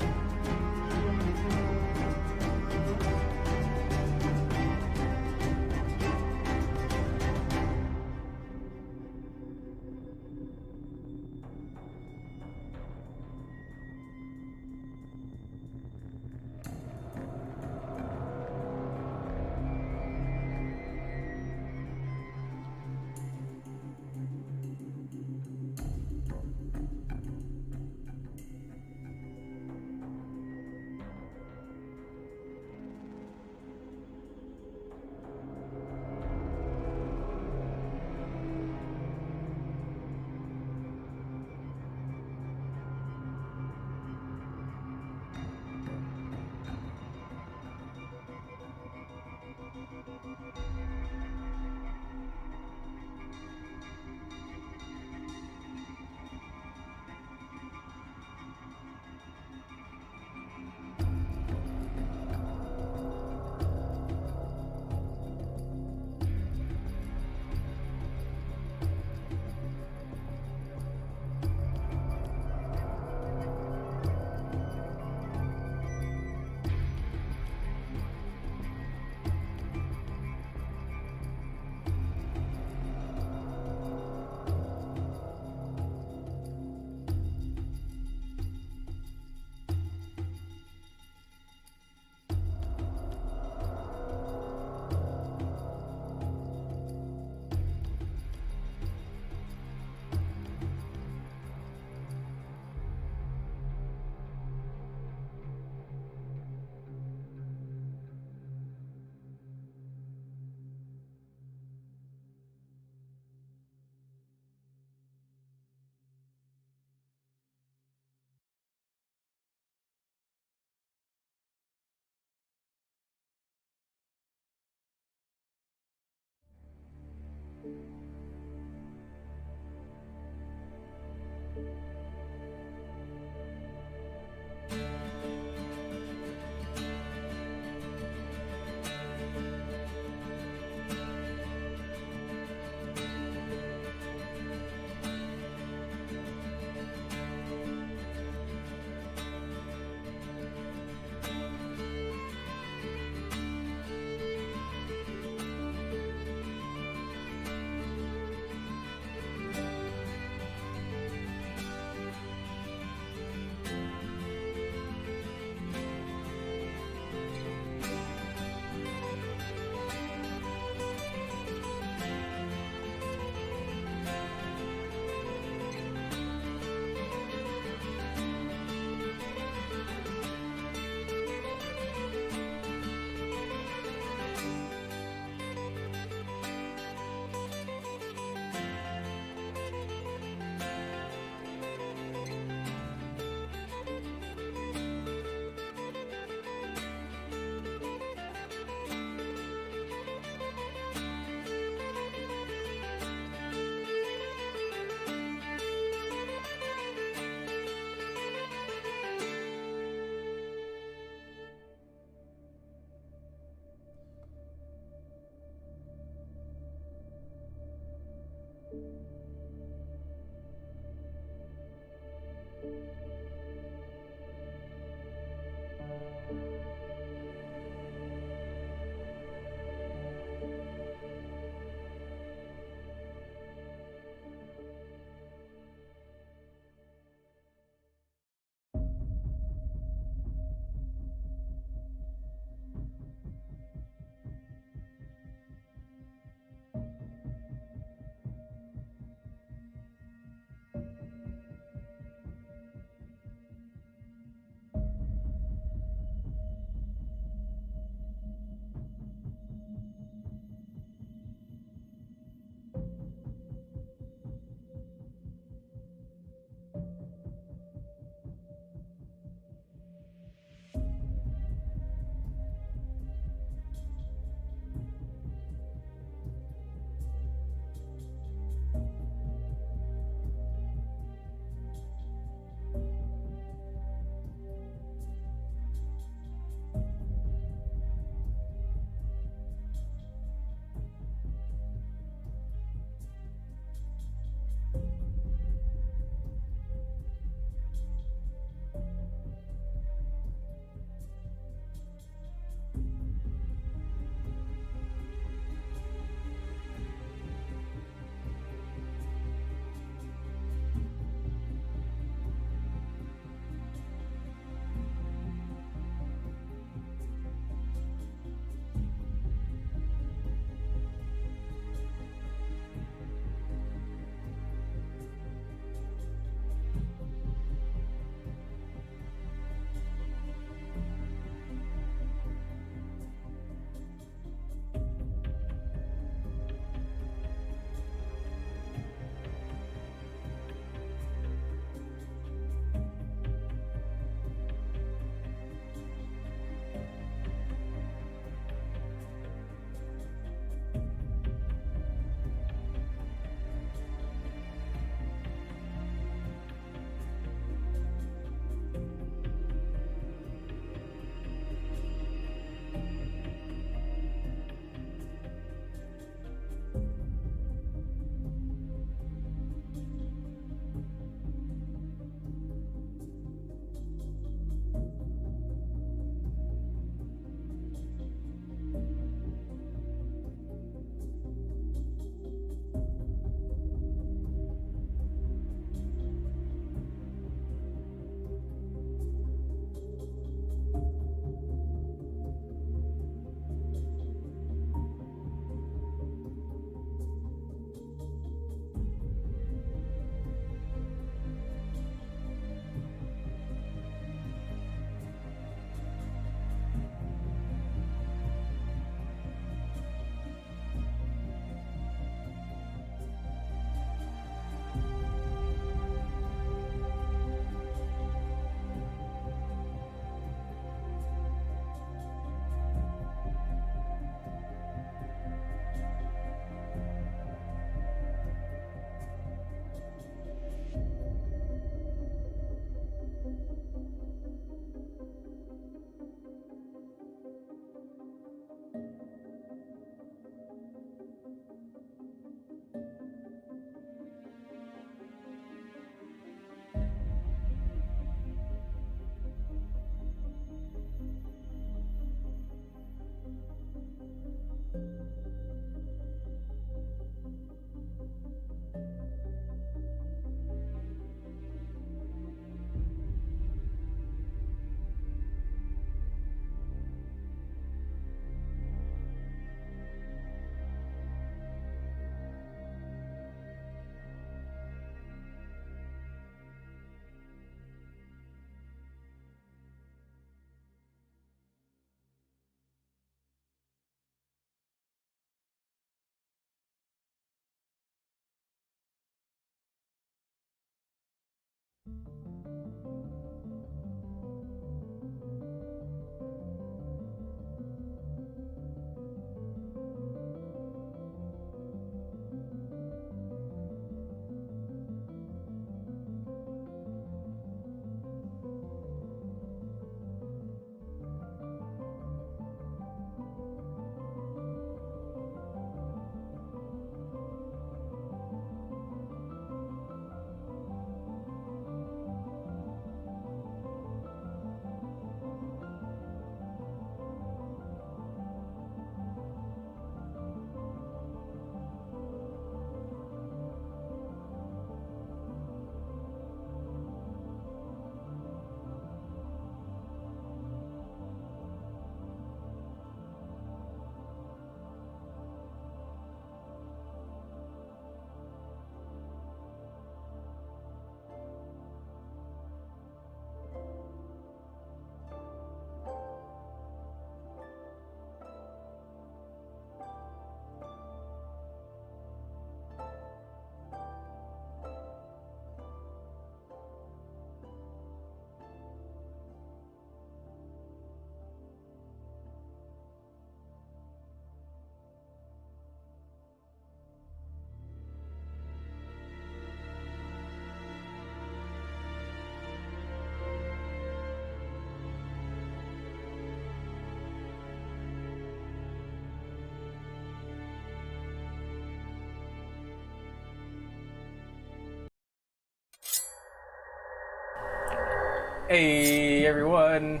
Hey everyone,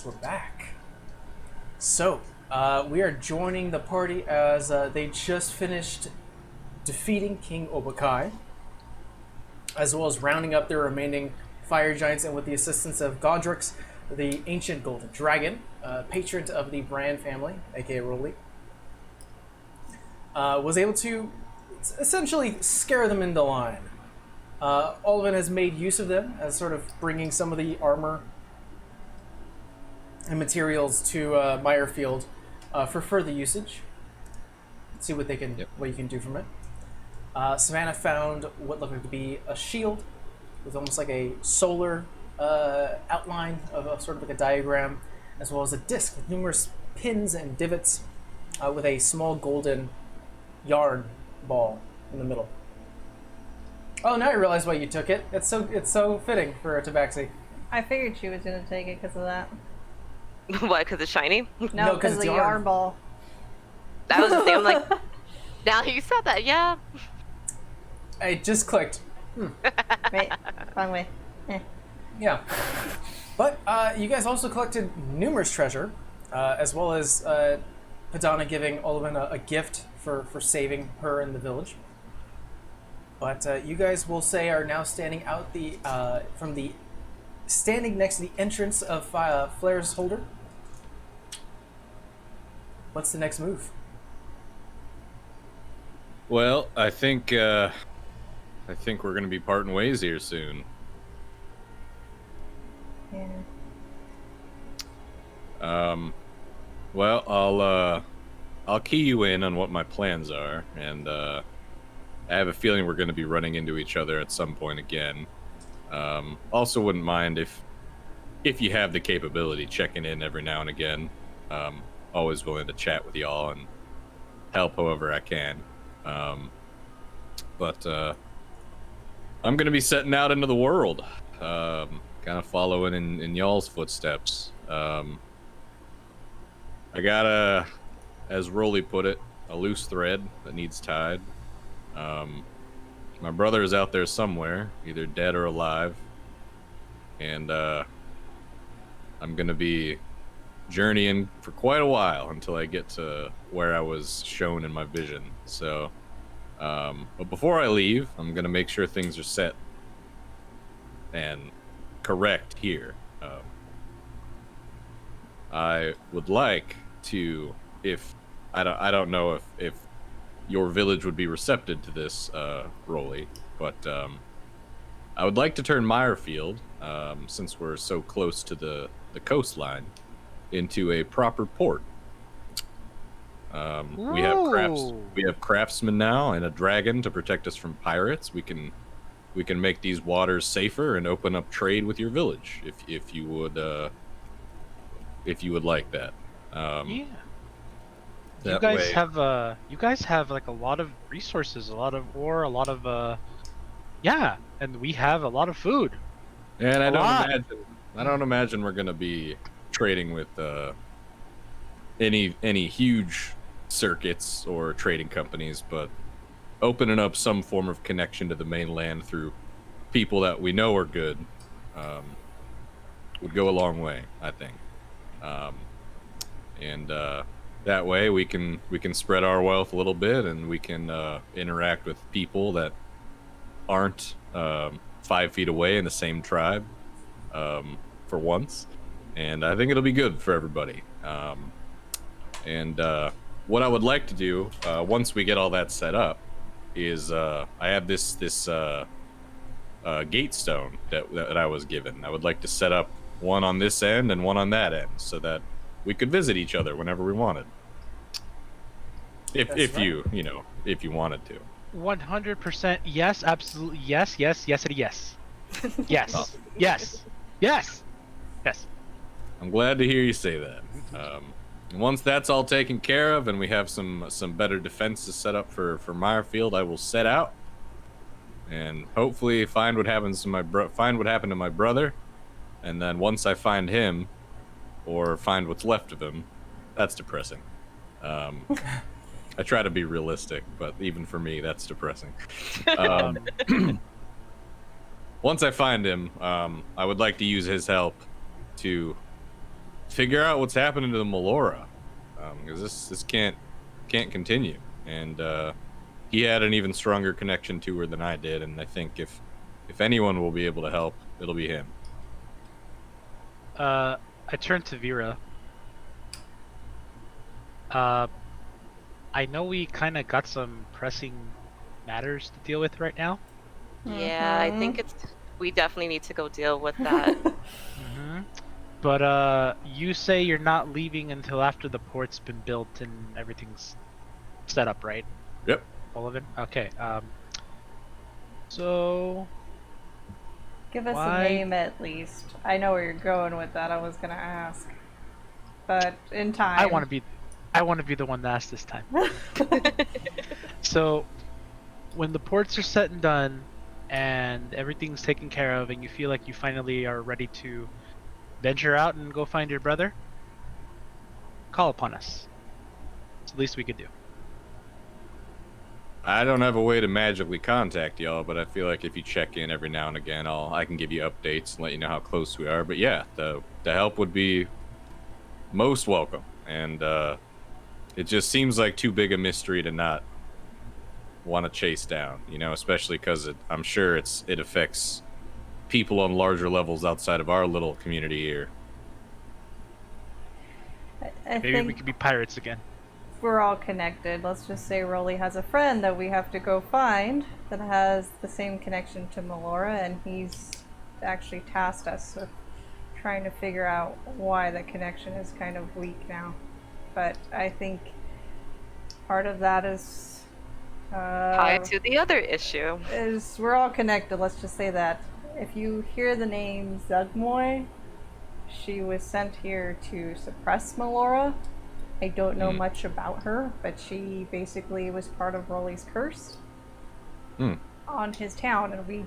we're back. So, we are joining the party as they just finished defeating King Obakai, as well as rounding up their remaining fire giants, and with the assistance of Godrix, the ancient golden dragon, patron of the Brand family, aka Roly, was able to essentially scare them into line. Olivan has made use of them as sort of bringing some of the armor and materials to Meyerfield for further usage. Let's see what they can, what you can do from it. Savannah found what looked like to be a shield with almost like a solar outline of sort of like a diagram, as well as a disc with numerous pins and divots with a small golden yarn ball in the middle. Oh, now I realize why you took it. It's so fitting for a Tabaxi. I figured she was gonna take it because of that. What? Because it's shiny? No, because of the yarn ball. That was the thing. I'm like, now you said that, yeah. It just clicked. Wait, wrong way. Yeah. But you guys also collected numerous treasure, as well as Padana giving Olivan a gift for saving her in the village. But you guys will say are now standing out standing next to the entrance of Flair's Holder. What's the next move? Well, I think we're gonna be parting ways here soon. Yeah. Well, I'll key you in on what my plans are, and I have a feeling we're going to be running into each other at some point again. Also, wouldn't mind if you have the capability checking in every now and again. Always willing to chat with y'all and help however I can. But I'm going to be setting out into the world, kind of following in y'all's footsteps. I got as Rolly put it, a loose thread that needs tied. My brother is out there somewhere, either dead or alive, and I'm gonna be journeying for quite a while until I get to where I was shown in my vision. So, but before I leave, I'm gonna make sure things are set and correct here. I would like to, if I don't know if your village would be receptive to this, Rolly, but I would like to turn Meyerfield, since we're so close to the coastline, into a proper port. We have craftsmen now and a dragon to protect us from pirates. We can make these waters safer and open up trade with your village if you would like that. Yeah. That You guys have like a lot of resources, a lot of ore, a lot of yeah, and we have a lot of food. And I don't imagine we're gonna be trading with any huge circuits or trading companies, but opening up some form of connection to the mainland through people that we know are good would go a long way, I think. That way we can spread our wealth a little bit, and we can interact with people that aren't 5 feet away in the same tribe for once, and I think it'll be good for everybody. What I would like to do once we get all that set up is I have this gate stone that I was given. I would like to set up one on this end and one on that end, so that we could visit each other whenever we wanted. If you wanted to. 100% yes, absolutely yes, yes, yes, and yes. Yes, yes, yes, yes. I'm glad to hear you say that. Once that's all taken care of and we have some better defenses set up for Meyerfield, I will set out and hopefully find what happened to my brother, and then once I find him, or find what's left of him, that's depressing. I try to be realistic, but even for me, that's depressing. once I find him, I would like to use his help to figure out what's happening to the Melora, because this can't continue. And he had an even stronger connection to her than I did, and I think if anyone will be able to help, it'll be him. I turned to Vera. I know we kind of got some pressing matters to deal with right now. Yeah, I think we definitely need to go deal with that. But you say you're not leaving until after the port's been built and everything's set up, right? Yep. All of it? Okay. So... Give us Why? a name at least. I know where you're going with that. I was gonna ask, but in time. I want to be the one to ask this time. So, when the ports are set and done, and everything's taken care of, and you feel like you finally are ready to venture out and go find your brother, call upon us. It's the least we could do. I don't have a way to magically contact y'all, but I feel like if you check in every now and again, I can give you updates and let you know how close we are. But yeah, the help would be most welcome, and it just seems like too big a mystery to not want to chase down, you know, especially because I'm sure it affects people on larger levels outside of our little community here. I Maybe think we could be pirates again. we're all connected. Let's just say Rolly has a friend that we have to go find that has the same connection to Melora, and he's actually tasked us with trying to figure out why the connection is kind of weak now. But I think part of that is Tied to the other issue. is we're all connected. Let's just say that. If you hear the name Zugmoy, she was sent here to suppress Melora. I don't know much about her, but she basically was part of Rolly's curse on his town, and we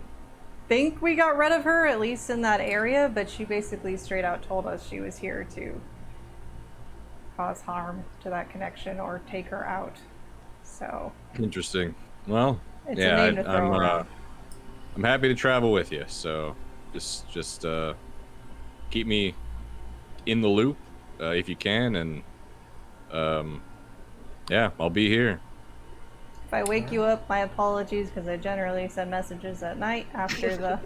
think we got rid of her, at least in that area, but she basically straight out told us she was here to cause harm to that connection or take her out. So Interesting. Well, it's a yeah, name to throw around. I'm happy to travel with you. So just keep me in the loop if you can, and yeah, I'll be here. If I wake you up, my apologies, because I generally send messages at night after the.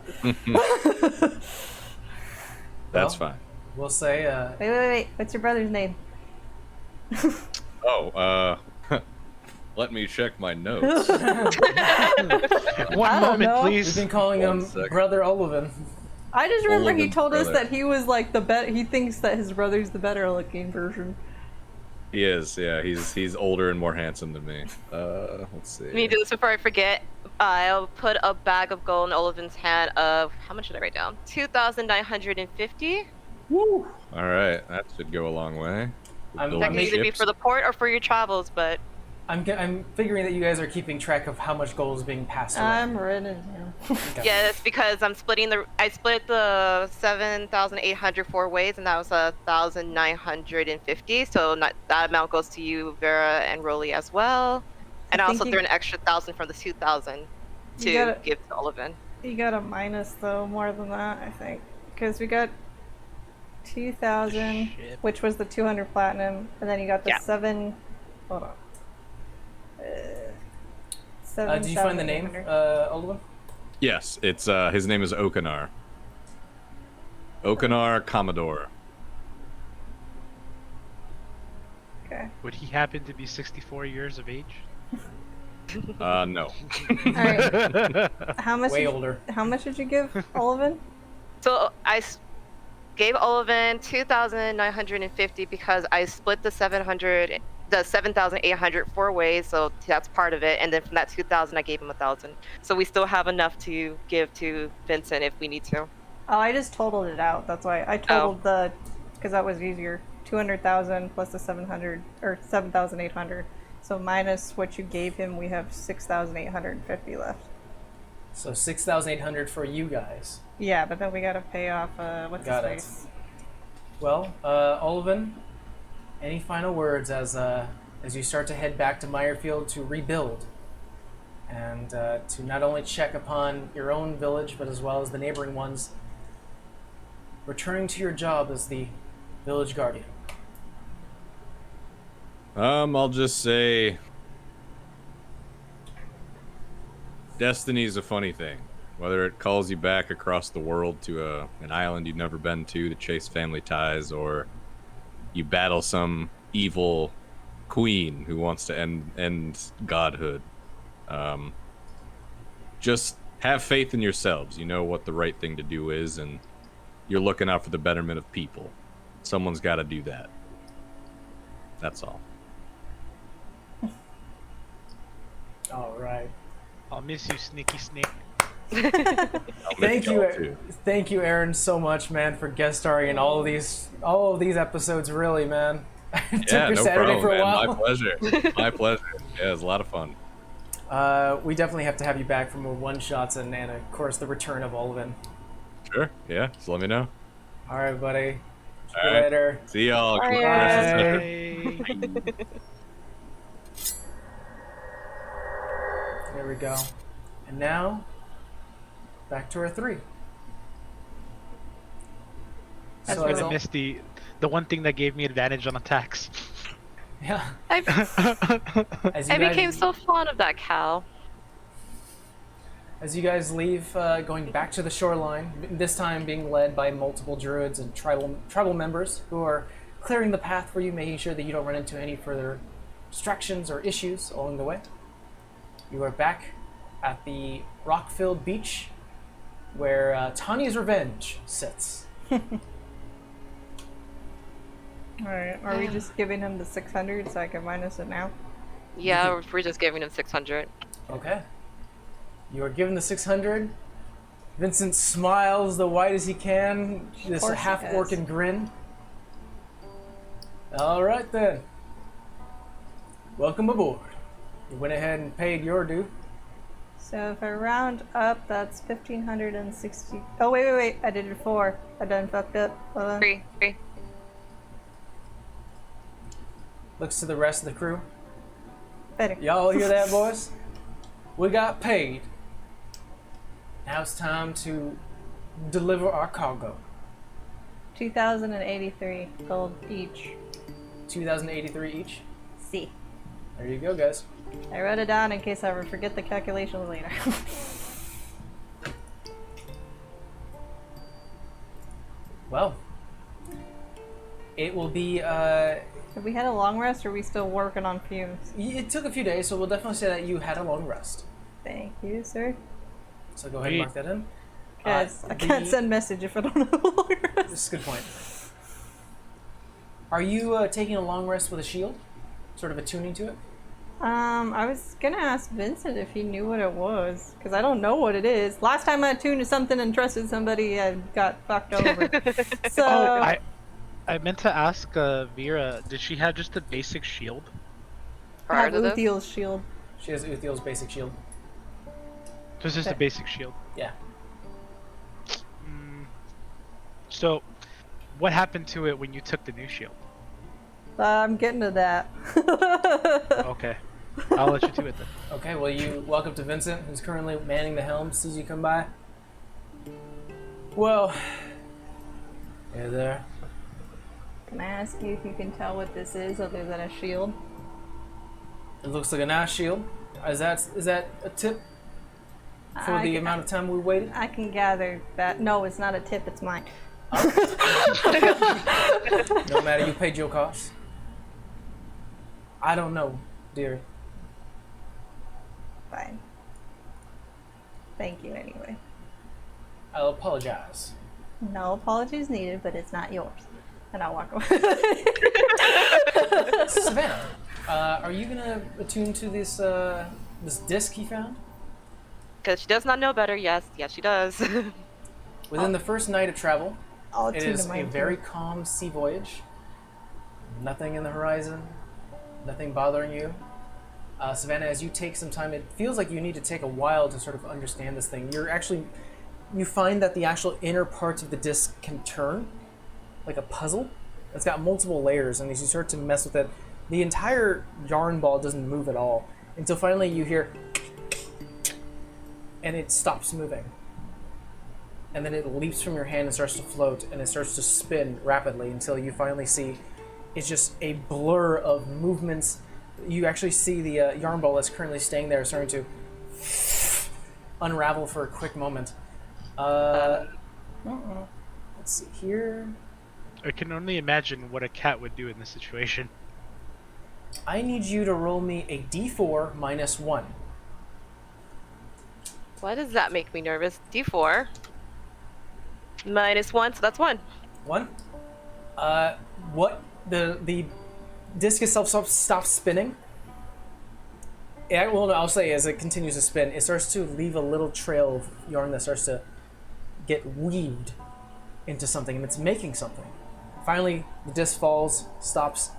That's fine. We'll say. Wait. What's your brother's name? Oh, let me check my notes. One I don't moment, know. We've please. been calling him second. Brother Olivan. I just remember he Oliver's told us brother. that he was like he thinks that his brother's the better looking version. He is, yeah. He's older and more handsome than me. Let's see. Let me do this before I forget. I'll put a bag of gold in Olivan's hand of, how much did I write down? 2,950. Woo! All right, that should go a long way. I'm- Building That can either be ships. for the port or for your travels, but I'm figuring that you guys are keeping track of how much gold is being passed around. I'm written down. Okay. yeah, that's because I split the 7,800 four ways, and that was 1,950. So that amount goes to you, Vera, and Rolly as well. And I think also you- threw an extra 1,000 from the 2,000 You to gotta- give to Olivan. You got a minus though, more than that, I think, because we got 2,000, Shit. which was the 200 platinum, and then you got the Yeah. 7. Hold on. Did you find the name, 7,800. Olivan? Yes, it's his name is Okanar. Okanar Commodore. Okay. Would he happen to be 64 years of age? No. All right. How much? Way did, older. How much did you give Olivan? So gave Olivan 2,950 because I split the 7,800 four ways, so that's part of it. And then from that 2,000, I gave him 1,000. So we still have enough to give to Vincent if we need to. Oh, I just totaled it out. That's why I totaled because that was easier. 200,000 plus the 700 or 7,800. So minus what you gave him, we have 6,850 left. So 6,800 for you guys. Yeah, but then we gotta pay off what's Got his it. face? Well, Olivan, any final words as you start to head back to Meyerfield to rebuild and to not only check upon your own village, but as well as the neighboring ones, returning to your job as the village guardian. I'll just say destiny's a funny thing. Whether it calls you back across the world to an island you've never been to chase family ties, or you battle some evil queen who wants to end godhood. Just have faith in yourselves. You know what the right thing to do is, and you're looking out for the betterment of people. Someone's got to do that. That's all. All right. I'll miss you, Sneaky Snake. Thank you, Aaron, so much, man, for guest starring in all of these episodes. Really, man. It took your no Saturday problem, for a man. while. My pleasure. My pleasure. Yeah, it was a lot of fun. We definitely have to have you back for more one-shots and of course, the return of Olivin. Sure. Yeah. Just let me know. All right, buddy. See All you right. later. See y'all. Bye. Bye. There we go. And now, back to our 3. I'm So as gonna al- miss the one thing that gave me advantage on attacks. Yeah. I As you became guys, so fond of that cow. as you guys leave, going back to the shoreline, this time being led by multiple druids and tribal members who are clearing the path for you, making sure that you don't run into any further distractions or issues along the way. You are back at the rock-filled beach where Tanya's Revenge sits. Alright, are we just giving him the 600 so I can minus it now? Yeah, we're just giving him 600. Okay. You are given the 600. Vincent smiles the white as he can, this course he half-orc grin. All right then. Welcome aboard. You went ahead and paid your due. So if I round up, that's 1,560. Oh, wait. I did it 4. I done fucked up. Hold on. 3. Looks to the rest of the crew. Better. Y'all hear that, boys? We got paid. Now it's time to deliver our cargo. 2,083 gold each. 2,083 each. See. There you go, guys. I wrote it down in case I ever forget the calculations later. Well, it will be, Have we had a long rest, or are we still working on fumes? it took a few days, so we'll definitely say that you had a long rest. Thank you, sir. So go ahead and mark that in. Guys, I can't send message if I don't have a long rest. This is a good point. Are you taking a long rest with a shield? Sort of attuning to it? I was gonna ask Vincent if he knew what it was, because I don't know what it is. Last time I tuned to something and trusted somebody, I got fucked over. So Oh, I meant to ask Vera, did she have just a basic shield? I have Prior to this? Uthiel's shield. She has Uthiel's basic shield. Just a Okay. basic shield. Yeah. So, what happened to it when you took the new shield? I'm getting to that. Okay, I'll let you do it then. Okay, well, you walk up to Vincent, who's currently manning the helm, sees you come by. Well, hey there. Can I ask you if you can tell what this is other than a shield? It looks like a nice shield. Is that a tip for I the can- amount of time we waited? I can gather that. No, it's not a tip, it's mine. No matter, you paid your costs. I don't know, dear. Fine. Thank you anyway. I'll apologize. No apologies needed, but it's not yours. And I'll walk away. Savannah, are you gonna attune to this this disc he found? Because she does not know better. Yes, she does. Within the first night of travel, I'll it attune is to a mine very too. calm sea voyage. Nothing in the horizon, nothing bothering you. Savannah, as you take some time, it feels like you need to take a while to sort of understand this thing. You find that the actual inner parts of the disc can turn, like a puzzle. It's got multiple layers, and as you start to mess with it, the entire yarn ball doesn't move at all until finally you hear and it stops moving. And then it leaps from your hand and starts to float, and it starts to spin rapidly until you finally see it's just a blur of movements. You actually see the yarn ball that's currently staying there starting to unravel for a quick moment. Let's see here. I can only imagine what a cat would do in this situation. I need you to roll me a d4 minus 1. Why does that make me nervous? D4 minus 1, so that's 1. 1. What the disc itself stops spinning. Well, no, I'll say as it continues to spin, it starts to leave a little trail of yarn that starts to get weaved into something, and it's making something. Finally, the disc falls, stops,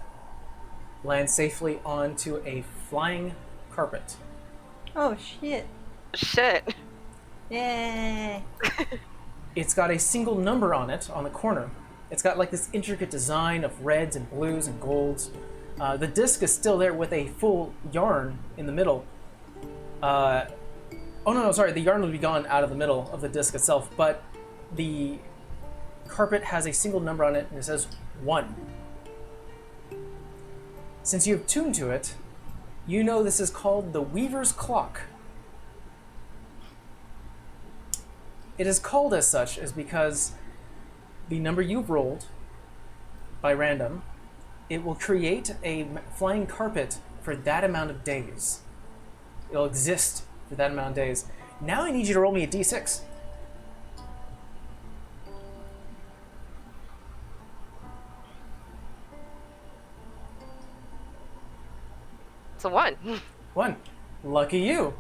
lands safely onto a flying carpet. Oh shit! Shit. Yay! It's got a single number on it on the corner. It's got like this intricate design of reds and blues and golds. The disc is still there with a full yarn in the middle. Oh no, sorry, the yarn will be gone out of the middle of the disc itself, but the carpet has a single number on it and it says 1. Since you've tuned to it, you know this is called the Weaver's Clock. It is called as such is because the number you've rolled by random, it will create a flying carpet for that amount of days. It'll exist for that amount of days. Now I need you to roll me a d6. It's a 1. 1. Lucky you.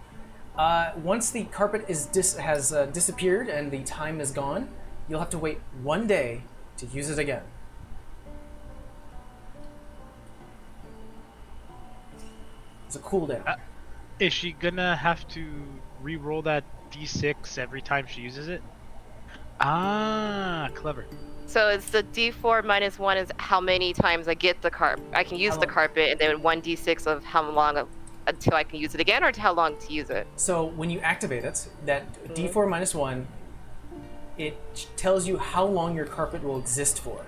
Once the carpet has disappeared and the time is gone, you'll have to wait 1 day to use it again. It's a cooldown. Is she gonna have to re-roll that d6 every time she uses it? Ah, clever. So it's the D4 minus 1 is how many times I get the carpet. I can use the carpet, and then 1d6 of how long until I can use it again, or to how long to use it. So when you activate it, that d4 minus 1, it tells you how long your carpet will exist for.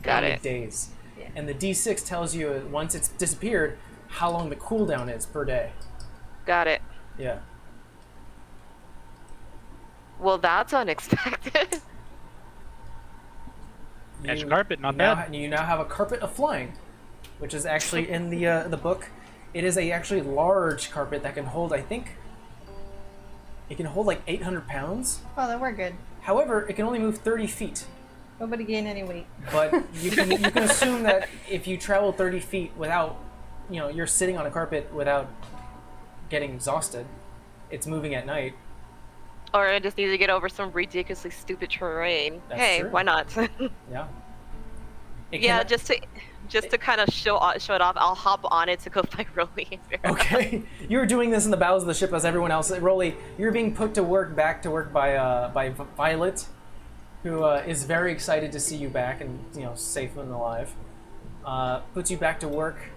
Got how many it. days. Yeah. And the d6 tells you, once it's disappeared, how long the cooldown is per day. Got it. Yeah. Well, that's unexpected. Magic carpet, not now, bad. You now have a carpet of flying, which is actually in the book. It is a actually large carpet that can hold, I think, it can hold like 800 pounds. Oh, then we're good. However, it can only move 30 feet. Nobody gain any weight. But you can assume that if you travel 30 feet without, you're sitting on a carpet without getting exhausted. It's moving at night. Or I just need to get over some ridiculously stupid terrain. That's Hey, true. why not? Yeah. Yeah, just to kind of show it off, I'll hop on it to go fight Rolly. Okay, you're doing this in the bowels of the ship as everyone else. Rolly, you're being put to work, back to work by Violet, who is very excited to see you back and safe and alive. Puts you back to work,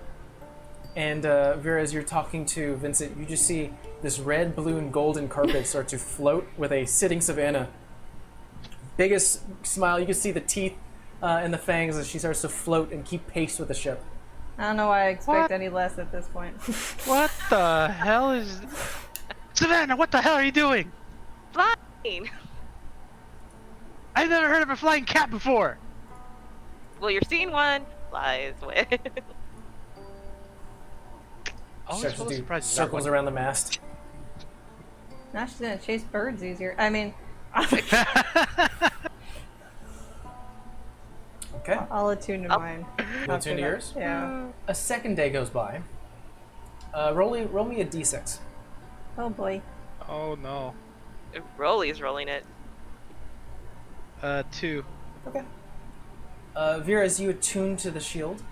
and Vera, as you're talking to Vincent, you just see this red, blue, and golden carpet start to float with a sitting Savannah. Biggest smile. You can see the teeth and the fangs as she starts to float and keep pace with the ship. I don't know why I expect What? any less at this point. What the hell is... Savannah, what the hell are you doing? Flying. I've never heard of a flying cat before. Well, you're seeing one. Flies away. Always Starts full to of do surprises. circles around the mast. Now she's gonna chase birds easier. I mean, Okay. I'll attune to mine. You'll attune to yours? Yeah. A second day goes by. Roll me a d6. Oh boy. Oh no. Rolly's rolling it. 2. Okay. Vera, as you attune to the shield,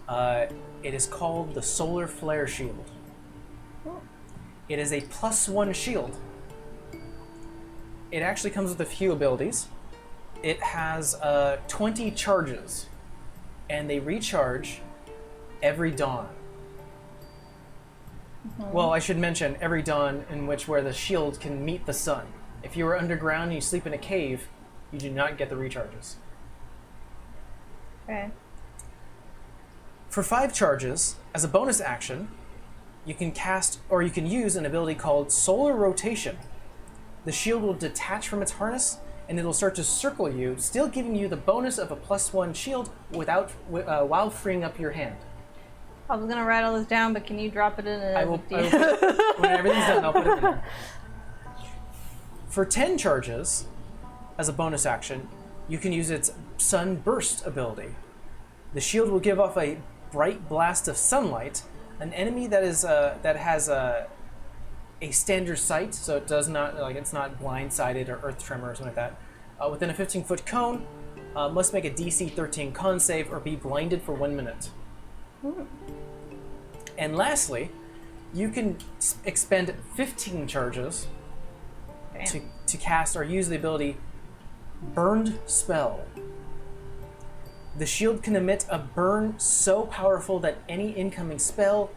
it is called the Solar Flare Shield. It is a +1 shield. It actually comes with a few abilities. It has 20 charges, and they recharge every dawn. Well, I should mention every dawn in which where the shield can meet the sun. If you are underground and you sleep in a cave, you do not get the recharges. Okay. For 5 charges, as a bonus action, you can cast or you can use an ability called Solar Rotation. The shield will detach from its harness and it'll start to circle you, still giving you the bonus of a +1 shield while freeing up your hand. I was gonna rattle this down, but can you drop it in an I will put it, when everything's done, I'll put it in there. For 10 charges, as a bonus action, you can use its Sunburst ability. The shield will give off a bright blast of sunlight. An enemy that has a standard sight, so it does not it's not blindsided or earth tremor or something like that. Within a 15-foot cone, must make a DC 13 con save or be blinded for 1 minute. And lastly, you can expend 15 charges to cast or use the ability Burned Spell. The shield can emit a burn so powerful that any incoming spell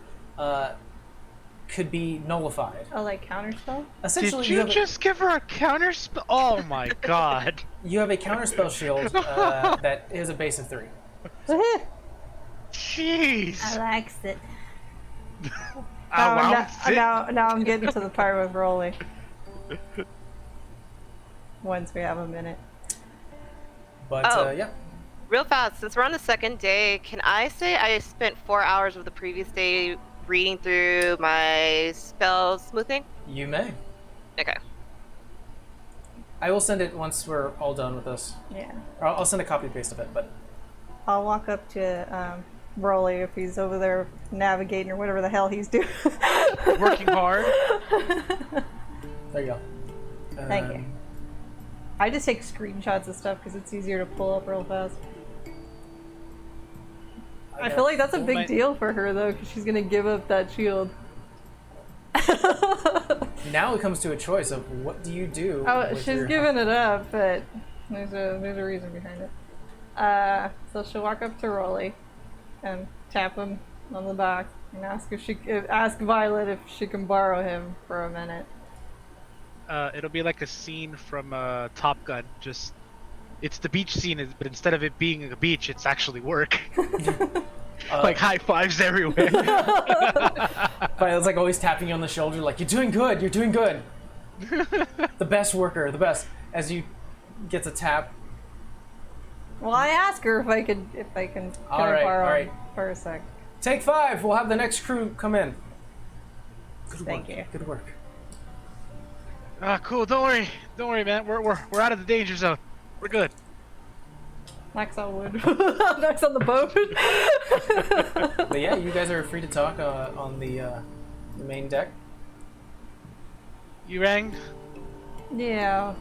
could be nullified. Oh, like counterspell? Essentially, Did you just give her a counter spell? Oh my god. You have a counterspell shield that is a base of 3. Jeez. I likes it. I Now I'm getting to the part with Rolly. Once we have a minute. But yeah. Real fast, since we're on the second day, can I say I spent 4 hours of the previous day reading through my spell smoothing? You may. Okay. I will send it once we're all done with this. Yeah. Or I'll send a copy paste of it, but I'll walk up to Rolly if he's over there navigating or whatever the hell he's doing. Working hard. there you go. Thank you. I just take screenshots of stuff because it's easier to pull up real fast. I feel like that's a big deal for her though, because she's gonna give up that shield. Now it comes to a choice of what do you do? Oh, with she's your... giving it up, but there's a reason behind it. So she'll walk up to Rolly and tap him on the back and ask Violet if she can borrow him for a minute. It'll be like a scene from Top Gun. Just, it's the beach scene, but instead of it being a beach, it's actually work. Like high fives everywhere. Violet's like always tapping you on the shoulder, like you're doing good, you're doing good. The best worker, the best. As you get to tap. Well, I ask her if I can borrow him for a sec. Take 5. We'll have the next crew come in. Good Thank work. you. Good work. Cool. Don't worry, man. We're out of the danger zone. We're good. Knocks on wood. Knocks on the boat. But yeah, you guys are free to talk on the main deck. You rang? Yeah.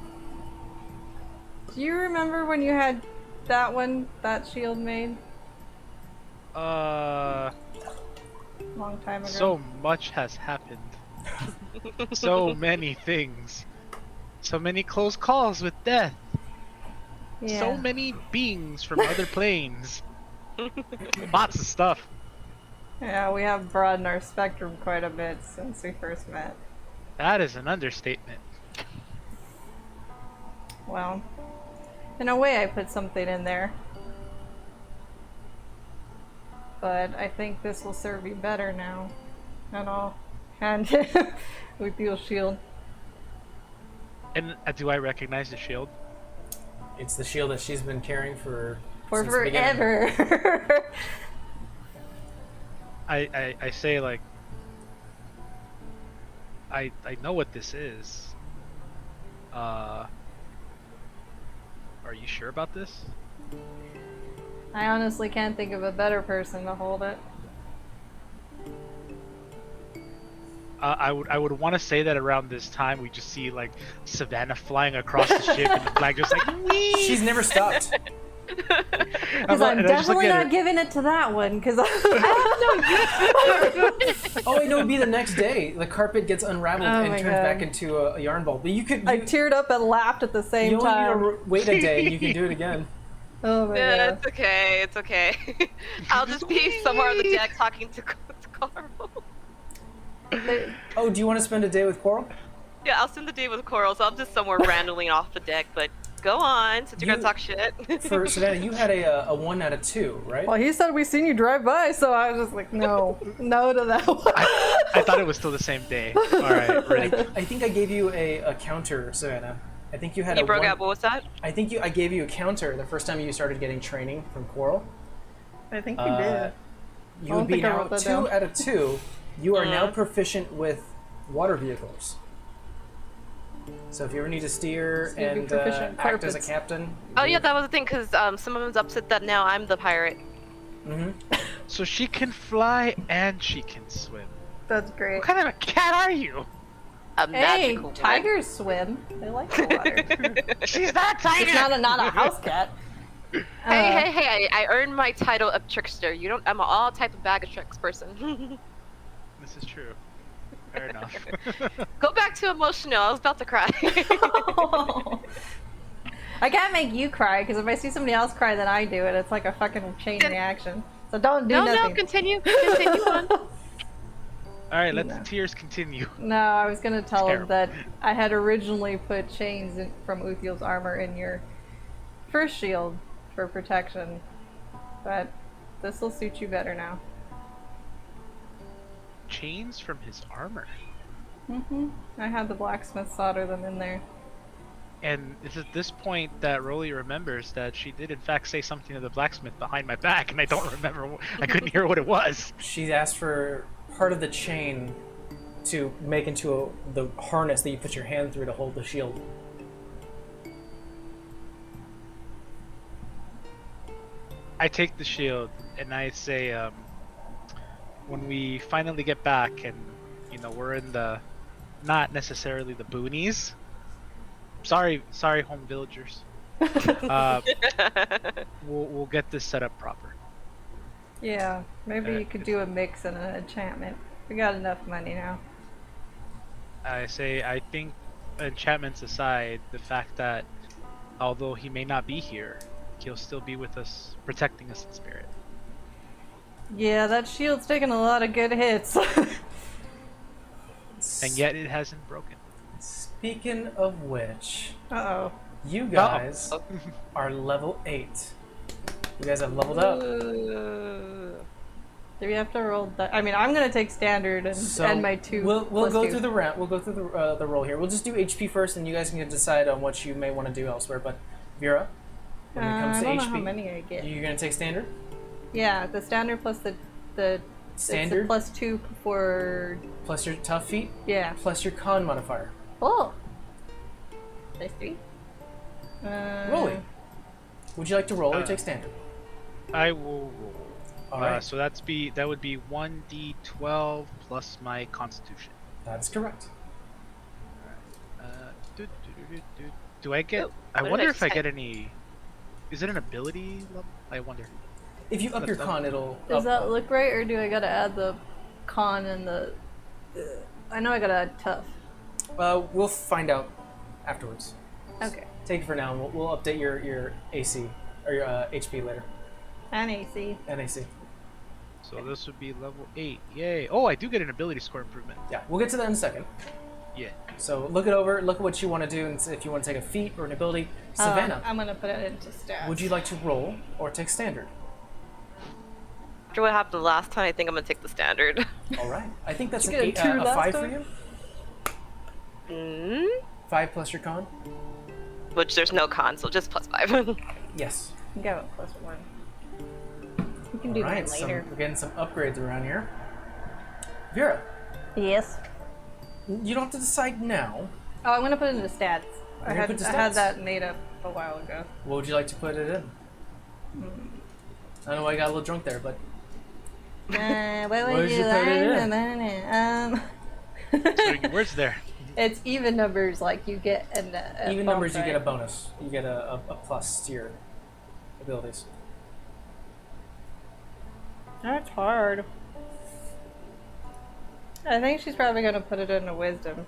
Do you remember when you had that shield made? Long time ago. So much has happened. So many things. So many close calls with death. Yeah. So many beings from other planes. Lots of stuff. Yeah, we have broadened our spectrum quite a bit since we first met. That is an understatement. Well, in a way I put something in there. But I think this will serve you better now. And I'll hand it with your shield. And do I recognize the shield? It's the shield that she's been carrying for since forever. the beginning. I say, like, I know what this is. Are you sure about this? I honestly can't think of a better person to hold it. I would want to say that around this time we just see like Savannah flying across the ship and the flag just like whee! She's never stopped. Because I'm definitely not giving it to that one. Because Oh wait, no, it'd be the next day. The carpet gets unraveled and turns back into a yarn ball. But you could. I teared up and laughed at the same you time. You only need to wait a day and you can do it again. Oh my Yeah, god. it's okay. It's okay. I'll just be somewhere on the deck talking to Carl. Oh, do you want to spend a day with Coral? Yeah, I'll spend the day with Coral, so I'm just somewhere randomly off the deck, but go on, since you're gonna talk shit. For Savannah, you had a 1 out of 2, right? Well, he said we seen you drive by, so I was just like, no to that one. I thought it was still the same day. All right, right. I think I gave you a counter, Savannah. I think you had You a broke 1... out, what was that? I think I gave you a counter the first time you started getting training from Coral. I think you did. You would be now 2 out of 2. You are now Mhm. proficient with water vehicles. So if you ever need to steer So you'd be and proficient in act as a carpets. captain. Oh yeah, that was the thing, because someone's upset that now I'm the pirate. Mm-hmm. So she can fly and she can swim. That's great. What kind of a cat are you? A Hey, magical woman. tigers swim. They like the water. She's not tiger. It's not a house cat. Hey, I earned my title of trickster. You don't. I'm all type of bag of tricks person. This is true. Fair enough. Go back to emotional. I was about to cry. I can't make you cry because if I see somebody else cry, then I do it. It's like a fucking chain reaction. So don't do no, nothing. no, continue on. All right, let No. the tears continue. No, I was gonna tell him Terrible. that I had originally put chains from Uthiel's armor in your first shield for protection, but this will suit you better now. Chains from his armor. I had the blacksmith solder them in there. And it's at this point that Rolly remembers that she did in fact say something to the blacksmith behind my back, and I don't remember. I couldn't hear what it was. She asked for part of the chain to make into the harness that you put your hand through to hold the shield. I take the shield and I say, when we finally get back and, you know, we're in the, not necessarily the boonies. Sorry, home villagers. We'll get this set up proper. Yeah, maybe you could do a mix and an enchantment. We got enough money now. I say, I think, enchantments aside, the fact that although he may not be here, he'll still be with us, protecting us in spirit. Yeah, that shield's taken a lot of good hits. And yet it hasn't broken. Speaking of which, Uh-oh. you guys are level 8. You guys have leveled up. Do we have to roll that? I mean, I'm gonna take standard and my 2. We'll plus go 2. through the round. We'll go through the roll here. We'll just do HP first, and you guys can decide on what you may want to do elsewhere. But Vera, when it comes I to don't know HP, how many I get. you're gonna take standard. Yeah, the standard plus the Standard? It's the plus 2 for Plus your tough feat, yeah. plus your con modifier. Oh. Plus 3. Rolling. Would you like to roll or take standard? I will roll. All right. So that would be 1d12 plus my constitution. That's correct. Do I get? Oh, I what did wonder I if I say? get any. Is it an ability level? I wonder. If you up your con, it'll. Does up- that look right, or do I gotta add the con and the? I know I gotta add tough. We'll find out afterwards. Okay. Take it for now, and we'll update your AC or your HP later. And AC. NAC. So this would be level 8. Yay! Oh, I do get an ability score improvement. Yeah, we'll get to that in a second. Yeah. So look it over, look at what you want to do, and see if you want to take a feat or an ability. Savannah, I'm gonna put it into stats. would you like to roll or take standard? After what happened last time, I think I'm gonna take the standard. All right. I think that's Did an you get a 2 a last 5 for time? you. 5 plus your con. Which there's no con, so just +5. Yes. You got a plus 1. You can do All right. mine later. We're getting some upgrades around here. Vera, Yes. you don't have to decide now. Oh, I'm gonna put it into stats. I gonna had put the I had stats? that made up a while ago. What would you like to put it in? I know I got a little drunk there, but What What would did you you put it So your words there. It's even numbers, like you get an even bonus, numbers you get a right? bonus. You get a plus to your abilities. That's hard. I think she's probably gonna put it into wisdom.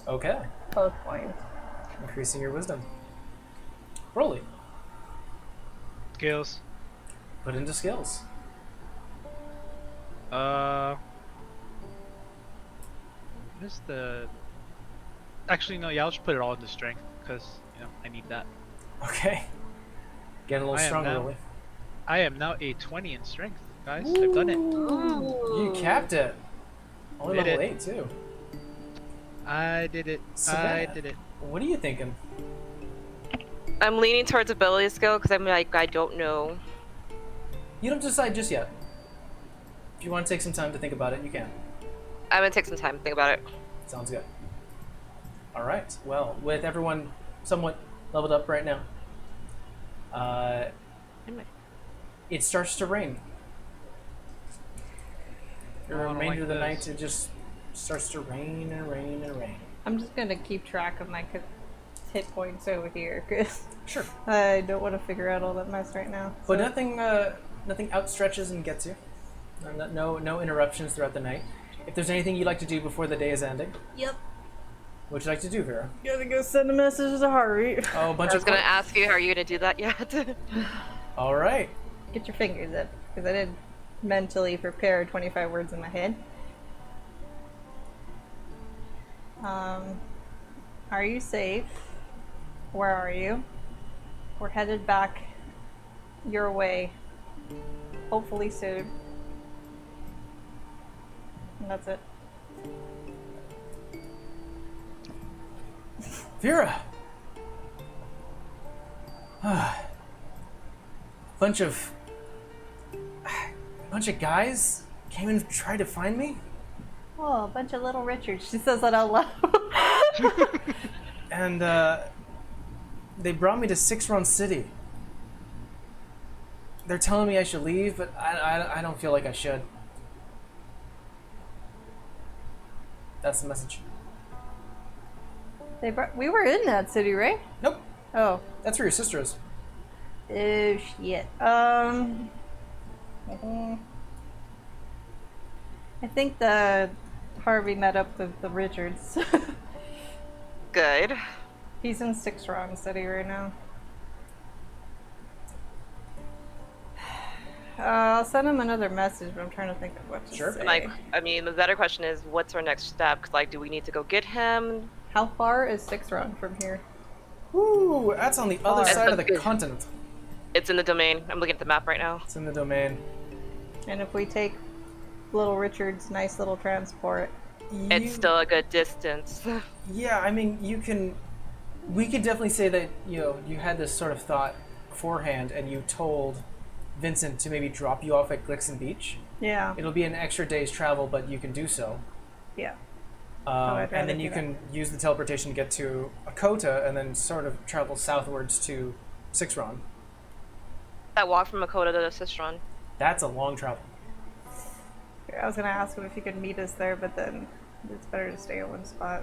Okay. Both points. Increasing your wisdom. Rolly. Skills. Put into skills. Where's the? Actually, no. Yeah, I'll just put it all into strength because I need that. Okay. Getting a little I am stronger, now- Lily. I am now a 20 in strength, guys. I've done it. You capped it. Only Did level it. 8 too. I did it. Savannah, I did it. What are you thinking? I'm leaning towards ability skill because I'm like, I don't know. You don't decide just yet. If you want to take some time to think about it, you can. I'm gonna take some time to think about it. Sounds good. All right. Well, with everyone somewhat leveled up right now, it starts to rain. The remainder of the night, it just starts to rain and rain and rain. I'm just gonna keep track of my hit points over here because Sure. I don't want to figure out all that mess right now. But so- nothing outstretches and gets you. No interruptions throughout the night. If there's anything you'd like to do before the day is ending, Yep. what would you like to do, Vera? Gotta go send a message to Harvey. Oh, a bunch I was of gonna ask you, are you gonna do that yet? All right. Get your fingers up, because I did mentally prepare 25 words in my head. Are you safe? Where are you? We're headed back your way. Hopefully soon. And that's it. Vera. bunch of guys came and tried to find me, Oh, a bunch of little Richards. She says that out loud. and they brought me to Six Run City. They're telling me I should leave, but I don't feel like I should. That's the message. We were in that city, right? Nope. Oh. That's where your sister is. Oh shit. I think the Harvey met up with the Richards. Good. He's in Six Wrong City right now. I'll send him another message, but I'm trying to think of what to Sure. say. Like, I mean, the better question is, what's our next step? 'Cause, like, do we need to go get him? How far is Six Wrong from here? Ooh, that's on the other Far. side of the That's a- continent. It's in the domain. I'm looking at the map right now. It's in the domain. And if we take little Richard's nice little transport, It's still a good distance. Yeah, I mean, we could definitely say that, you had this sort of thought beforehand and you told Vincent to maybe drop you off at Glixon Beach. yeah, It'll be an extra day's travel, but you can do so. yeah. And I'd rather then do you that. can use the teleportation to get to Akota and then sort of travel southwards to Sixron. That walk from Makota to Sistron. That's a long travel. I was gonna ask him if he could meet us there, but then it's better to stay in one spot.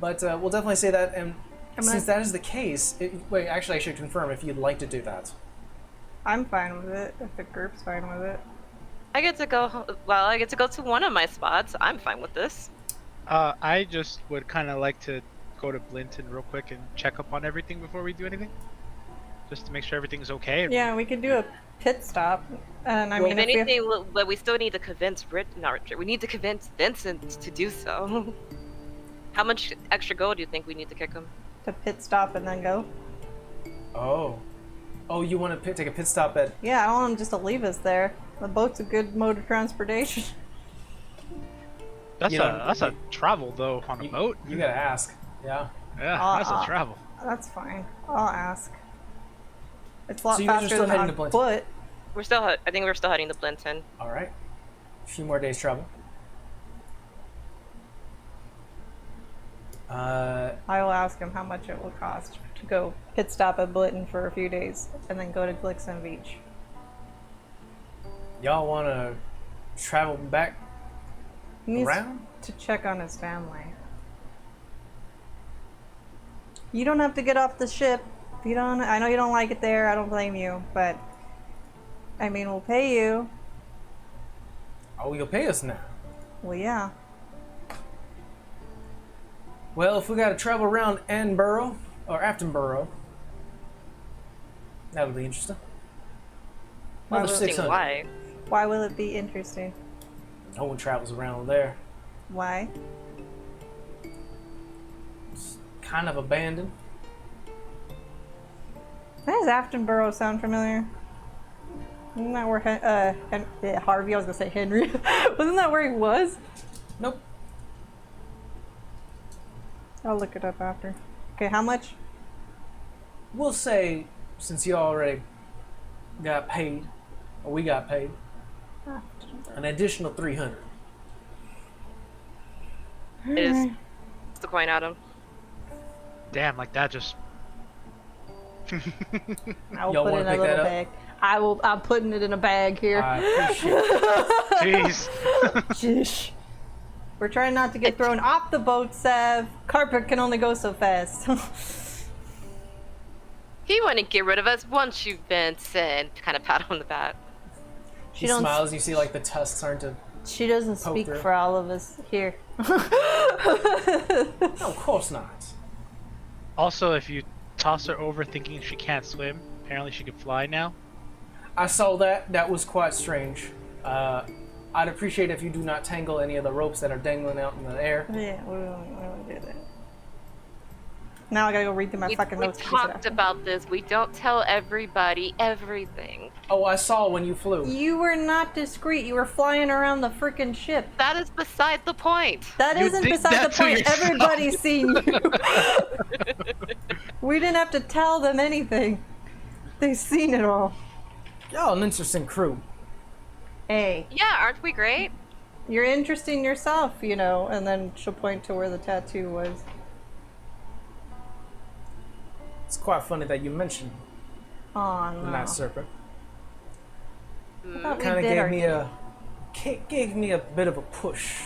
But we'll definitely say that, and I'm since not- that is the case, wait, actually I should confirm if you'd like to do that. I'm fine with it, if the group's fine with it. I get to go. Well, I get to go to one of my spots. I'm fine with this. I just would kind of like to go to Blinton real quick and check up on everything before we do anything, just to make sure everything's okay. Yeah, we could do a pit stop, and I If mean, if we anything, but we still need to convince we need to convince Vincent to do so. How much extra gold do you think we need to kick him? to pit stop and then go. Oh, you want to take a pit stop at... Yeah, I don't want him just to leave us there. The boat's a good mode of transportation. That's You know, that's a travel though on a You, boat. you gotta ask. Yeah. Yeah, that's a travel. That's fine. I'll ask. It's a lot So you guys are faster still than heading on to Blinton? foot. I think we're still heading to Blinton. All right. A few more days travel. I will ask him how much it will cost to go pit stop at Blinton for a few days and then go to Glixon Beach. Y'all want to travel back He needs around? to check on his family. You don't have to get off the ship. If you don't, I know you don't like it there. I don't blame you, but I mean, we'll pay you. Oh, you'll pay us now. Well, yeah. Well, if we got to travel around Edinburgh or Aftonborough, that'll be interesting. Another Why would- 600. Why? Why will it be interesting? No one travels around there. Why? It's kind of abandoned. Does Aftonborough sound familiar? Isn't that where Harvey? I was gonna say Henry. Wasn't that where he was? Nope. I'll look it up after. Okay, how much? We'll say, since you already got paid, or we got paid, an additional 300. It is. It's the coin, Adam. Damn, like that just. I will Y'all put it wanna in a pick little that up? bag. I'm putting it in a bag here. I appreciate it. Jeez. Sheesh. We're trying not to get thrown off the boat, Sav. Carpet can only go so fast. He wouldn't get rid of us once you've been sent. Kind of pat on the back. She don't- smiles. You see, like the tusks aren't to. She doesn't Poke speak her. for all of us here. No, of course not. Also, if you toss her over thinking she can't swim, apparently she can fly now. I saw that. That was quite strange. I'd appreciate if you do not tangle any of the ropes that are dangling out in the air. Yeah, we don't do that. Now I gotta go read through my fucking We notes. talked about this. We don't tell everybody everything. Oh, I saw when you flew. You were not discreet. You were flying around the freaking ship. That is beside the point. That You isn't did beside the that to point. yourself. Everybody's seen you. We didn't have to tell them anything. They've seen it all. Y'all an interesting crew. Hey, Yeah, aren't we great? you're interesting yourself, you know. And then she'll point to where the tattoo was. It's quite funny that you mentioned Oh the no. Night Serpent. I thought we Kind of did gave our- gave me a bit of a push,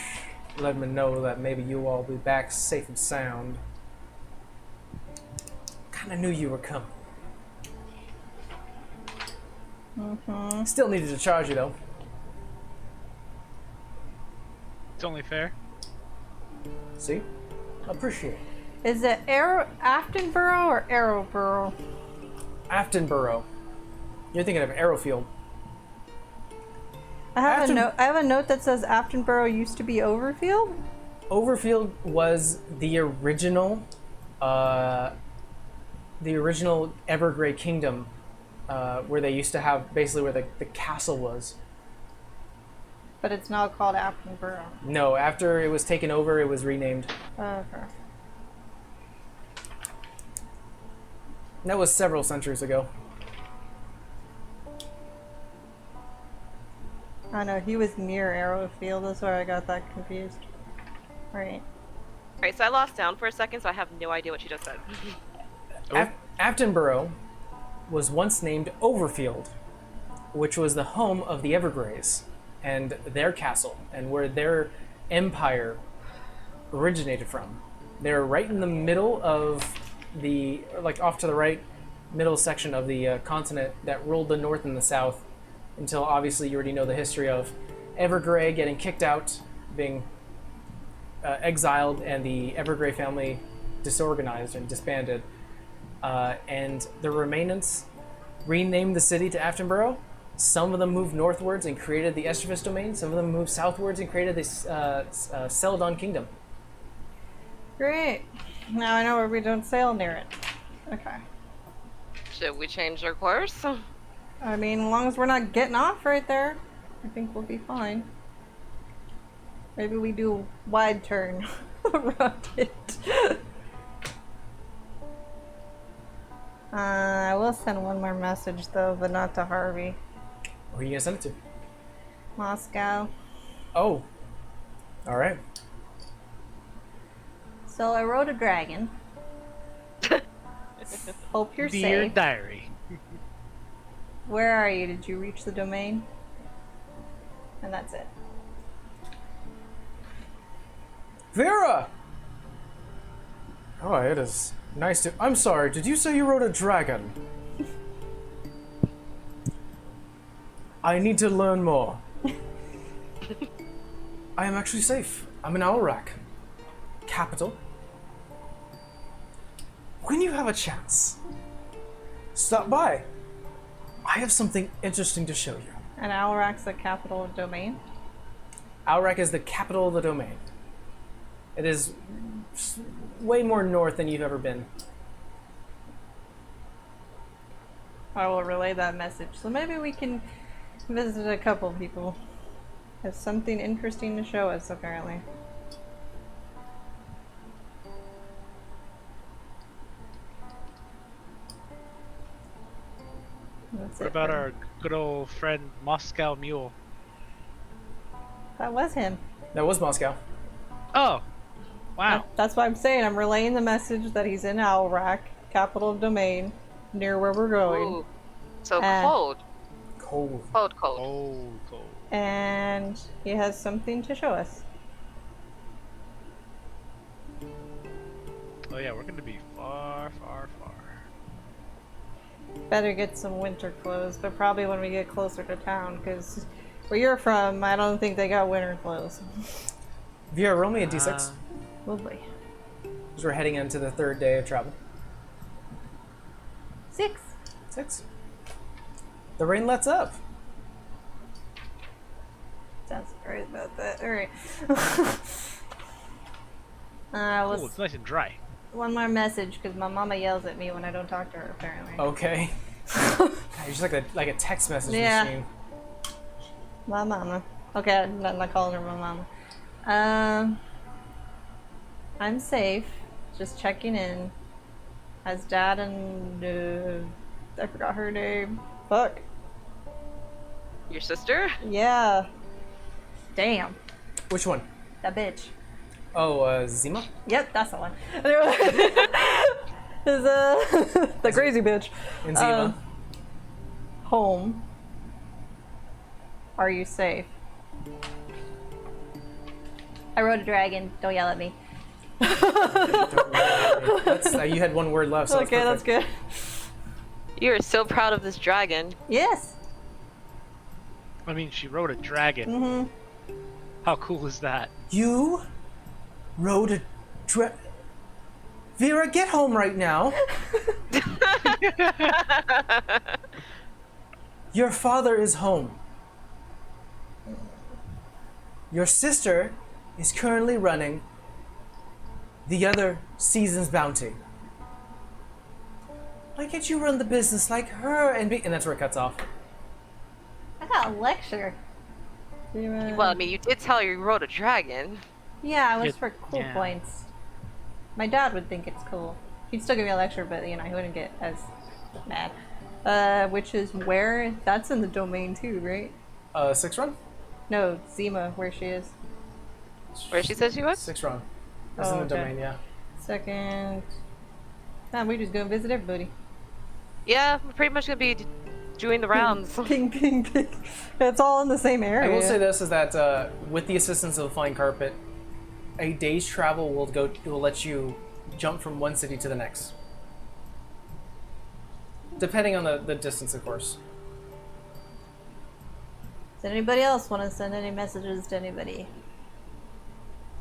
let me know that maybe you all be back safe and sound. Kind of knew you were coming. Still needed to charge you though. It's only fair. See, appreciate it. Is it Aftonborough or Arrowborough? Aftonborough. You're thinking of Arrowfield. I have Afton- a note. I have a note that says Aftonborough used to be Overfield. Overfield was the original Evergrey Kingdom, where they used to have basically where the castle was. But it's now called Aftonborough. No, after it was taken over, it was renamed. Okay. That was several centuries ago. I know, he was near Arrowfield, that's why I got that confused. Right. Alright, so I lost sound for a second, so I have no idea what she just said. Aftonborough was once named Overfield, which was the home of the Evergrays and their castle, and where their empire originated from. They're right in the middle of the, like off to the right, middle section of the continent that ruled the north and the south, until obviously you already know the history of Evergrey getting kicked out, being exiled, and the Evergrey family disorganized and disbanded. And the remainants renamed the city to Aftonborough. Some of them moved northwards and created the Estervis domain. Some of them moved southwards and created this Celadon kingdom. Great. Now I know where we don't sail near it. Okay. Should we change our course? I mean, as long as we're not getting off right there, I think we'll be fine. Maybe we do a wide turn around it. I will send one more message though, but not to Harvey. Who are you gonna send it to? Moscow. Oh, all right. So I rode a dragon. Hope you're Dear safe. diary. Where are you? Did you reach the domain? And that's it. Vera! Oh, it is nice to. I'm sorry, did you say you rode a dragon? I need to learn more. I am actually safe. I'm in Alrak, capital. When you have a chance, stop by. I have something interesting to show you. And Alrak's the capital of domain. Alrak is the capital of the domain. It is way more north than you've ever been. I will relay that message. So maybe we can visit a couple people. Has something interesting to show us, apparently. What about our good old friend Moscow Mule? That was him. That was Moscow. Oh, wow. That's why I'm saying I'm relaying the message that he's in Alrak, capital of domain, near where we're going. Ooh. So Uh, cold. Cold. Cold. And he has something to show us. Oh yeah, we're gonna be far, far, far. Better get some winter clothes, but probably when we get closer to town, because where you're from, I don't think they got winter clothes. Vera, roll me a d6. Oh boy. Because we're heading into the third day of travel. 6. 6. The rain lets up. Sounds right about that. Alright. Oh, it's nice and dry. One more message, because my mama yells at me when I don't talk to her, apparently. Okay. You're just like a text message machine. My mama. Okay, I'm not calling her my mama. I'm safe. Just checking in. Has Dad and I forgot her name. Fuck. Your sister? Yeah. Damn. Which one? That bitch. Oh, Zima? Yep, that's the one. Anyway, is the crazy bitch. And Zima? Home. Are you safe? I rode a dragon. Don't yell at me. You had one word left, so Okay, that's good. You are so proud of this dragon. Yes. I mean, she rode a dragon. Mm-hmm. How cool is that? You rode a Vera, get home right now. Your father is home. Your sister is currently running the other season's bounty. Why can't you run the business like her and that's where it cuts off. I got a lecture. Well, I mean, you did tell her you rode a dragon. Yeah, it was It- for cool yeah. points. My dad would think it's cool. He'd still give me a lecture, but he wouldn't get as mad. Which is where? That's in the domain too, right? 6 run? No, Zima, where she is. Where she said she was? 6 run. That's in the okay. domain, yeah. Second. Nah, we're just gonna visit everybody. Yeah, we're pretty much gonna be doing the rounds. Ping, ping, ping. It's all in the same area. I will say this is that with the assistance of the flying carpet, a day's travel will let you jump from one city to the next. Depending on the distance, of course. Does anybody else want to send any messages to anybody?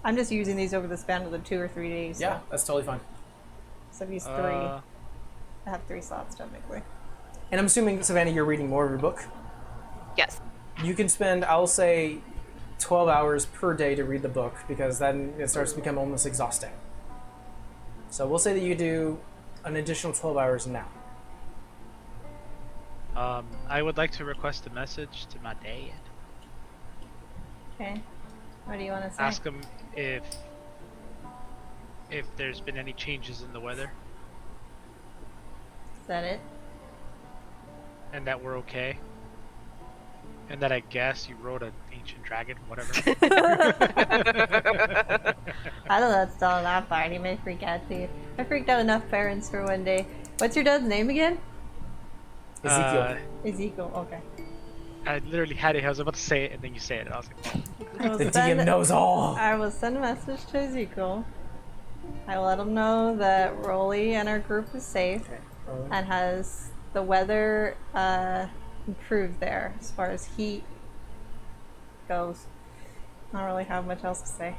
I'm just using these over the span of the 2 or 3 days. So. Yeah, that's totally fine. So these 3. I have 3 slots technically. And I'm assuming, Savannah, you're reading more of your book? Yes. You can spend, I'll say, 12 hours per day to read the book, because then it starts to become almost exhausting. So we'll say that you do an additional 12 hours now. I would like to request a message to my dad. Okay. What do you want to say? Ask him if there's been any changes in the weather Is that it? and that we're okay. And that I guess you rode an ancient dragon, whatever. I don't know that's still that part. He may freak out too. I freaked out enough parents for one day. What's your dad's name again? Ezekiel. Ezekiel, okay. I literally had it. I was about to say it, and then you say it. And I was like, oh. The DM knows all. I will send a message to Ezekiel. I will let him know that Rolly and our group is safe and has the weather improved there as far as heat goes. I don't really have much else to say.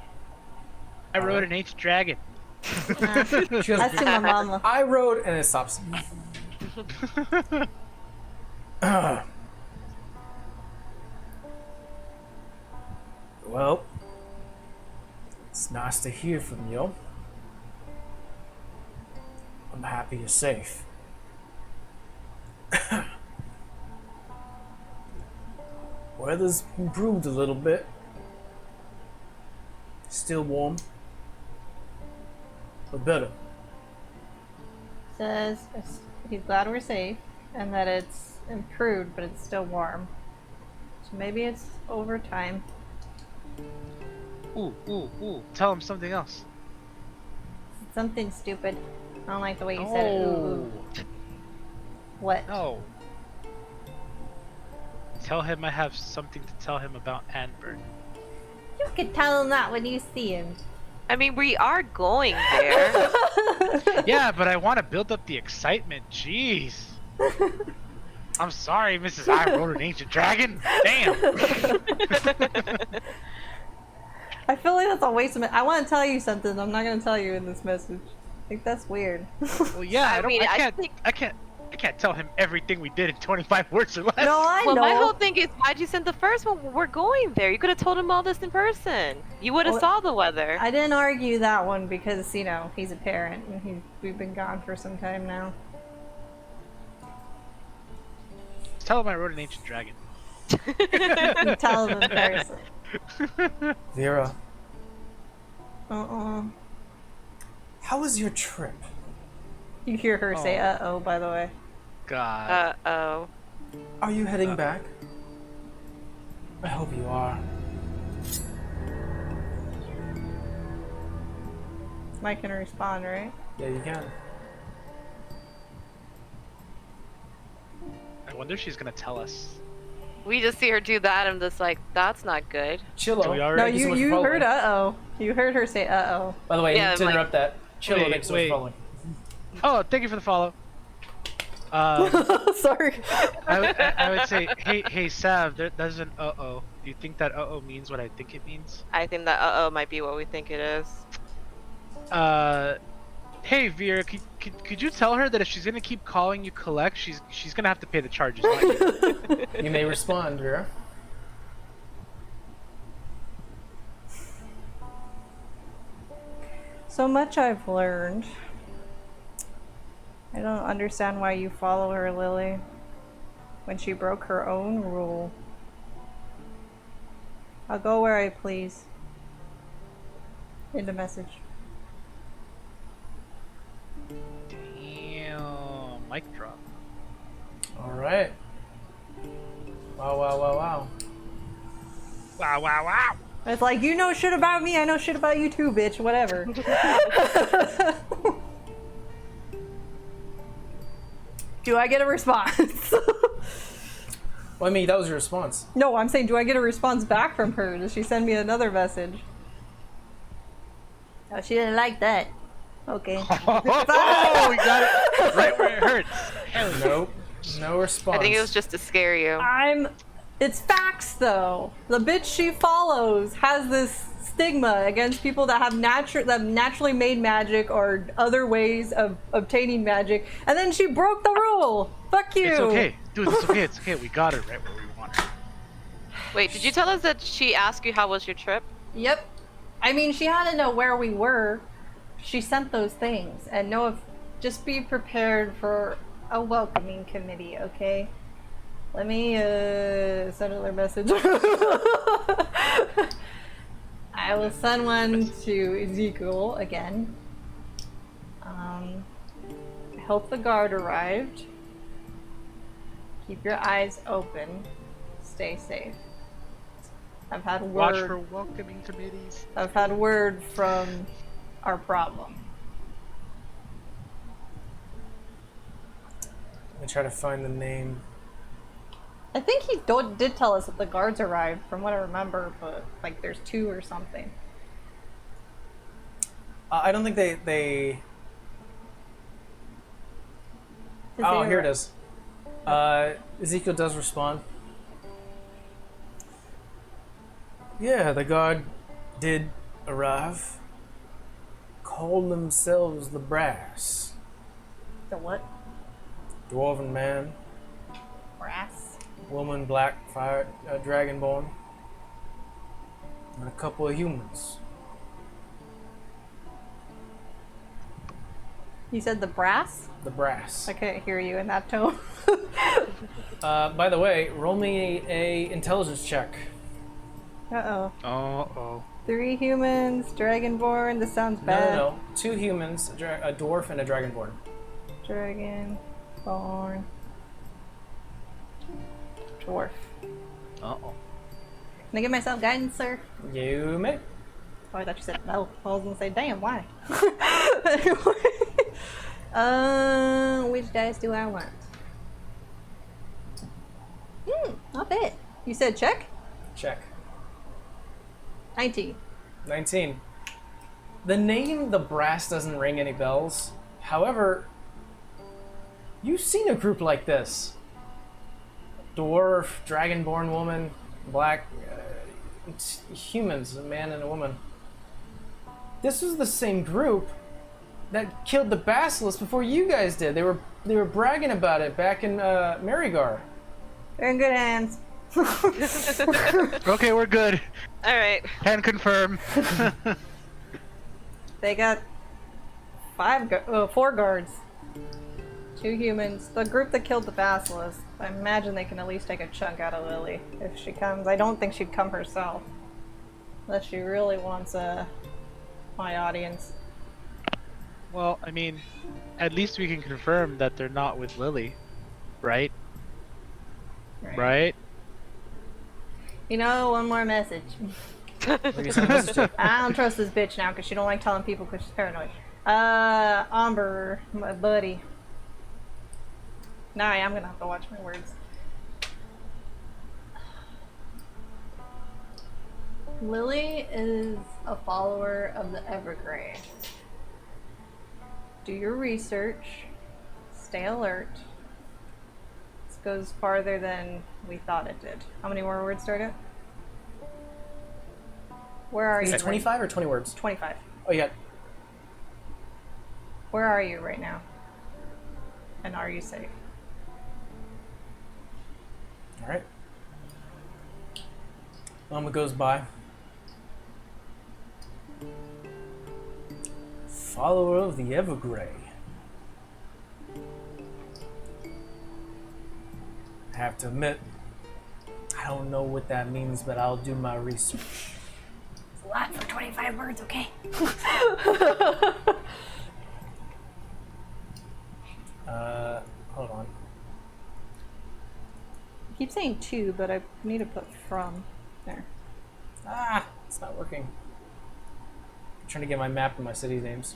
I rode an ancient dragon. She goes, That's to my mama. I rode, and it stops. Well, it's It's nice to hear from you. I'm happy you're safe. Weather's improved a little bit. Still warm, but better. Says he's glad we're safe and that it's improved, but it's still warm. So maybe it's overtime. Ooh. Tell him something else. Something stupid. I don't like the way you said it. Ooh. What? No. Tell him I have something to tell him about Anbert. You can tell him that when you see him. I mean, we are going there. Yeah, but I want to build up the excitement. Jeez. I'm sorry, Mrs. I rode an ancient dragon. Damn. I feel like that's a waste of it. I want to tell you something. I'm not going to tell you in this message. I think that's weird. Well, yeah, I can't tell him everything we did in 25 words or less. No, I Well, know. my whole thing is, why'd you send the first one? We're going there. You could have told him all this in person. You would have saw the weather. I didn't argue that one because, you know, he's a parent and we've been gone for some time now. Just tell him I rode an ancient dragon. You tell him in person. Vera, Uh-uh. how was your trip? You hear her say uh-oh, by the way. God. Uh-oh. Are you heading back? I hope you are. Mike can respond, right? Yeah, you can. I wonder if she's gonna tell us. We just see her do that, and I'm just like, that's not good. Chillo. Do we No, already? so much for you following. heard uh-oh. You heard her say uh-oh. By the way, Yeah, to like- interrupt that, Chillo, Wait, thanks so much for following. Oh, thank you for the follow. Sorry. I would say, hey, Sav, there's an uh-oh. Do you think that uh-oh means what I think it means? I think that uh-oh might be what we think it is. Hey, Vera, could you tell her that if she's gonna keep calling you collect, she's gonna have to pay the charges, not you? You may respond, Vera. So much I've learned. I don't understand why you follow her, Lily, when she broke her own rule. I'll go where I please. End of message. Damn, mic drop. Alright. Wow. Wow. It's like, you know shit about me, I know shit about you too, bitch, whatever. Do I get a response? Well, I mean, that was your response. No, I'm saying, do I get a response back from her? Does she send me another message? Oh, she didn't like that. Okay. Oh, we got it right where it hurts. Hell yeah. Nope. No response. I think it was just to scare you. It's facts, though. The bitch she follows has this stigma against people that have naturally made magic or other ways of obtaining magic, and then she broke the rule. Fuck you. It's okay, dude. It's okay. We got her right where we want her. Wait, did you tell us that she asked you how was your trip? Yep. I mean, she had to know where we were. She sent those things, and just be prepared for a welcoming committee, okay? Let me send another message. I will send one to Ezekiel again. I hope the guard arrived. Keep your eyes open. Stay safe. I've had Watch word. for welcoming committees. I've had word from our problem. Let me try to find the name. I think he did tell us that the guards arrived, from what I remember, but like there's 2 or something. I don't think they... Oh, here it is. Ezekiel does respond. Yeah, the guard did arrive. Called themselves the Brass. The what? Dwarven man, Brass? woman, black, fire, dragonborn, and a couple of humans. You said the brass? The brass. I couldn't hear you in that tone. By the way, roll me a intelligence check. Uh-oh. Uh-oh. 3 humans, dragonborn. This sounds No, bad. no, no. 2 humans, a dwarf, and a dragonborn. Dragonborn. Dwarf. Uh-oh. Can I give myself guidance, sir? You may. Oh, I thought you said no. I was gonna say, damn, why? Which dice do I want? Not bad. You said check? Check. 19. 19. The name The Brass doesn't ring any bells. However, you've seen a group like this. Dwarf, dragonborn woman, black humans, a man and a woman. This was the same group that killed the basilisk before you guys did. They were bragging about it back in Marigar. They're in good hands. Okay, we're good. All right. Can confirm. They got 4 guards. 2 humans. The group that killed the basilisk. I imagine they can at least take a chunk out of Lily if she comes. I don't think she'd come herself. Unless she really wants my audience. Well, I mean, at least we can confirm that they're not with Lily, right? Right? You know, one more message. I don't trust this bitch now because she don't like telling people because she's paranoid. Amber, my buddy. Nah, I'm gonna have to watch my words. Lily is a follower of the Evergrey. Do your research. Stay alert. This goes farther than we thought it did. How many more words do I get? Where are Is you? it 25 or 20 words? 25. Oh, yeah. Where are you right now? And are you safe? All right. Moment goes by. Follower of the Evergrey. I have to admit, I don't know what that means, but I'll do my research. It's a lot for 25 words, okay? Hold on. I keep saying to, but I need to put from there. Ah, it's not working. I'm trying to get my map and my city names.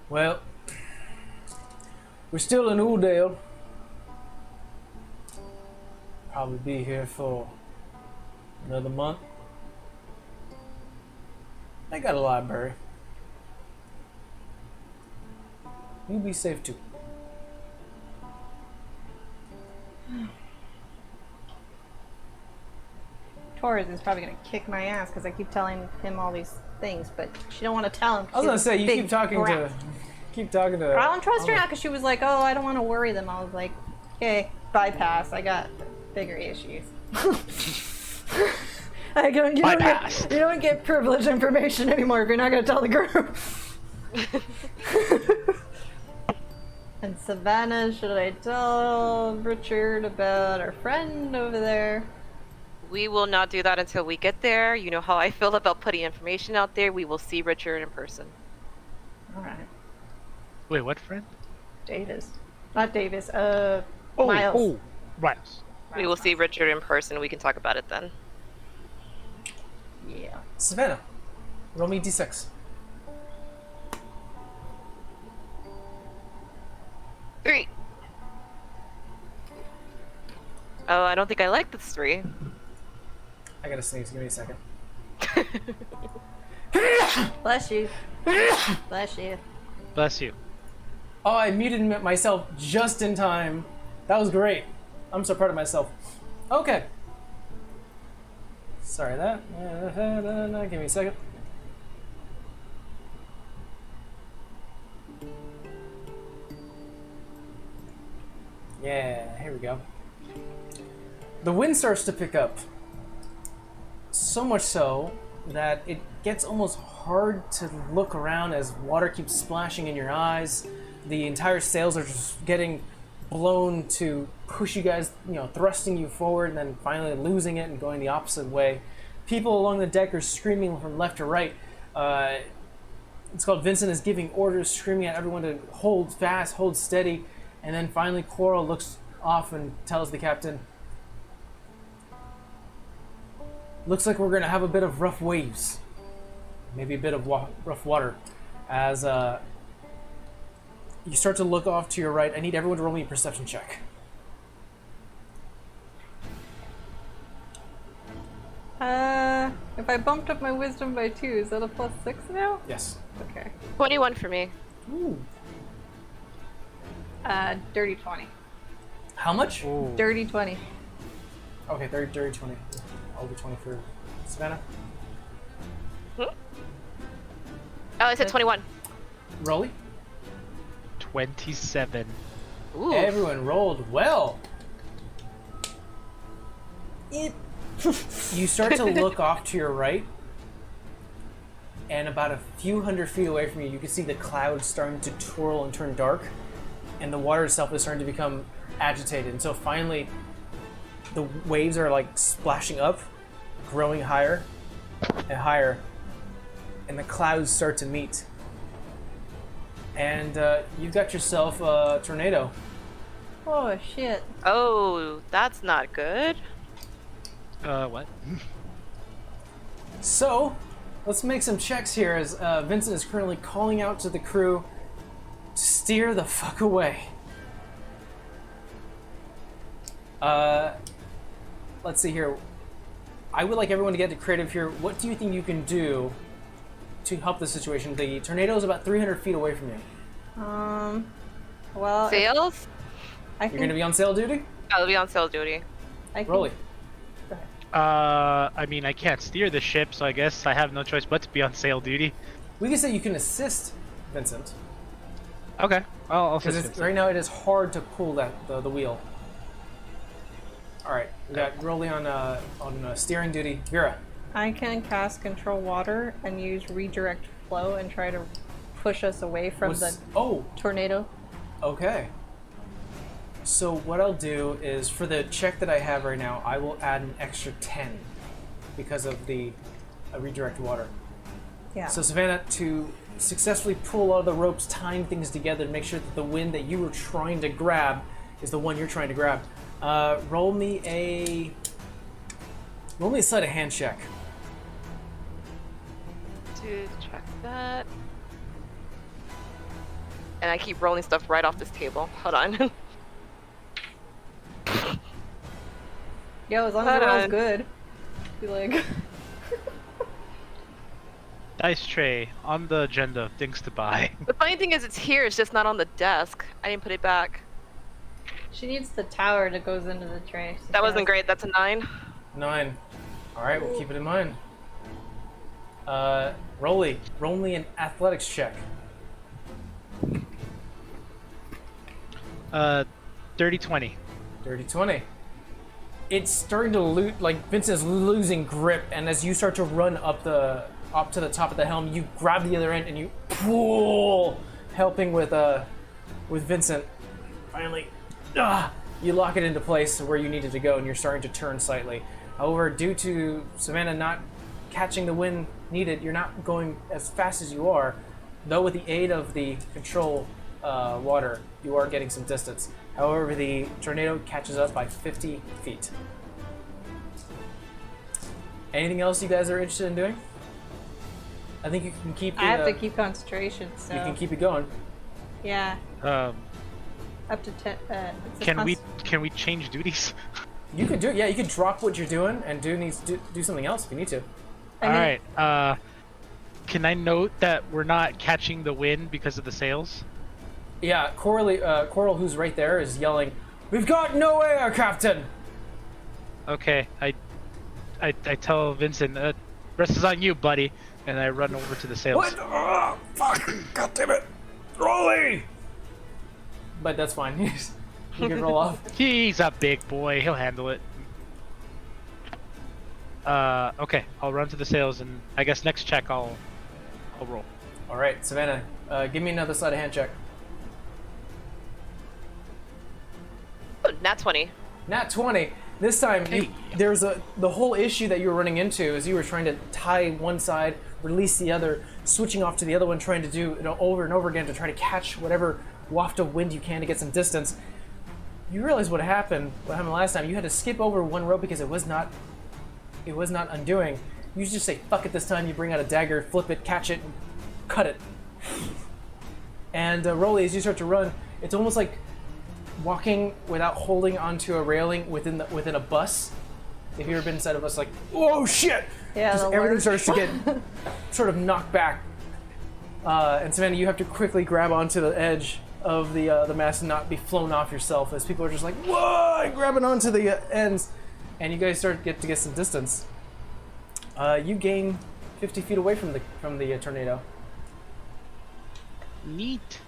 Well, we're still in Uldale. Probably be here for another month. They got a library. You be safe too. Torres is probably gonna kick my ass because I keep telling him all these things, but she don't want to tell him. I was gonna say you big keep talking brat. to. I don't trust her now because she was like, "Oh, I don't want to worry them." I was like, "Okay, bypass. I got bigger issues." You don't get privileged information anymore if you're not gonna tell the group. And Savannah, should I tell Richard about our friend over there? We will not do that until we get there. You know how I feel about putting information out there. We will see Richard in person. All right, Wait, what friend? Davis, not Davis. Miles. Miles. We will see Richard in person. We can talk about it then. Yeah. Savannah, roll me d6. 3. Oh, I don't think I like this 3. I gotta sneeze. Give me a second. Bless you. Bless you. Bless you. Oh, I muted myself just in time. That was great. I'm so proud of myself. Okay. Sorry that. Give me a second. Yeah, here we go. The wind starts to pick up. So much so that it gets almost hard to look around as water keeps splashing in your eyes. The entire sails are just getting blown to push you guys, thrusting you forward and then finally losing it and going the opposite way. People along the deck are screaming from left to right. It's called Vincent is giving orders, screaming at everyone to hold fast, hold steady. And then finally Coral looks off and tells the captain, looks like we're going to have a bit of rough waves. Maybe a bit of rough water. As you start to look off to your right, I need everyone to roll me a perception check. If I bumped up my wisdom by 2, is that a +6 now? Yes. Okay. 21 for me. Ooh. Dirty 20. How much? Ooh. Dirty 20. Okay, dirty 20. I'll be 20 for Savannah. Oh, I said 21. Rolly? 27. Ooh. Everyone rolled well. You start to look off to your right, and about a few hundred feet away from you, you can see the clouds starting to twirl and turn dark, and the water itself is starting to become agitated. And so finally, the waves are like splashing up, growing higher and higher, and the clouds start to meet. And you've got yourself a tornado. Oh, shit. Oh, that's not good. What? So, let's make some checks here as Vincent is currently calling out to the crew to steer the fuck away. Let's see here. I would like everyone to get creative here. What do you think you can do to help the situation? The tornado is about 300 feet away from you. Well... Sails? I You're going to be on sail duty? I'll be on sail duty. Rolly. I mean, I can't steer the ship, so I guess I have no choice but to be on sail duty. We can say you can assist Vincent. Okay, I'll Because assist right now it is hard to pull the wheel. Alright, we got Rolly on steering duty. Vera. I can cast Control Water and use Redirect Flow and try to push us away from the tornado. Okay. So what I'll do is, for the check that I have right now, I will add an extra 10 because of the redirect water. Yeah. So Savannah, to successfully pull all the ropes, tying things together to make sure that the wind that you were trying to grab is the one you're trying to grab. Roll me a sleight of hand check. To check that. And I keep rolling stuff right off this table. Hold on. Yo, as long as it rolls good. Be like... Dice tray on the agenda of things to buy. The funny thing is, it's here. It's just not on the desk. I didn't put it back. She needs the tower that goes into the tray. So That wasn't great. That's a 9. 9. Alright, we'll keep it in mind. Rolly, roll me an athletics check. Dirty 20. Dirty 20. It's starting to loot, like Vincent's losing grip, and as you start to run up to the top of the helm, you grab the other end and you pull, helping with Vincent. Finally, you lock it into place where you needed to go, and you're starting to turn slightly. However, due to Savannah not catching the wind needed, you're not going as fast as you are, though with the aid of the control water, you are getting some distance. However, the tornado catches up by 50 feet. Anything else you guys are interested in doing? I think you can keep I have to keep concentration, so... You can keep it going. Yeah. Up to 10... Can we change duties? You could do it, yeah, you could drop what you're doing and do something else if you need to. Alright, can I note that we're not catching the wind because of the sails? Yeah, Coral, who's right there, is yelling, "We've got no air, Captain!" Okay, I tell Vincent, rest is on you, buddy, and I run over to the sails. What? Oh, fuck! God damn it! Rolly! But that's fine. You can roll off. He's a big boy, he'll handle it. Okay, I'll run to the sails, and I guess next check I'll roll. All right, Savannah, give me another sleight of hand check. Oh, nat 20. Nat 20. This time, there's the whole issue that you were running into is you were trying to tie one side, release the other, switching off to the other one, trying to do it over and over again to try to catch whatever waft of wind you can to get some distance. You realize what happened last time. You had to skip over one rope because it was not undoing. You just say, fuck it this time, you bring out a dagger, flip it, catch it, and cut it. And Rolly, as you start to run, it's almost like walking without holding onto a railing within a bus. If you've ever been inside a bus, like, oh shit! Yeah, just everything starts to get sort of knocked back. And Savannah, you have to quickly grab onto the edge of the mast and not be flown off yourself, as people are just like, whoa, and grabbing onto the ends, and you guys start to get some distance. You gain 50 feet away from the tornado. Neat.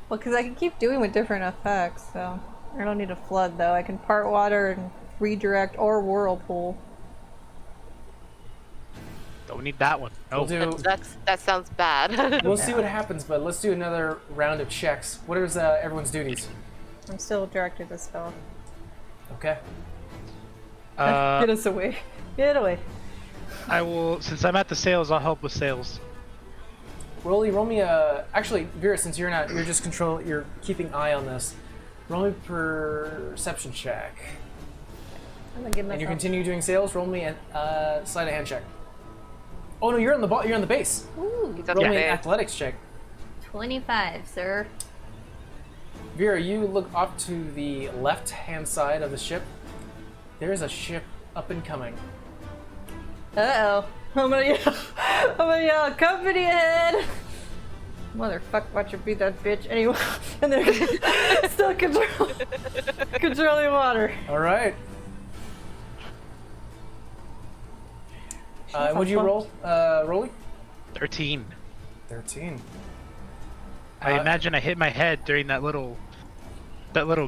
Well, because I can keep doing with different effects, so I don't need a flood though. I can part water and redirect or whirlpool. Don't need that one. No. That sounds bad. We'll see what happens, but let's do another round of checks. What is everyone's duties? I'm still directed to spell. Okay. Get us away. Get away. I will, since I'm at the sails, I'll help with sails. Roll me a. Actually, Vera, since you're just you're keeping eye on this. Roll me a perception check. I'm gonna give And you myself. continue doing sales. Roll me a sleight of hand check. Oh no, you're on the base. Ooh, He's up Roll me an there. athletics check. 25, sir. Vera, you look off to the left-hand side of the ship. There is a ship up and coming. Uh-oh. I'm gonna yell, company ahead! Motherfucker, watch her beat that bitch. Anyway, and they're still controlling water. All right. Would you roll, Rolly? 13. 13. I imagine I hit my head during that little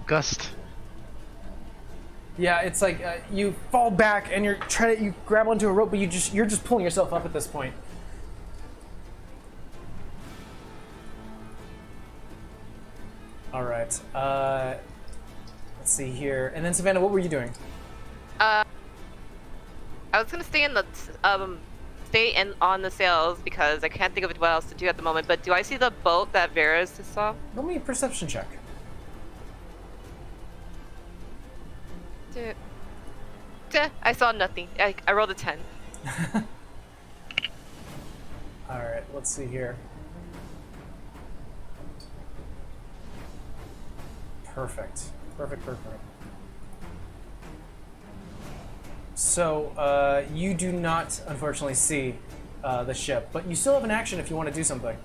gust. Yeah, it's like you fall back and you grab onto a rope, but you're just pulling yourself up at this point. All right. Let's see here. And then Savannah, what were you doing? I was gonna stay on the sails because I can't think of what else to do at the moment. But do I see the boat that Vera's just saw? Roll me a perception check. I saw nothing. I rolled a 10. All right. Let's see here. Perfect. So, you do not, unfortunately, see the ship, but you still have an action if you want to do something.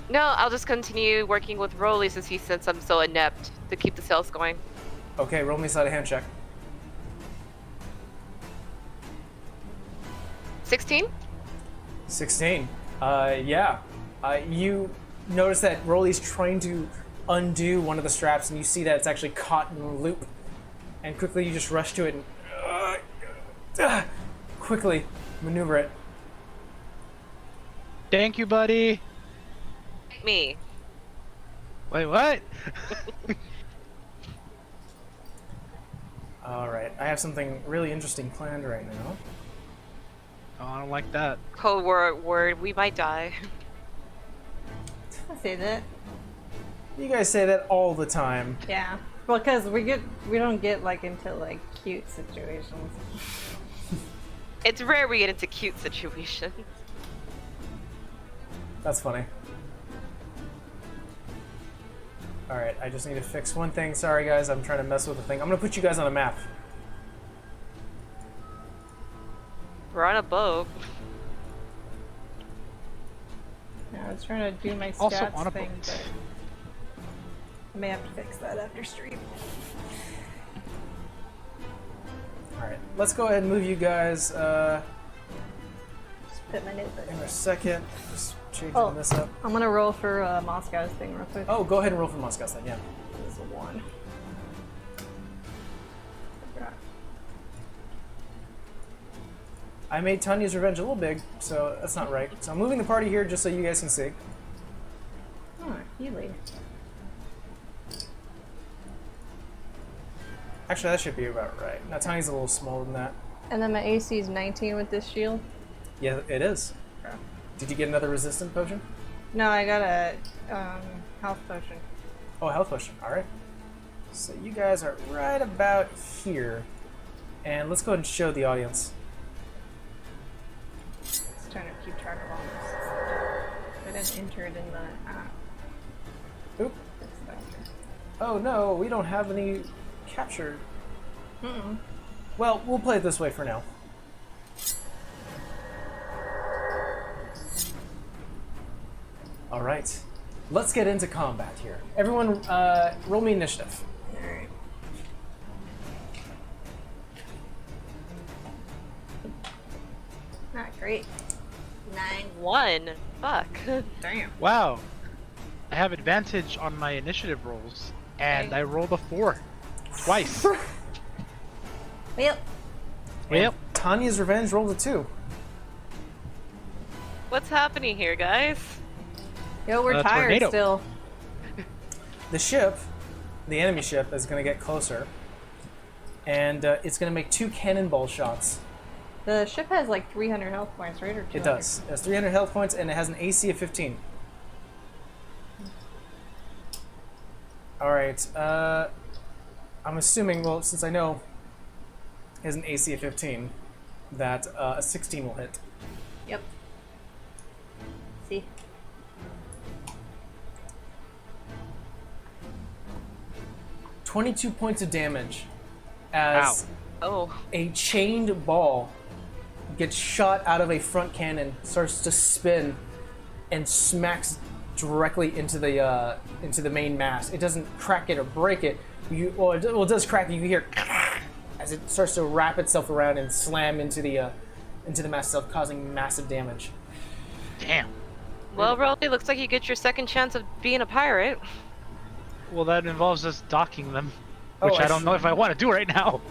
No, I'll just continue working with Rolly since I'm so inept to keep the sails going. Okay, roll me a sleight of hand check. 16? 16. Yeah. You notice that Rolly's trying to undo one of the straps, and you see that it's actually caught in a loop. And quickly you just rush to it and quickly maneuver it. Thank you, buddy. Me. Wait, what? All right, I have something really interesting planned right now. Oh, I don't like that. Cold word, we might die. I say that. You guys say that all the time. Yeah. Well, because we don't get like into like cute situations. It's rare we get into cute situations. That's funny. All right, I just need to fix one thing. Sorry, guys, I'm trying to mess with the thing. I'm gonna put you guys on a map. We're on a boat. Yeah, I was trying to do my Also stats on a thing, boat. but I may have to fix that after stream. All right, let's go ahead and move you guys Just put my notebook. in a second. Just changing this up. I'm gonna roll for Moscow's thing real quick. Oh, go ahead and roll for Moscow then, yeah. This is a 1. I made Tanya's Revenge a little big, so that's not right. So I'm moving the party here just so you guys can see. Oh, healing. Actually, that should be about right. Now Tanya's a little smaller than that. And then my AC is 19 with this shield. Yeah, it is. Okay. Did you get another resistant potion? No, I got a health potion. Oh, a health potion. All right. So you guys are right about here. And let's go ahead and show the audience. Just trying to keep track of all this. I didn't enter it in the app. Oop. Oh no, we don't have any captured. Mm-mm. Well, we'll play it this way for now. All right, let's get into combat here. Everyone, roll me initiative. Alright. Not great. 9. 1. Fuck. Damn. Wow. I have advantage on my initiative rolls, and Okay. I rolled a 4 twice. Well, Well, Tanya's Revenge rolled a 2. What's happening here, guys? yo, we're tired tornado. still. The ship, the enemy ship, is going to get closer, and it's going to make 2 cannonball shots. The ship has like 300 health points, right? Or 200? It does. It has 300 health points, and it has an AC of 15. All right. I'm assuming, well, since I know it has an AC of 15, that a 16 will hit. Yep. See? $22 points of damage as Oh. a chained ball gets shot out of a front cannon, starts to spin, and smacks directly into the main mast. It doesn't crack it or break it. It does crack it. You hear as it starts to wrap itself around and slam into the mast itself, causing massive damage. damn. Well, Rolly, looks like you get your second chance of being a pirate. Well, that involves us docking them, Oh, which I I don't know if I want to do right now.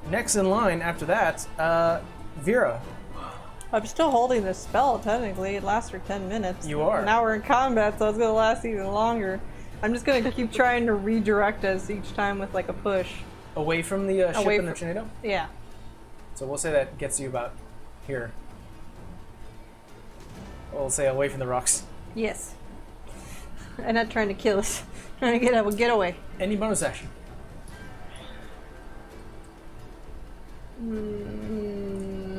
Next in line after that, Vera. I'm still holding this spell, technically. It lasts for 10 minutes. You are. Now we're in combat, so it's gonna last even longer. I'm just gonna keep trying to redirect us each time with like a push. Away from the ship Away and the from- tornado. Yeah. So we'll say that gets you about here. We'll say away from the rocks. Yes. I'm not trying to kill us. Trying to get a getaway. Any bonus action?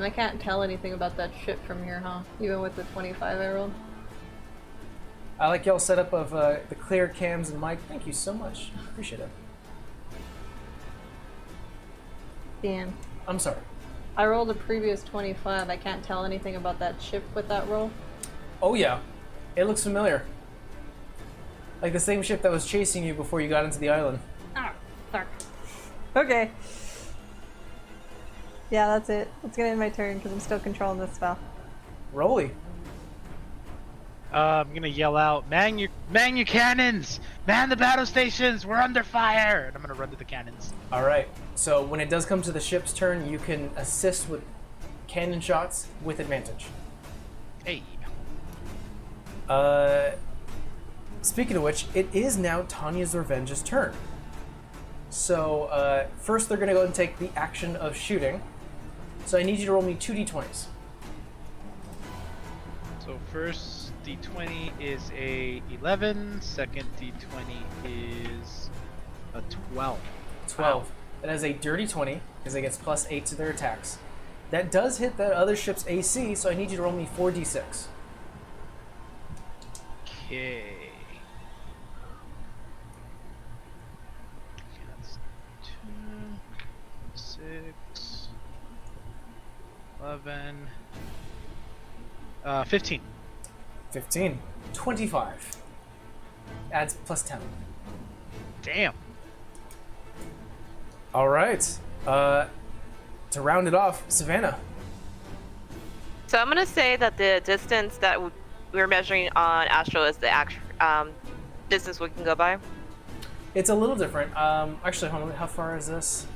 I can't tell anything about that ship from here, huh? Even with the 25 I rolled. I like y'all setup of the clear cams and mic. Thank you so much. Appreciate it. Damn. I'm sorry. I rolled a previous 25. I can't tell anything about that ship with that roll. Oh yeah, it looks familiar. Like the same ship that was chasing you before you got into the island. Ah, fuck. Okay. Yeah, that's it. It's gonna end my turn because I'm still controlling this spell. Rolly. I'm gonna yell out, man your cannons! Man the battle stations! We're under fire! And I'm gonna run to the cannons. All right. So when it does come to the ship's turn, you can assist with cannon shots with advantage. Hey. Speaking of which, it is now Tanya's Revenge's turn. So first they're going to go and take the action of shooting. So I need you to roll me 2d20s. So first d20 is a 11, second d20 is a 12. 12. That is a dirty 20, because it gets plus 8 to their attacks. That does hit that other ship's AC, so I need you to roll me 4d6. Okay. That's 2, 6, 11, 15. 15. 25. Adds plus 10. Damn. All right. To round it off, Savannah. So I'm gonna say that the distance that we're measuring on Astro is the actual distance we can go by. It's a little different. Actually, hold on. How far is this?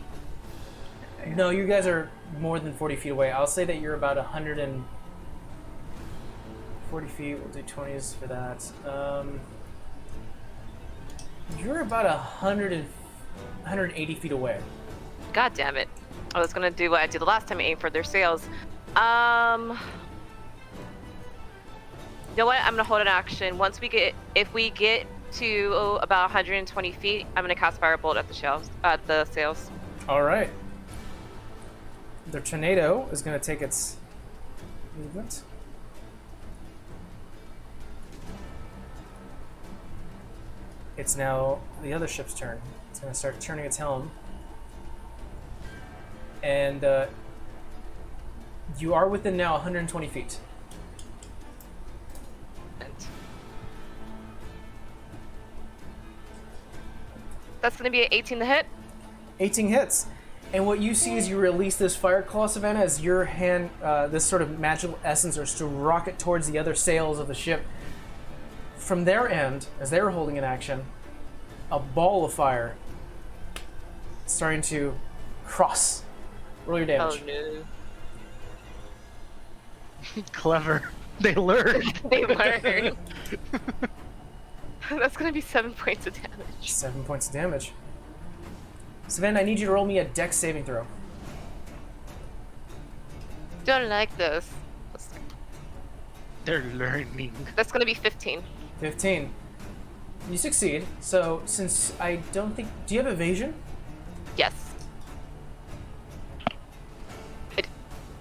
No, you guys are more than 40 feet away. I'll say that you're about 140 feet. We'll do 20s for that. You're about 180 feet away. God damn it. I was gonna do what I did the last time I aimed for their sails. You know what? I'm gonna hold an action. If we get to about 120 feet, I'm gonna cast Firebolt at the sails. All right. The tornado is going to take its movement. It's now the other ship's turn. It's going to start turning its helm. And you are within now 120 feet. That's gonna be an 18 to hit. 18 hits. And what you see is you release this fire claw, Savannah, as your hand, this sort of magical essence starts to rocket towards the other sails of the ship. From their end, as they were holding an action, a ball of fire starting to cross. Roll your damage. Oh no. Clever. They learned. They learned. That's gonna be 7 points of damage. 7 points of damage. Savannah, I need you to roll me a dex saving throw. Don't like this. They're learning. That's gonna be 15. 15. You succeed. So, since I don't think... Do you have evasion? Yes. I'm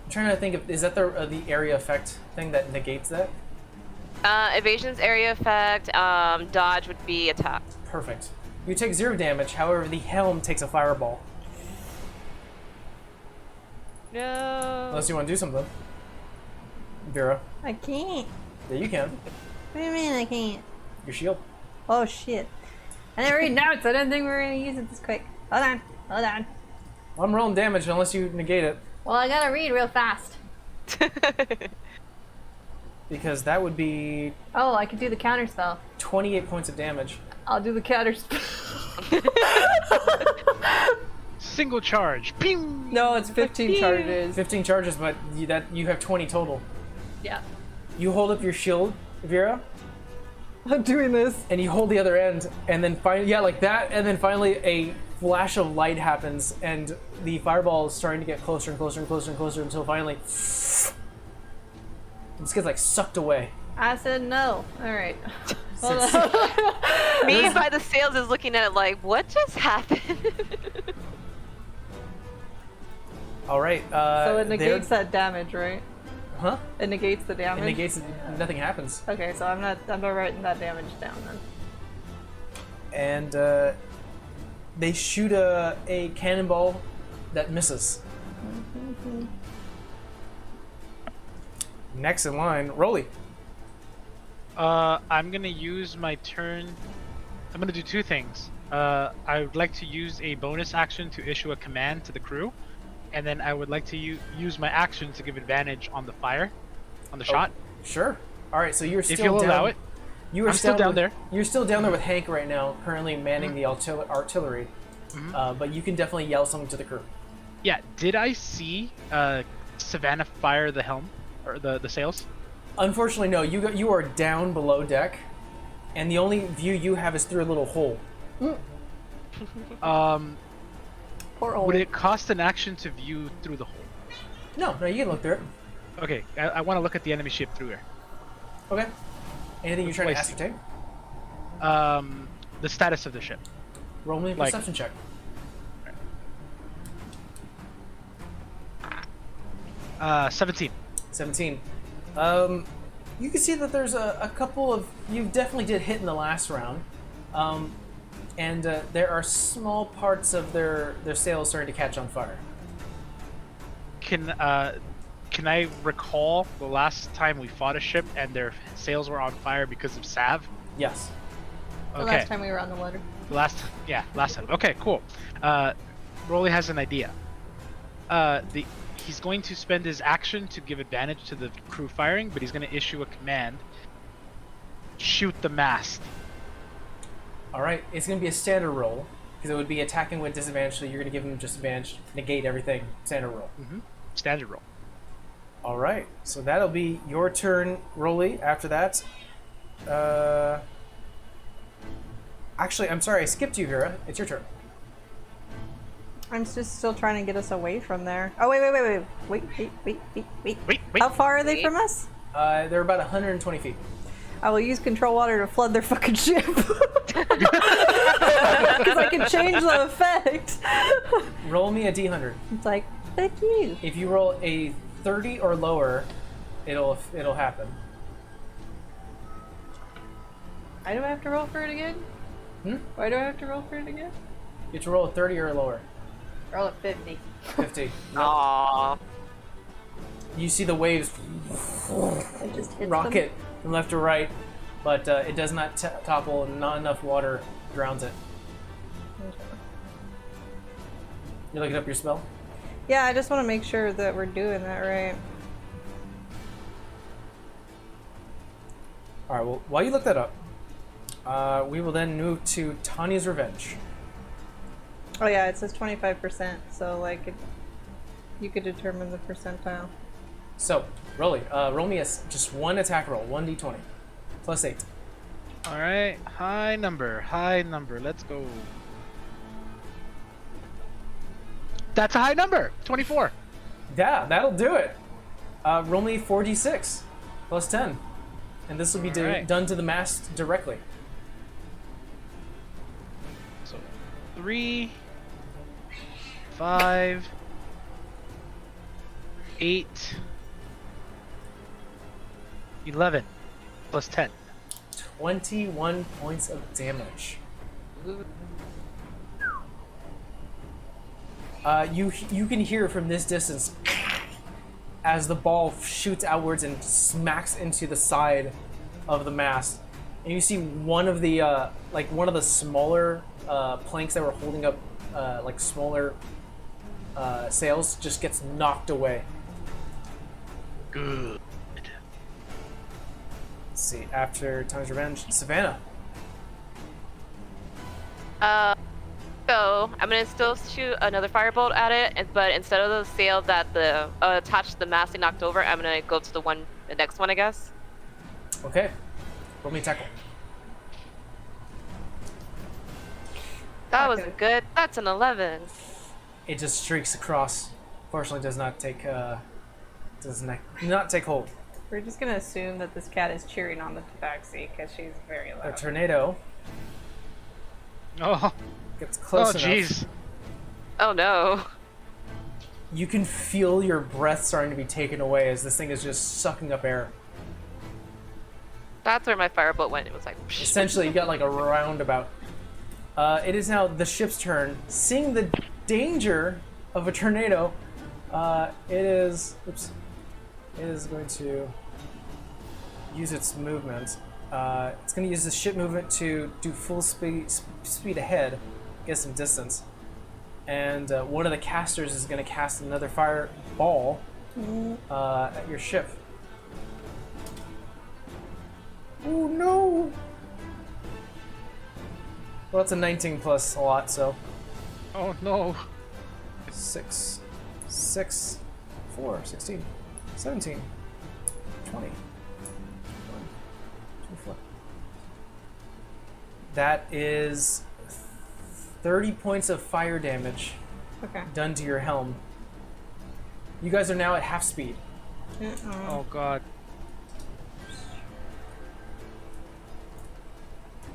trying to think of... Is that the area effect thing that negates that? Evasion's area effect. Dodge would be attack. Perfect. You take 0 damage, however, the helm takes a fireball. No. Unless you want to do something. Vera. I can't. Yeah, you can. What do you mean I can't? Your shield. Oh shit. I didn't read notes. I didn't think we were gonna use it this quick. Hold on. Hold on. Well, I'm rolling damage unless you negate it. Well, I gotta read real fast. Because that would be Oh, I could do the counter spell. 28 points of damage. I'll do the counter spell. Single charge. Ping! No, it's 15 charges. 15 charges, but you have 20 total. Yeah. You hold up your shield, Vera, I'm doing this. and you hold the other end, and then finally, yeah, like that, and then finally a flash of light happens, and the fireball is starting to get closer and closer and closer and closer until finally this gets like sucked away. I said no. Alright. Hold Six- on. Me by the sails is looking at it like, what just happened? All right. So it negates that damage, right? Huh? It negates the It damage? negates. Nothing happens. Okay, so I'm not writing that damage down then. And they shoot a cannonball that misses. Next in line, Rolly. I'm gonna use my turn. I'm gonna do two things. I would like to use a bonus action to issue a command to the crew, and then I would like to use my action to give advantage on the fire, on the shot. Sure. All right. So you're still If you'll down. allow it. You are I'm still down with- there. You're still down there with Hank right now, currently manning the artillery. But you can definitely yell something to the crew. Yeah. Did I see Savannah fire the helm or the sails? Unfortunately, no. You are down below deck, and the only view you have is through a little hole. Poor old. Would it cost an action to view through the hole? No, you can look through it. Okay, I want to look at the enemy ship through here. Okay. Anything you're trying to Place. ascertain? The status of the ship. Roll me a Like- perception check. 17. 17. You can see that there's a couple of... You definitely did hit in the last round. And there are small parts of their sails starting to catch on fire. Can I recall the last time we fought a ship and their sails were on fire because of salve? Yes. The Okay. last time we were on the water. Last time. Okay, cool. Rolly has an idea. He's going to spend his action to give advantage to the crew firing, but he's going to issue a command. Shoot the mast. All right. It's going to be a standard roll. Because it would be attacking with disadvantage, so you're going to give him disadvantage, negate everything, standard roll. Standard roll. All right, so that'll be your turn, Rolly. After that, actually, I'm sorry, I skipped you, Vera. It's your turn. I'm just still trying to get us away from there. Oh, wait. Wait. How far are they from us? They're about 120 feet. I will use control water to flood their fucking ship. Because I can change the effect. Roll me a d100. It's like, fuck you. If you roll a 30 or lower, it'll happen. Why do I have to roll for it again? Why do I have to roll for it again? You have to roll a 30 or lower. Roll a 50. 50. Aww. You see the waves It just hits rocket from left to right, but it does not topple, and not enough water drowns it. You looking up your spell? Yeah, I just want to make sure that we're doing that right. Alright, well, while you look that up, we will then move to Tanya's Revenge. Oh yeah, it says 25%, so like you could determine the percentile. So, Rolly, roll me just one attack roll, 1d20, plus 8. All right, high number. Let's go. That's a high number. 24. Yeah, that'll do it. Roll me 4d6, plus 10. And this will be Alright. done to the mast directly. So 3, 5, 8, 11, plus 10. 21 points of damage. You can hear from this distance as the ball shoots outwards and smacks into the side of the mast, and you see one of the smaller planks that were holding up like smaller sails just gets knocked away. Good. Let's see. After Time's Revenge, Savannah. So I'm gonna still shoot another firebolt at it, but instead of the sail that the attached to the mast they knocked over, I'm gonna go to the next one, I guess. Okay. Roll me tackle. That was Okay. good. That's an 11. It just streaks across. Fortunately, does not take not take hold. We're just gonna assume that this cat is cheering on the tabaxi because she's very A loud. tornado Oh, gets close enough. jeez. Oh no. You can feel your breath starting to be taken away as this thing is just sucking up air. That's where my firebolt went. It was like. Essentially, you got like a roundabout. It is now the ship's turn. Seeing the danger of a tornado, it is going to use its movement. It's going to use the ship movement to do full speed ahead, get some distance. And one of the casters is going to cast another fireball at your ship. Oh no! Well, it's a 19 plus a lot, so Oh no. 6, 4, 16, 17, 20, 24. That is 30 points of fire damage Okay. done to your helm. You guys are now at half speed. Oh god.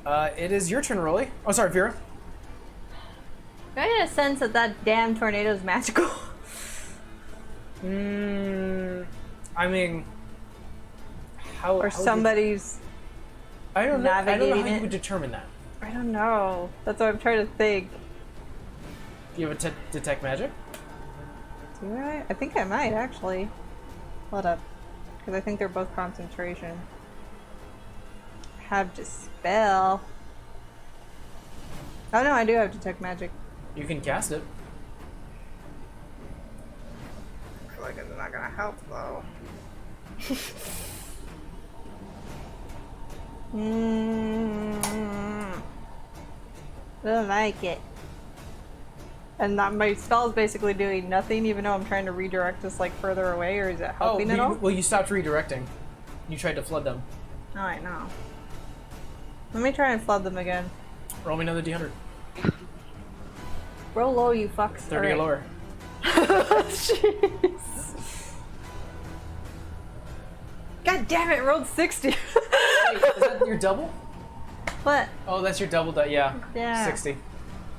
It is your turn, Rolly. Oh, sorry, Vera. Do I get a sense that that damn tornado is magical? I mean, how? Or how would somebody's... I don't know. I don't know navigating how you it? would determine that. I don't know. That's what I'm trying to think. Do you have a detect magic? Do I? I think I might, actually. Hold up. Because I think they're both concentration. Have dispel. Oh no, I do have detect magic. You can cast it. I feel like it's not gonna help though. I don't like it. And that my spell is basically doing nothing, even though I'm trying to redirect us like further away, or is it helping at all? Well, you stopped redirecting. You tried to flood them. Oh, I know. Let me try and flood them again. Roll me another D100. Roll low, you fucks. 30 or lower. Jeez. God damn it, rolled 60. Wait, is that your double? What? Oh, that's your double. Yeah. Yeah. 60.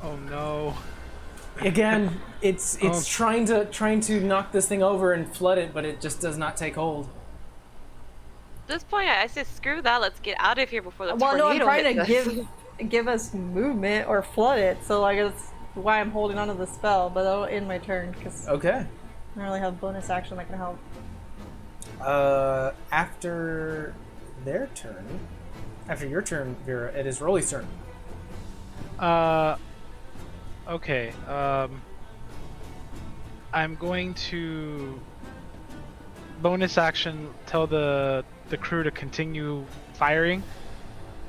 Oh no. Again, it's trying to knock this thing over and flood it, but it just does not take hold. At this point, I say screw that. Let's get out of here before the Well, no, I'm tornado trying to hits us. give us movement or flood it, so like that's why I'm holding onto the spell, but that'll end my turn, because Okay. I don't really have bonus action that can help. After their turn, after your turn, Vera, it is Rolly's turn. Okay. I'm going to bonus action tell the crew to continue firing,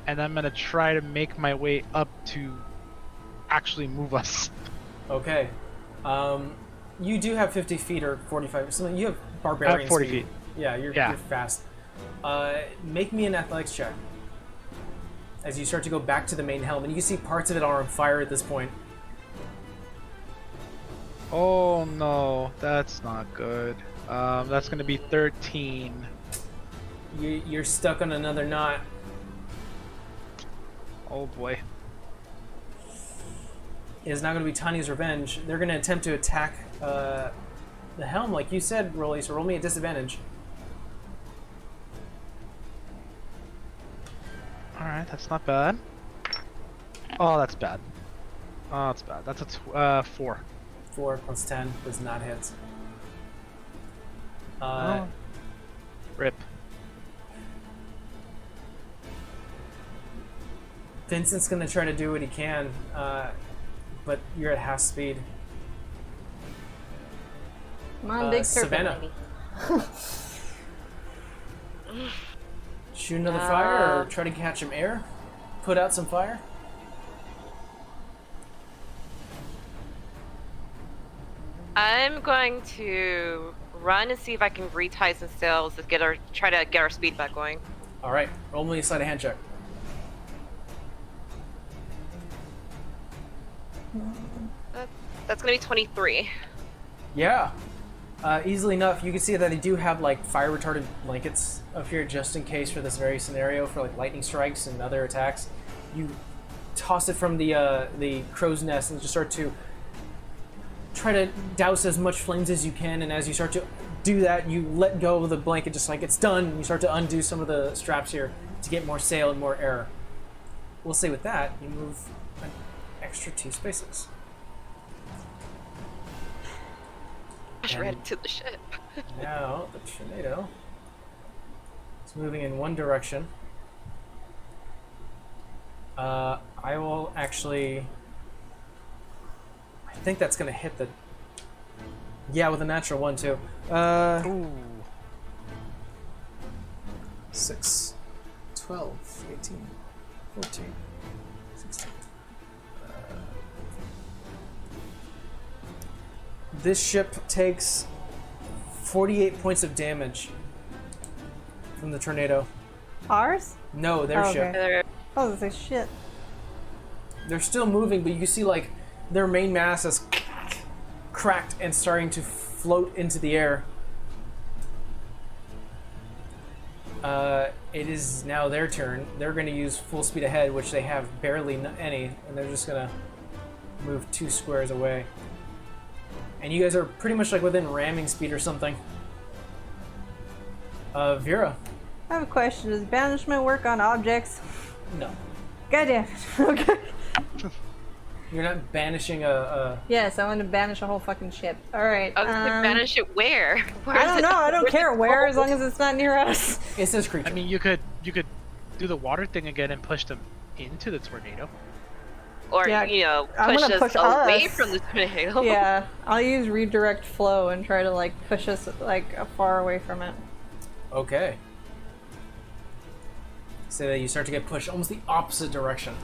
and I'm gonna try to make my way up to actually move us. Okay. You do have 50 feet or 45. Something. You have barbarian I have 40 speed. feet. Yeah, you're fast. Make me an athletics check. As you start to go back to the main helm, and you can see parts of it are on fire at this point. Oh no, that's not good. That's gonna be 13. You're stuck on another knot. Oh boy. It is now going to be Tanya's revenge. They're going to attempt to attack the helm, like you said, Rolly. So roll me a disadvantage. All right, that's not bad. Oh, that's bad. Oh, that's bad. That's a 4. 4 plus 10 does not hit. Oh. Rip. Vincent's going to try to do what he can, but you're at half speed. Come on, big serpent Savannah. lady. Shoot another fire or try to catch him air? Put out some fire? I'm going to run and see if I can retie some sails to try to get our speed back going. All right, roll me a sleight of hand check. That's gonna be 23. Yeah, easily enough. You can see that they do have like fire retardant blankets up here just in case for this very scenario for like lightning strikes and other attacks. You toss it from the crow's nest and just start to try to douse as much flames as you can. And as you start to do that, you let go of the blanket just like it's done. And you start to undo some of the straps here to get more sail and more air. We'll say with that, you move an extra 2 spaces. Shred to the ship. Now the tornado is moving in one direction. I will actually. I think that's gonna hit the. Yeah, with a natural 1 too. Ooh. 6, 12, 18, 14, 16. This ship takes 48 points of damage from the tornado. Ours? No, their Oh, ship. okay. Oh, this is shit. They're still moving, but you can see like their main mass is cracked and starting to float into the air. It is now their turn. They're going to use full speed ahead, which they have barely any, and they're just going to move 2 squares away. And you guys are pretty much like within ramming speed or something. Vera. I have a question. Does banishment work on objects? No. God damn it. Okay. You're not banishing a... Yes, I want to banish a whole fucking ship. Alright. I was gonna banish it where? I don't know. I don't care where, as long as it's not near us. It says creature. I mean, you could do the water thing again and push them into the tornado. Or, Yeah, I'm push gonna us push away us. from the tornado. Yeah, I'll use redirect flow and try to like push us like far away from it. Okay. So that you start to get pushed almost the opposite direction.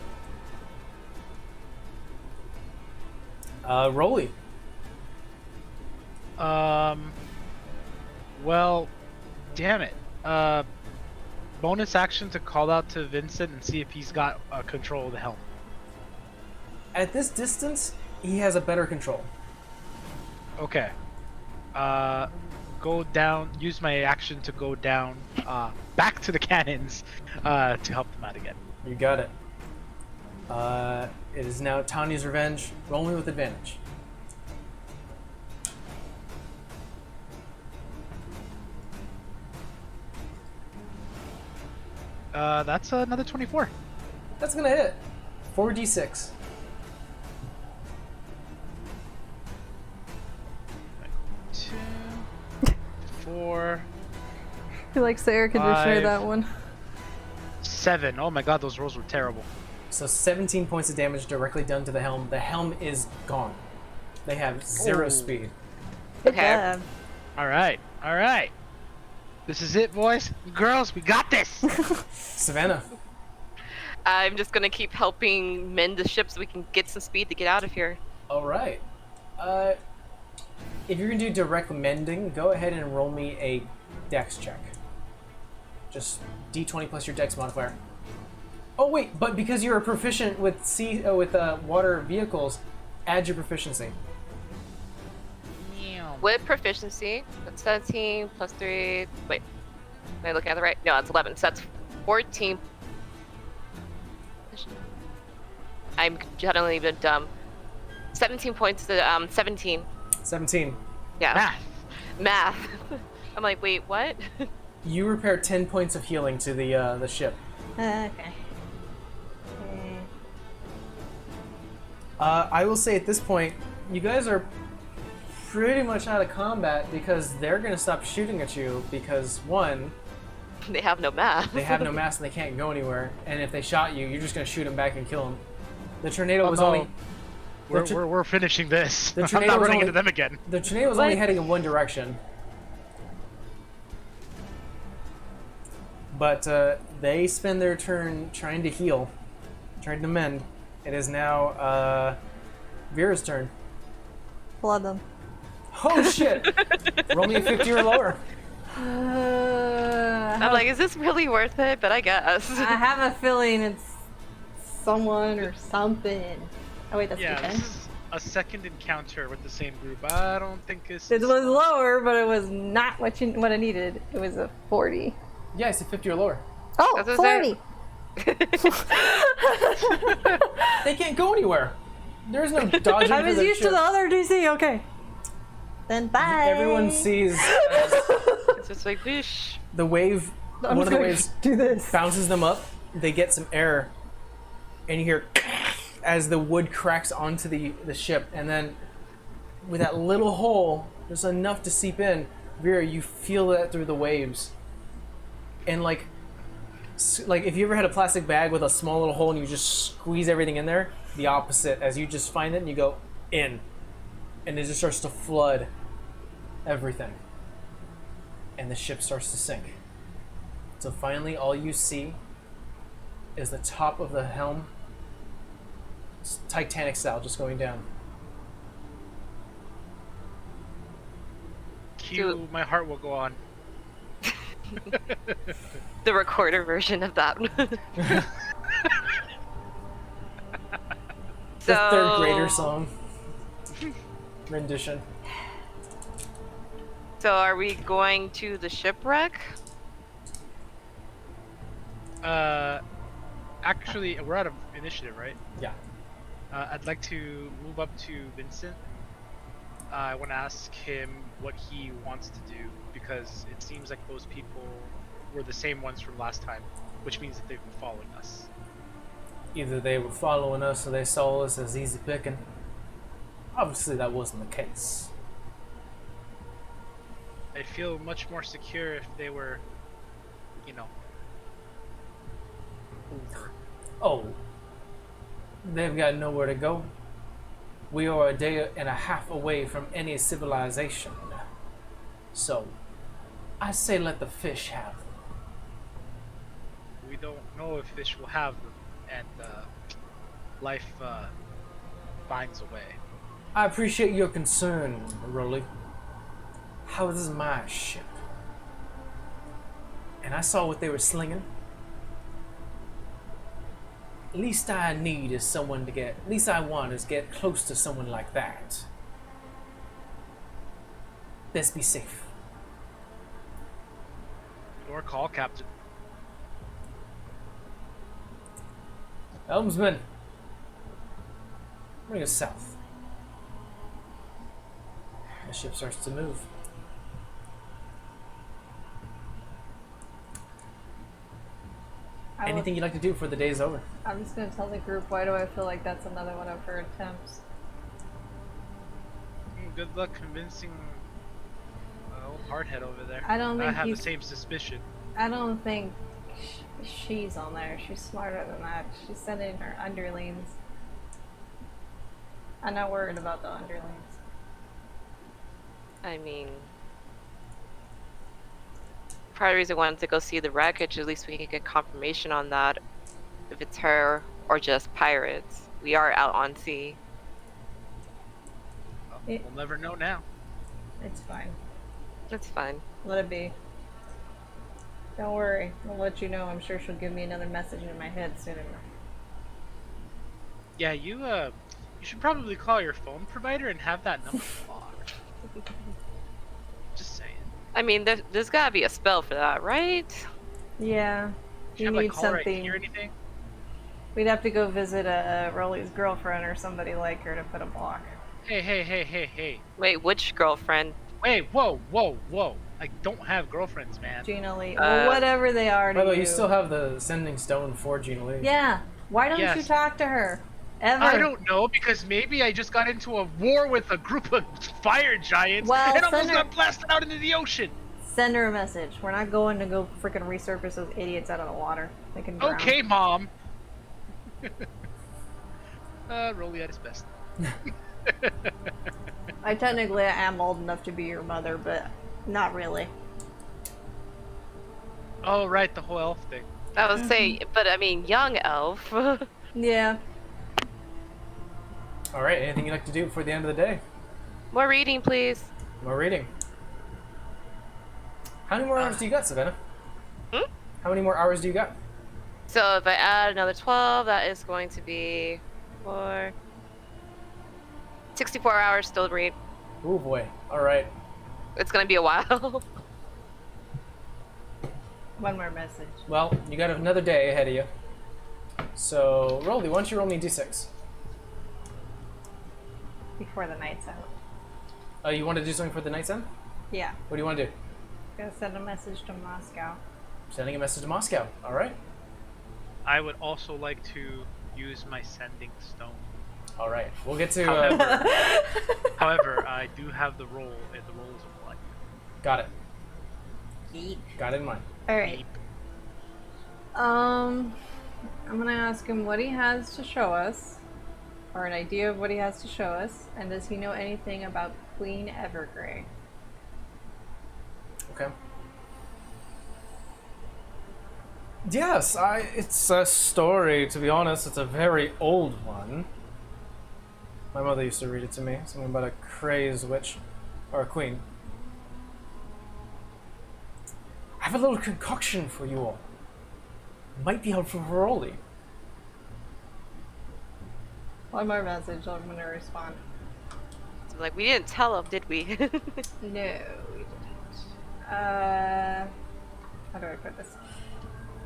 Rolly. Well, damn it. Bonus action to call out to Vincent and see if he's got control of the helm. At this distance, he has a better control. Okay. Go down. Use my action to go down back to the cannons to help them out again. You got it. It is now Tanya's revenge. Roll me with advantage. That's another 24. That's gonna hit. 4d6. Two, 4, He likes the air conditioner, 5. that one. 7. Oh my god, those rolls were terrible. So 17 points of damage directly done to the helm. The helm is gone. They have 0 Oh. speed. Good Okay. job. Alright. This is it, boys. Girls, we got this! Savannah. I'm just gonna keep helping mend the ship so we can get some speed to get out of here. All right. If you're gonna do direct mending, go ahead and roll me a dex check. Just d20 plus your dex modifier. Oh wait, but because you're a proficient with water vehicles, add your proficiency. With proficiency, that's 17 plus 3. Wait, am I looking at the right? No, it's 11. So that's 14. I'm generally been dumb. 17 points to 17. 17. Yeah. Math. I'm like, wait, what? You repair 10 points of healing to the ship. Okay. I will say at this point, you guys are pretty much out of combat because they're gonna stop shooting at you because one, They have no math. they have no mass and they can't go anywhere, and if they shot you, you're just gonna shoot them back and kill them. The tornado was no. only We're finishing this. The I'm tornado not was running only- into them again. the tornado was only What? heading in one direction. But they spend their turn trying to heal, trying to mend. It is now Vera's turn. Flood them. Oh shit! Roll me a 50 or lower. I'm like, is this really worth it? But I guess. I have a feeling it's someone or something. Oh wait, that's Yeah, D10. this is a second encounter with the same group. I don't think this It is... was lower, but it was not what I needed. It was a 40. Yeah, I said 50 or lower. Oh, That's what 40! They can't go anywhere. There's no dodging. I for was their used to ship. the other DC, okay. Then bye! Everyone sees It's just like, whoosh. the wave. I'm One of just the gonna waves do this. bounces them up. They get some air, and you hear as the wood cracks onto the ship, and then with that little hole, just enough to seep in. Vera, you feel that through the waves, and like if you ever had a plastic bag with a small little hole and you just squeeze everything in there, the opposite. As you just find it and you go in, and it just starts to flood everything, and the ship starts to sink. So finally, all you see is the top of the helm, Titanic style, just going down. Cue, my heart will go on. The recorder version of that. The third grader song rendition. So are we going to the shipwreck? Actually, we're out of initiative, right? Yeah. I'd like to move up to Vincent. I want to ask him what he wants to do because it seems like those people were the same ones from last time, which means that they've been following us. Either they were following us or they saw us as easy picking. Obviously, that wasn't the case. I feel much more secure if they were, you know. Oh, they've got nowhere to go. We are a day and a half away from any civilization. So, I say let the fish have them. We don't know if fish will have them, and life finds a way. I appreciate your concern, Rolly. How is my ship? And I saw what they were slinging. Least I need is someone to get, least I want is get close to someone like that. Best be safe. Your call, Captain. Helmsman, bring us south. The ship starts to move. Anything you'd like to do before the day is over? I'm just gonna tell the group, why do I feel like that's another one of her attempts? Good luck convincing old hardhead over there. I don't think I have the same suspicion. I don't think she's on there. She's smarter than that. She's sending her underlings. I'm not worried about the underlings. I mean, part of the reason I wanted to go see the wreckage, at least we can get confirmation on that, if it's her or just pirates. We are out on sea. Well, we'll never know now. It's fine. It's fine. Let it be. Don't worry. I'll let you know. I'm sure she'll give me another message in my head soon enough. Yeah, you should probably call your phone provider and have that number blocked. Just saying. I mean, there's gotta be a spell for that, right? Yeah. You You have, like, need caller ID something. or anything? We'd have to go visit Rolly's girlfriend or somebody like her to put a block. Hey. Wait, which girlfriend? Wait, whoa. I don't have girlfriends, man. Gina Lee. Or whatever they are to By the way, you. you still have the sending stone for Gina Lee. Yeah. Why don't you Yes. talk to her? Ever. I don't know, because maybe I just got into a war with a group of fire giants Well, and almost send her- got blasted out into the ocean. Send her a message. We're not going to go freaking resurface those idiots out of the water. They can drown. Okay, Mom. Rolly at his best. I technically am old enough to be your mother, but not really. Oh, right, the whole elf thing. I would say, but I mean, young elf. Yeah. All right. Anything you'd like to do before the end of the day? More reading, please. More reading. How many more hours do you got, Savannah? How many more hours do you got? So if I add another 12, that is going to be 64 hours still to read. Oh boy. All right. It's gonna be a while. One more message. Well, you got another day ahead of you. So, Rolly, why don't you roll me a d6? Before the night's out. You want to do something for the night's end? Yeah. What do you want to do? Gonna send a message to Moscow. Sending a message to Moscow. All right. I would also like to use my sending stone. All right. We'll get to. However, I do have the roll, and the roll is a 1. Got it. Yeet. Got it in mind. Alright. I'm gonna ask him what he has to show us, or an idea of what he has to show us, and does he know anything about Queen Evergrey? Okay. Yes, it's a story, to be honest. It's a very old one. My mother used to read it to me. Something about a crazed witch. Or a queen. I have a little concoction for you all. Might be helpful for Rolly. One more message, I'm gonna respond. So, like, we didn't tell him, did we? No, we didn't. How do I put this?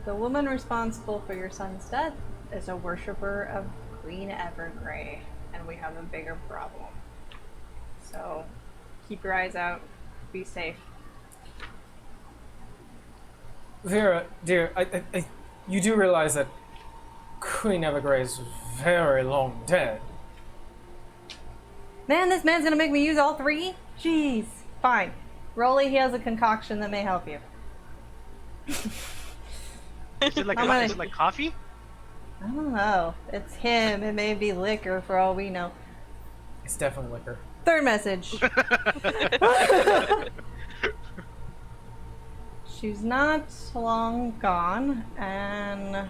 The woman responsible for your son's death is a worshipper of Queen Evergrey, and we have a bigger problem. So, keep your eyes out. Be safe. Vera, dear, you do realize that Queen Evergrey is very long dead. Man, this man's gonna make me use all 3? Jeez. Fine. Rolly, he has a concoction that may help you. Is it like, I'm gonna- is it like coffee? I don't know. It's him. It may be liquor for all we know. It's definitely liquor. Third message. She's not long gone, and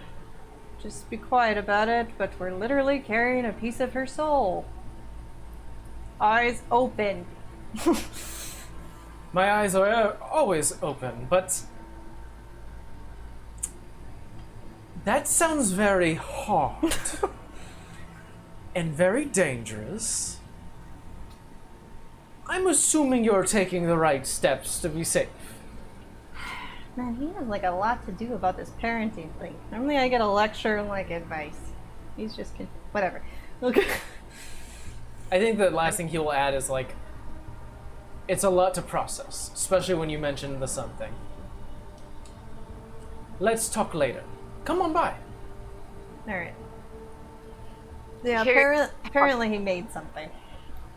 just be quiet about it, but we're literally carrying a piece of her soul. Eyes open. My eyes are always open, but that sounds very hard and very dangerous. I'm assuming you're taking the right steps to be safe. Man, he has like a lot to do about this parenting thing. Normally I get a lecture and like advice. He's just whatever. Okay. I think the last thing he will add is like, it's a lot to process, especially when you mention the sun thing. Let's talk later. Come on by. Alright. Yeah, Here- apparently he made something.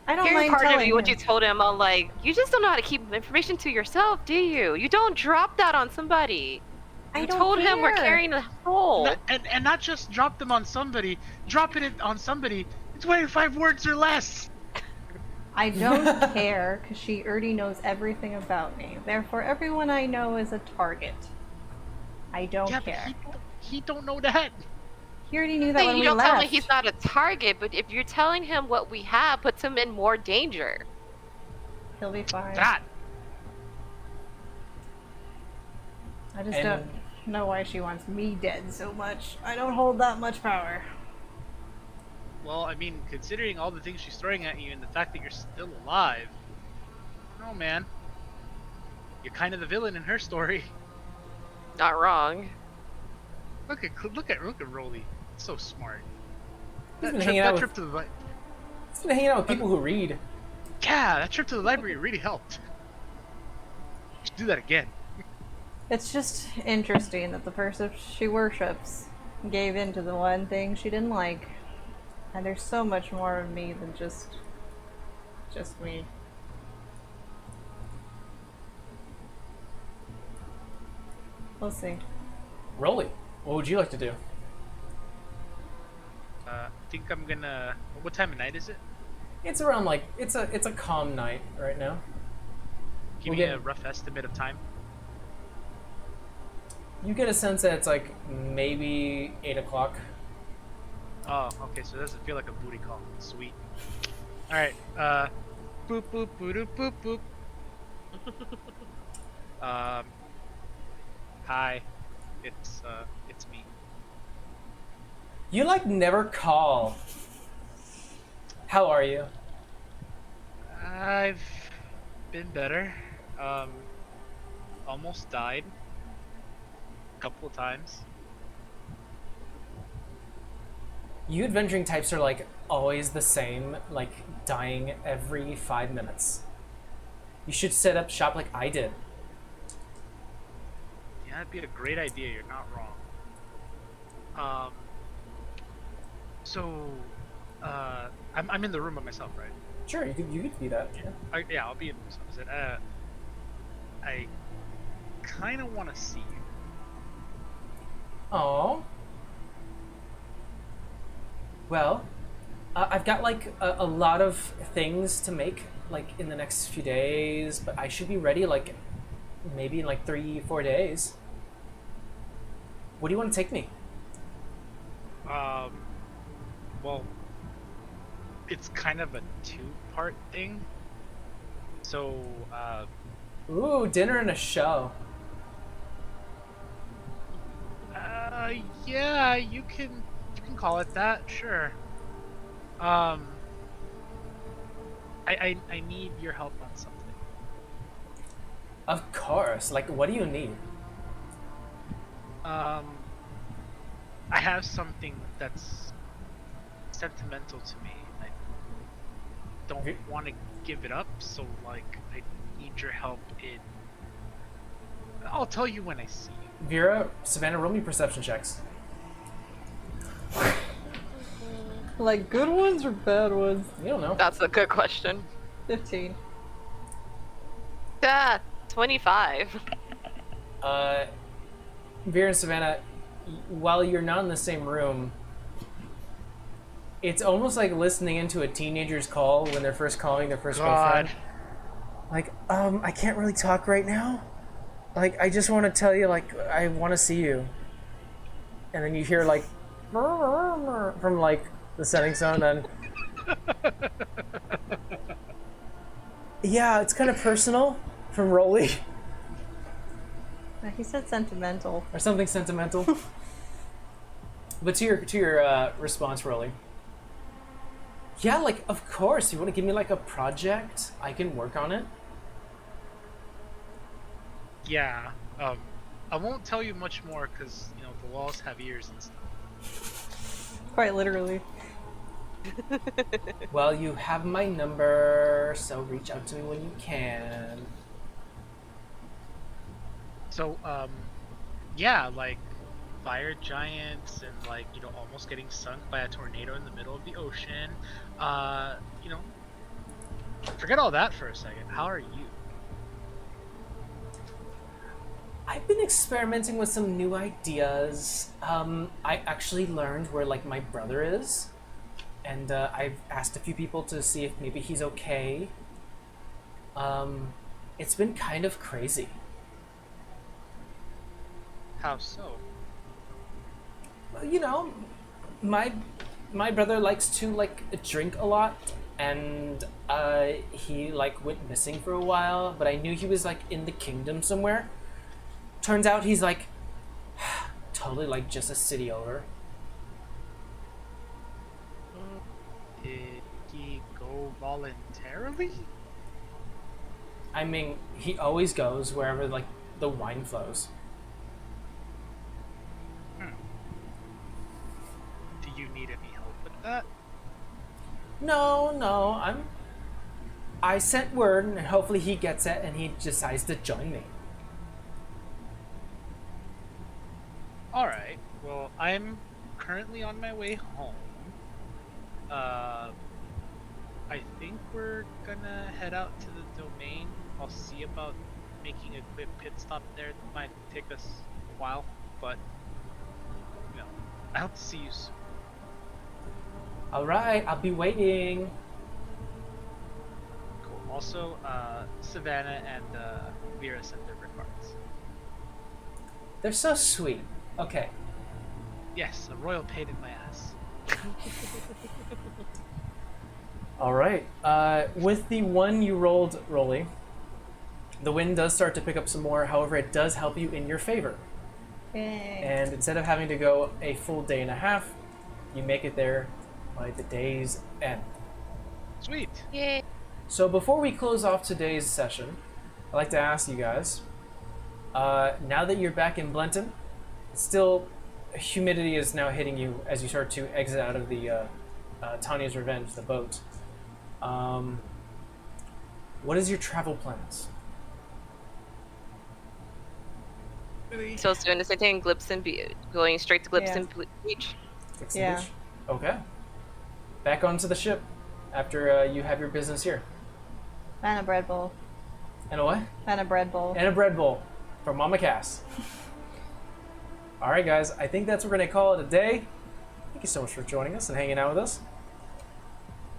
I don't Hearing mind part of telling you, what him. you told him, I'm like, you just don't know how to keep information to yourself, do you? You don't drop that on somebody. I You don't told him we're care. carrying the whole. And not just drop them on somebody, dropping it on somebody, it's 25 words or less! I don't care, because she already knows everything about me. Therefore, everyone I know is a target. I don't Yeah, but care. he don't know that. He already knew that when You we don't left. tell me he's not a target, but if you're telling him what we have, puts him in more danger. He'll be fine. That. I just And- don't know why she wants me dead so much. I don't hold that much power. Well, I mean, considering all the things she's throwing at you and the fact that you're still alive, oh man, you're kind of the villain in her story. Not wrong. Look at Rolly, so smart. He's That been trip, hanging that out trip with, to the he's been hanging out with people who read. yeah, that trip to the library really helped. Should do that again. It's just interesting that the person she worships gave in to the one thing she didn't like. And there's so much more of me than just me. We'll see. Rolly, what would you like to do? I think I'm gonna. What time of night is it? It's around like it's a calm night right now. Give We'll me get- a rough estimate of time. You get a sense that it's like maybe 8 o'clock. Oh, okay, so it doesn't feel like a booty call. Sweet. Alright, boop boop boop boop boop. Hi. It's me. You like never call. How are you? I've been better. Almost died. A couple of times. You adventuring types are like always the same, like dying every 5 minutes. You should set up shop like I did. Yeah, that'd be a great idea. You're not wrong. So, I'm in the room by myself, right? Sure, you could do that. Yeah. Yeah, I'll be in myself. I said, I kind of want to see you. Aww. Well, I've got like a lot of things to make like in the next few days, but I should be ready like maybe in like 3-4 days. What do you want to take me? Well, it's kind of a two-part thing. So, Ooh, dinner and a show. yeah, you can call it that, sure. I need your help on something. Of course. Like, what do you need? I have something that's sentimental to me. I don't want to give it up, so like I need your help in. I'll tell you when I see you. Vera, Savannah, roll me perception checks. Like good ones or bad ones? You don't know. That's a good question. 15. 25. Vera and Savannah, while you're not in the same room, it's almost like listening into a teenager's call when they're first calling their first girlfriend. Like, I can't really talk right now. Like, I just want to tell you, like, I want to see you. And then you hear, like, from, like, the setting sun, and Yeah, it's kind of personal from Rolly. He said sentimental. Or something sentimental. But to your response, Rolly. Yeah, like, of course. You want to give me, like, a project? I can work on it. Yeah. I won't tell you much more because, you know, the walls have ears and stuff. Quite literally. Well, you have my number, so reach out to me when you can. So, yeah, like fire giants and like, you know, almost getting sunk by a tornado in the middle of the ocean. You know, forget all that for a second. How are you? I've been experimenting with some new ideas. I actually learned where, like, my brother is. And I've asked a few people to see if maybe he's okay. It's been kind of crazy. How so? You know, my brother likes to, like, drink a lot, and he, like, went missing for a while, but I knew he was, like, in the kingdom somewhere. Turns out he's, like, totally, like, just a city over. Did he go voluntarily? I mean, he always goes wherever, like, the wine flows. Do you need any help with that? No, I sent word, and hopefully he gets it, and he decides to join me. Alright, well, I'm currently on my way home. I think we're gonna head out to the domain. I'll see about making a quick pit stop there. It might take us a while, but, you know, I hope to see you soon. Alright, I'll be waiting. Cool. Also, Savannah and Vera sent their regards. They're so sweet. Okay. Yes, a royal pain in my ass. Alright. With the one you rolled, Rolly, the wind does start to pick up some more. However, it does help you in your favor. Yay. And instead of having to go a full day and a half, you make it there by the day's end. Sweet. Yay. So before we close off today's session, I'd like to ask you guys, now that you're back in Blenton, still humidity is now hitting you as you start to exit out of the Tanya's Revenge, the boat. What is your travel plans? So doing the same thing, Glipson going straight to Glipson Beach. Fix the Yeah. beach? Okay. Back onto the ship after you have your business here. And a bread bowl. And a what? And a bread bowl. And a bread bowl from Mama Cass. All right, guys. I think that's what we're gonna call it a day. Thank you so much for joining us and hanging out with us.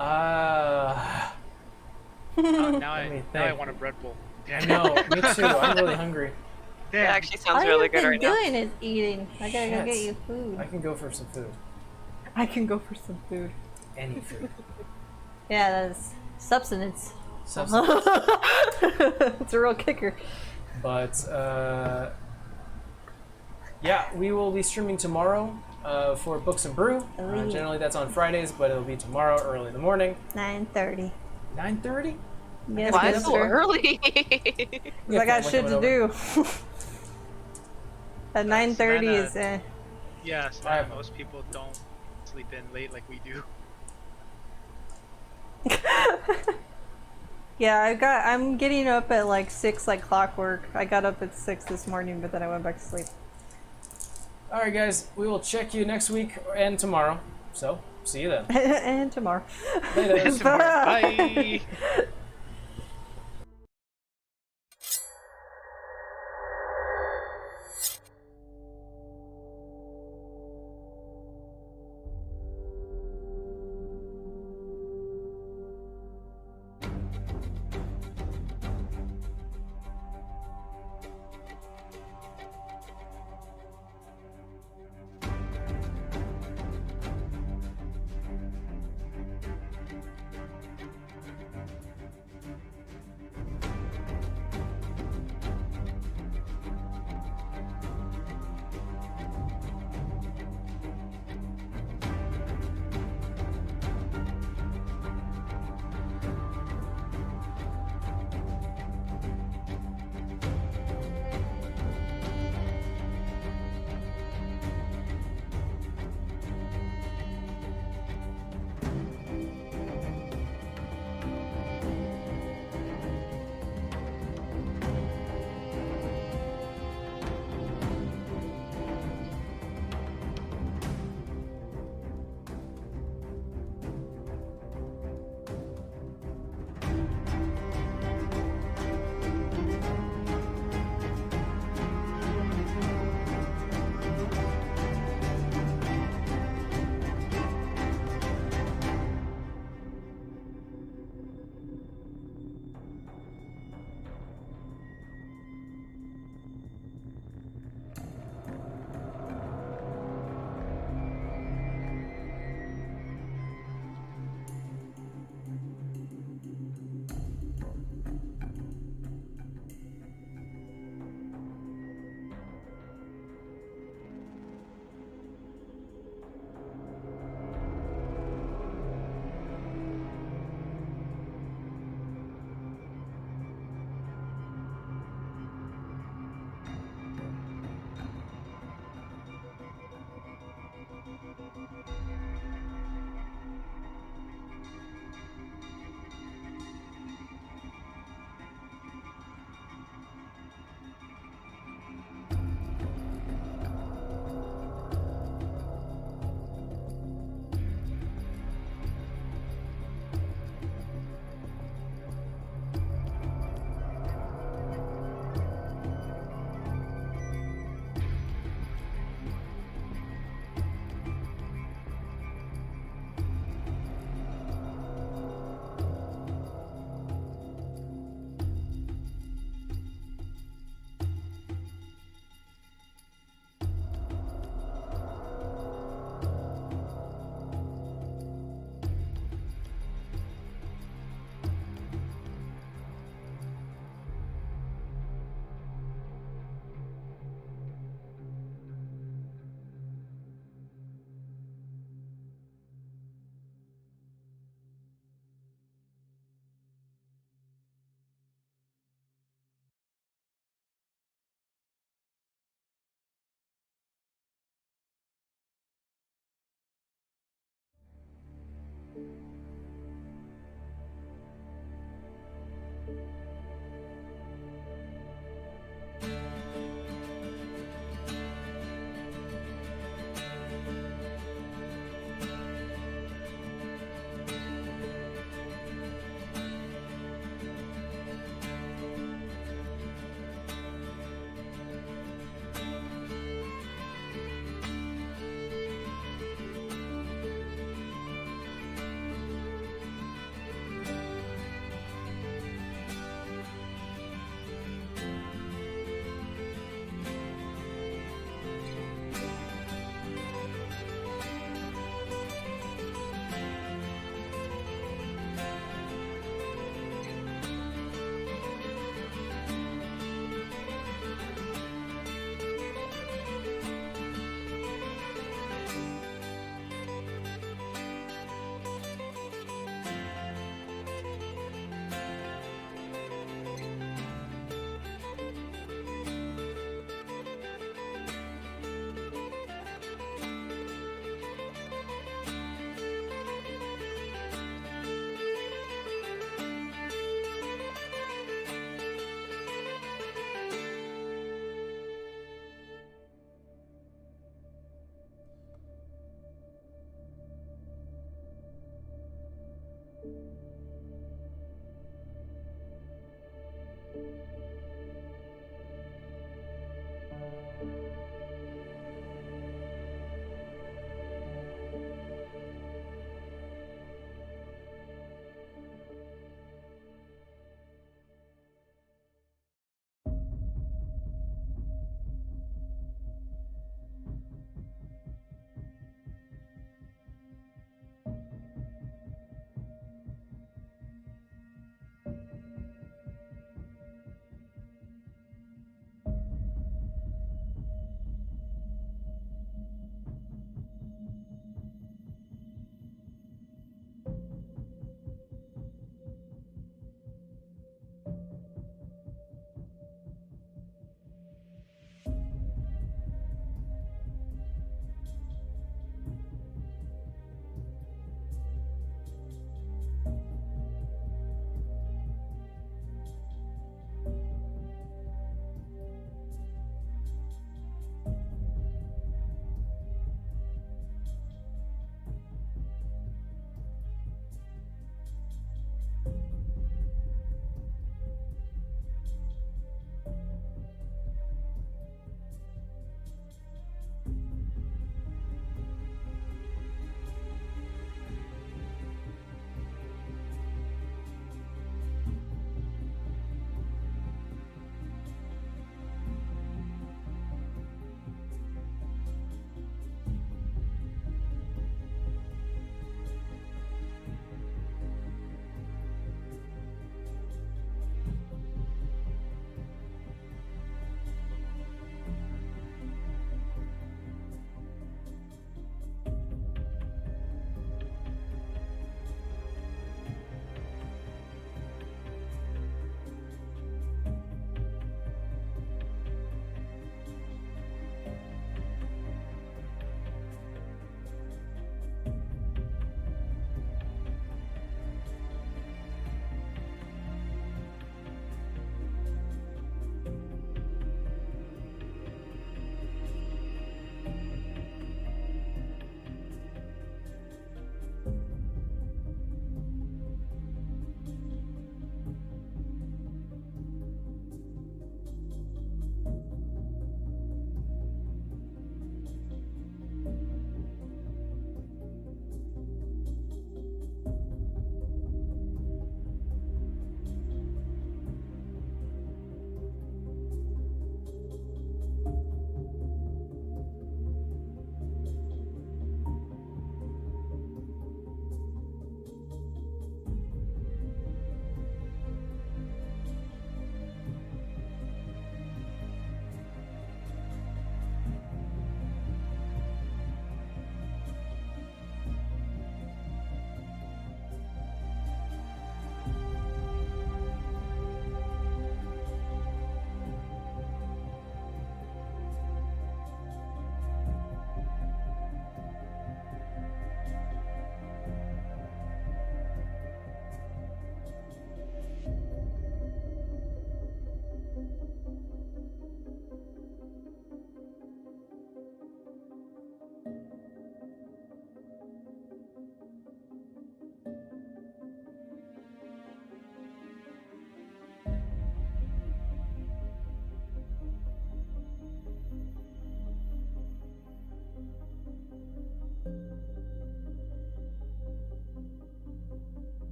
Now Let me I think. want a bread bowl. I know. Me too. I'm really hungry. That Damn. actually sounds All really you've good been right now. doing is eating. I gotta go Shit. get you food. I can go for some food. I can go for some food. Any food. Yeah, that's substance. Substance. It's a real kicker. But yeah, we will be streaming tomorrow for Books and Brew. Generally that's on Fridays, but it'll be tomorrow early in the morning. 9:30. 9:30? Yes, Why mister. so early? 'Cause I got shit to do. At 9:30 is Yeah, so Alright. most people don't sleep in late like we do. Yeah, I'm getting up at like 6 like clockwork. I got up at 6 this morning, but then I went back to sleep. All right, guys. We will check you next week and tomorrow. So, see you then. And tomorrow. Later. Bye.